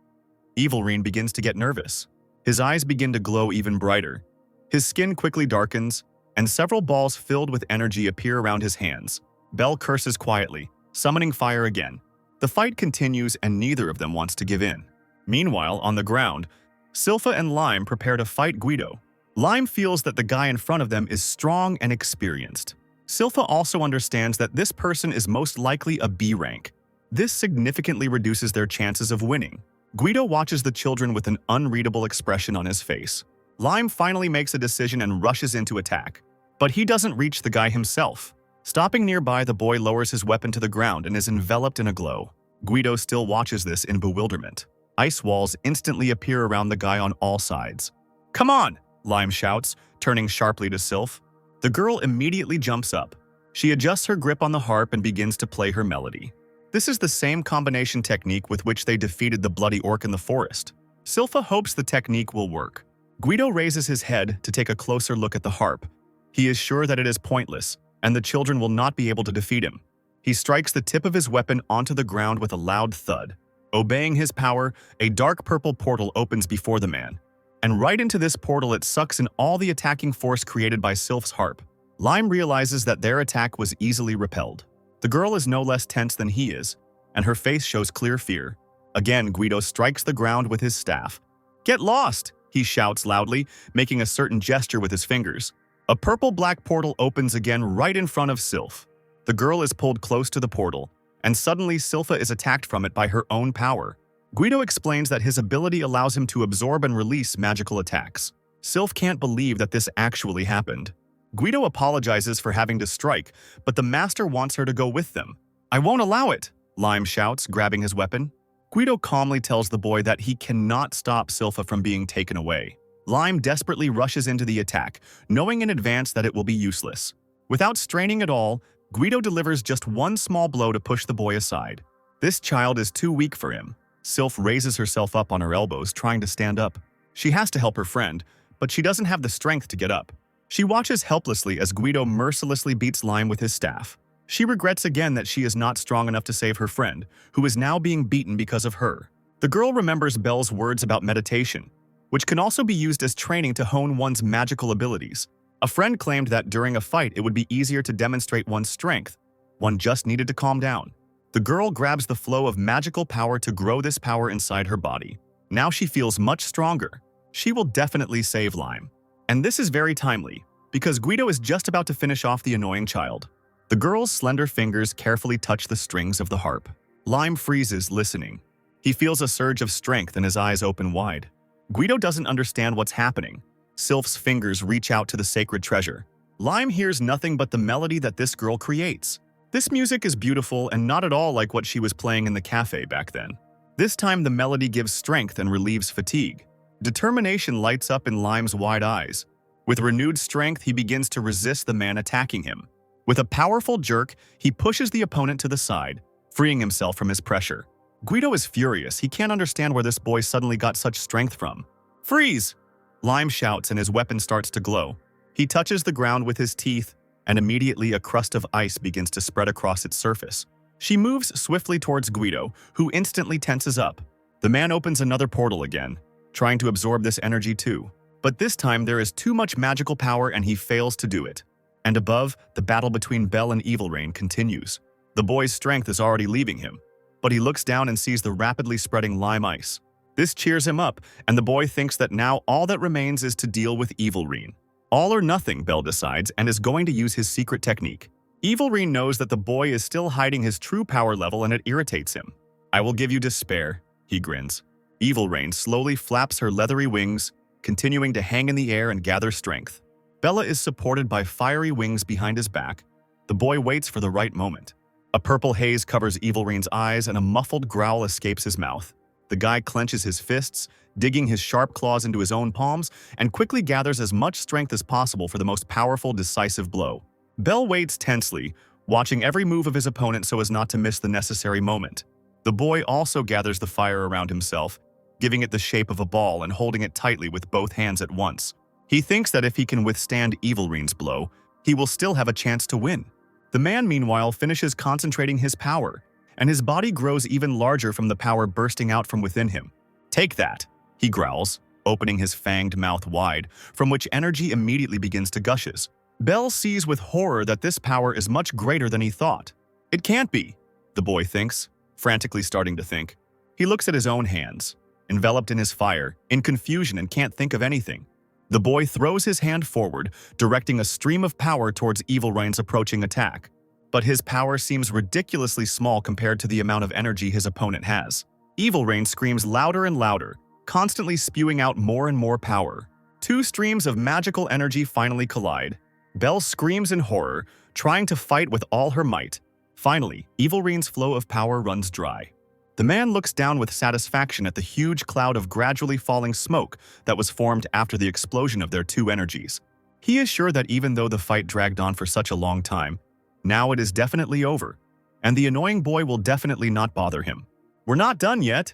Speaker 1: Evil Rain begins to get nervous. His eyes begin to glow even brighter. His skin quickly darkens, and several balls filled with energy appear around his hands. Bell curses quietly, summoning fire again. The fight continues and neither of them wants to give in. Meanwhile, on the ground, Silpha and Lime prepare to fight Guido. Lime feels that the guy in front of them is strong and experienced. Silpha also understands that this person is most likely a B rank. This significantly reduces their chances of winning. Guido watches the children with an unreadable expression on his face. Lime finally makes a decision and rushes into attack. But he doesn't reach the guy himself. Stopping nearby, the boy lowers his weapon to the ground and is enveloped in a glow. Guido still watches this in bewilderment. Ice walls instantly appear around the guy on all sides. "Come on!" Lime shouts, turning sharply to Sylph. The girl immediately jumps up. She adjusts her grip on the harp and begins to play her melody. This is the same combination technique with which they defeated the bloody orc in the forest. Silpha hopes the technique will work. Guido raises his head to take a closer look at the harp. He is sure that it is pointless, and the children will not be able to defeat him. He strikes the tip of his weapon onto the ground with a loud thud. Obeying his power, a dark purple portal opens before the man. And right into this portal it sucks in all the attacking force created by Sylph's harp. Lime realizes that their attack was easily repelled. The girl is no less tense than he is, and her face shows clear fear. Again, Guido strikes the ground with his staff. "Get lost!" he shouts loudly, making a certain gesture with his fingers. A purple-black portal opens again right in front of Sylph. The girl is pulled close to the portal, and suddenly Silpha is attacked from it by her own power. Guido explains that his ability allows him to absorb and release magical attacks. Sylph can't believe that this actually happened. Guido apologizes for having to strike, but the master wants her to go with them. "I won't allow it," Lime shouts, grabbing his weapon. Guido calmly tells the boy that he cannot stop Silpha from being taken away. Lime desperately rushes into the attack, knowing in advance that it will be useless. Without straining at all, Guido delivers just one small blow to push the boy aside. This child is too weak for him. Sylph raises herself up on her elbows, trying to stand up. She has to help her friend, but she doesn't have the strength to get up. She watches helplessly as Guido mercilessly beats Lime with his staff. She regrets again that she is not strong enough to save her friend, who is now being beaten because of her. The girl remembers Belle's words about meditation, which can also be used as training to hone one's magical abilities. A friend claimed that during a fight it would be easier to demonstrate one's strength. One just needed to calm down. The girl grabs the flow of magical power to grow this power inside her body. Now she feels much stronger. She will definitely save Lime. And this is very timely, because Guido is just about to finish off the annoying child. The girl's slender fingers carefully touch the strings of the harp. Lime freezes, listening. He feels a surge of strength and his eyes open wide. Guido doesn't understand what's happening. Sylph's fingers reach out to the sacred treasure. Lime hears nothing but the melody that this girl creates. This music is beautiful and not at all like what she was playing in the cafe back then. This time the melody gives strength and relieves fatigue. Determination lights up in Lime's wide eyes. With renewed strength, he begins to resist the man attacking him. With a powerful jerk, he pushes the opponent to the side, freeing himself from his pressure. Guido is furious. He can't understand where this boy suddenly got such strength from. "Freeze!" Lime shouts and his weapon starts to glow. He touches the ground with his teeth, and immediately a crust of ice begins to spread across its surface. She moves swiftly towards Guido, who instantly tenses up. The man opens another portal again, trying to absorb this energy too. But this time there is too much magical power and he fails to do it. And above, the battle between Bell and Evil Rain continues. The boy's strength is already leaving him, but he looks down and sees the rapidly spreading lime ice. This cheers him up, and the boy thinks that now all that remains is to deal with Evil Rain. All or nothing, Bell decides, and is going to use his secret technique. Evil Rain knows that the boy is still hiding his true power level and it irritates him. "I will give you despair," he grins. Evil Rain slowly flaps her leathery wings, continuing to hang in the air and gather strength. Bella is supported by fiery wings behind his back. The boy waits for the right moment. A purple haze covers Evil Rain's eyes and a muffled growl escapes his mouth. The guy clenches his fists, digging his sharp claws into his own palms, and quickly gathers as much strength as possible for the most powerful, decisive blow. Bell waits tensely, watching every move of his opponent so as not to miss the necessary moment. The boy also gathers the fire around himself, giving it the shape of a ball and holding it tightly with both hands at once. He thinks that if he can withstand Evil Rain's blow, he will still have a chance to win. The man, meanwhile, finishes concentrating his power, and his body grows even larger from the power bursting out from within him. "Take that," he growls, opening his fanged mouth wide, from which energy immediately begins to gushes. Bell sees with horror that this power is much greater than he thought. It can't be, the boy thinks, frantically starting to think. He looks at his own hands, enveloped in his fire, in confusion and can't think of anything. The boy throws his hand forward, directing a stream of power towards Evil Rain's approaching attack. But his power seems ridiculously small compared to the amount of energy his opponent has. Evil Rain screams louder and louder, constantly spewing out more and more power. Two streams of magical energy finally collide. Bell screams in horror, trying to fight with all her might. Finally, Evil Rain's flow of power runs dry. The man looks down with satisfaction at the huge cloud of gradually falling smoke that was formed after the explosion of their two energies. He is sure that even though the fight dragged on for such a long time, now it is definitely over, and the annoying boy will definitely not bother him. "We're not done yet."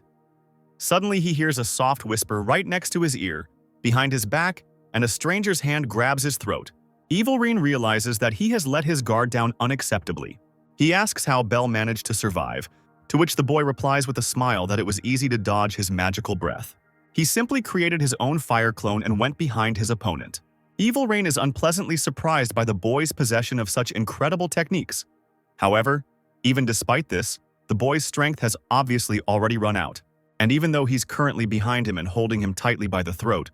Speaker 1: Suddenly he hears a soft whisper right next to his ear, behind his back, and a stranger's hand grabs his throat. Evil Rain realizes that he has let his guard down unacceptably. He asks how Bell managed to survive, to which the boy replies with a smile that it was easy to dodge his magical breath. He simply created his own fire clone and went behind his opponent. Evil Rain is unpleasantly surprised by the boy's possession of such incredible techniques. However, even despite this, the boy's strength has obviously already run out, and even though he's currently behind him and holding him tightly by the throat,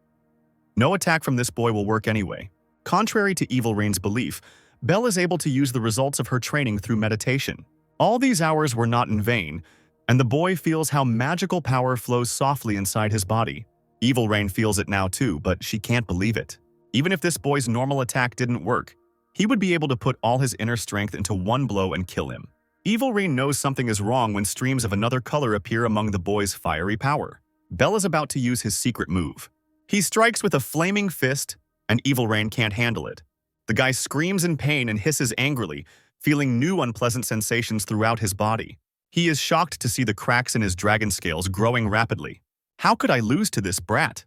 Speaker 1: no attack from this boy will work anyway. Contrary to Evil Rain's belief, Belle is able to use the results of her training through meditation. All these hours were not in vain, and the boy feels how magical power flows softly inside his body. Evil Rain feels it now too, but she can't believe it. Even if this boy's normal attack didn't work, he would be able to put all his inner strength into one blow and kill him. Evil Rain knows something is wrong when streams of another color appear among the boy's fiery power. Bell is about to use his secret move. He strikes with a flaming fist, and Evil Rain can't handle it. The guy screams in pain and hisses angrily, feeling new unpleasant sensations throughout his body. He is shocked to see the cracks in his dragon scales growing rapidly. "How could I lose to this brat?"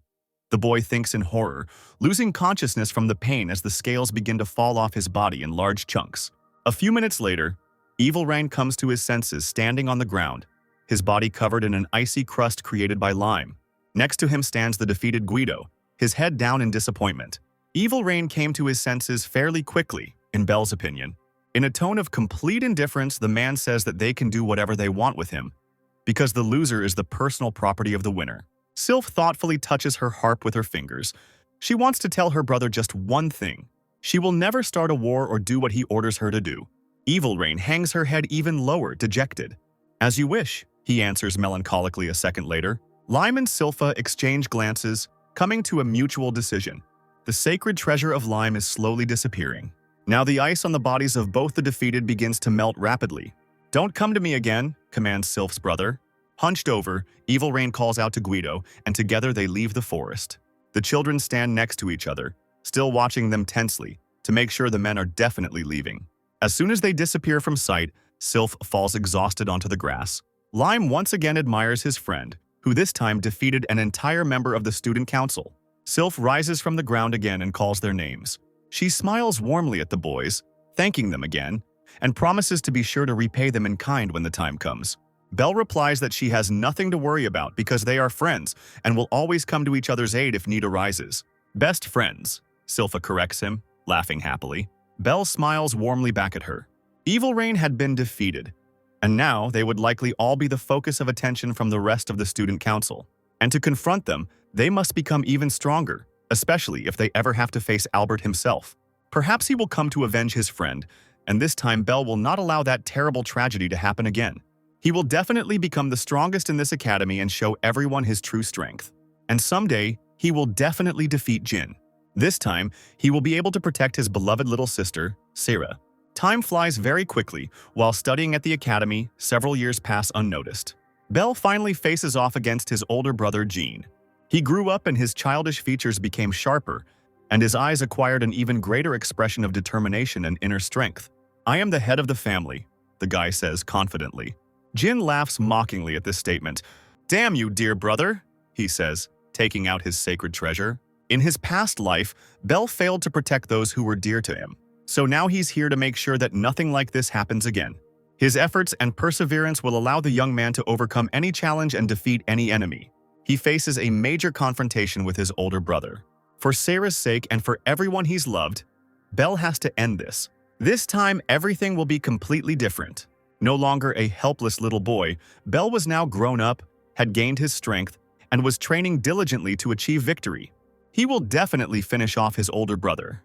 Speaker 1: The boy thinks in horror, losing consciousness from the pain as the scales begin to fall off his body in large chunks. A few minutes later, Evil Rain comes to his senses standing on the ground, his body covered in an icy crust created by lime. Next to him stands the defeated Guido, his head down in disappointment. Evil Rain came to his senses fairly quickly, in Belle's opinion. In a tone of complete indifference, the man says that they can do whatever they want with him, because the loser is the personal property of the winner. Sylph thoughtfully touches her harp with her fingers. She wants to tell her brother just one thing. She will never start a war or do what he orders her to do. Evil Rain hangs her head even lower, dejected. "As you wish," he answers melancholically a second later. Lime and Sylpha exchange glances, coming to a mutual decision. The sacred treasure of lime is slowly disappearing. Now the ice on the bodies of both the defeated begins to melt rapidly. "Don't come to me again," commands Sylph's brother. Hunched over, Evil Rain calls out to Guido, and together they leave the forest. The children stand next to each other, still watching them tensely, to make sure the men are definitely leaving. As soon as they disappear from sight, Sylph falls exhausted onto the grass. Lime once again admires his friend, who this time defeated an entire member of the student council. Sylph rises from the ground again and calls their names. She smiles warmly at the boys, thanking them again, and promises to be sure to repay them in kind when the time comes. Belle replies that she has nothing to worry about because they are friends and will always come to each other's aid if need arises. Best friends, Silpha corrects him, laughing happily. Belle smiles warmly back at her. Evil Reign had been defeated, and now they would likely all be the focus of attention from the rest of the student council. And to confront them, they must become even stronger, especially if they ever have to face Albert himself. Perhaps he will come to avenge his friend, and this time Belle will not allow that terrible tragedy to happen again. He will definitely become the strongest in this academy and show everyone his true strength. And someday, he will definitely defeat Jin. This time, he will be able to protect his beloved little sister, Sarah. Time flies very quickly. While studying at the academy, several years pass unnoticed. Belle finally faces off against his older brother, Jean. He grew up and his childish features became sharper, and his eyes acquired an even greater expression of determination and inner strength. "I am the head of the family," the guy says confidently. Jin laughs mockingly at this statement. "Damn you, dear brother," he says, taking out his sacred treasure. In his past life, Belle failed to protect those who were dear to him. So now he's here to make sure that nothing like this happens again. His efforts and perseverance will allow the young man to overcome any challenge and defeat any enemy. He faces a major confrontation with his older brother. For Sarah's sake and for everyone he's loved, Belle has to end this. This time, everything will be completely different. No longer a helpless little boy, Belle was now grown up, had gained his strength, and was training diligently to achieve victory. He will definitely finish off his older brother.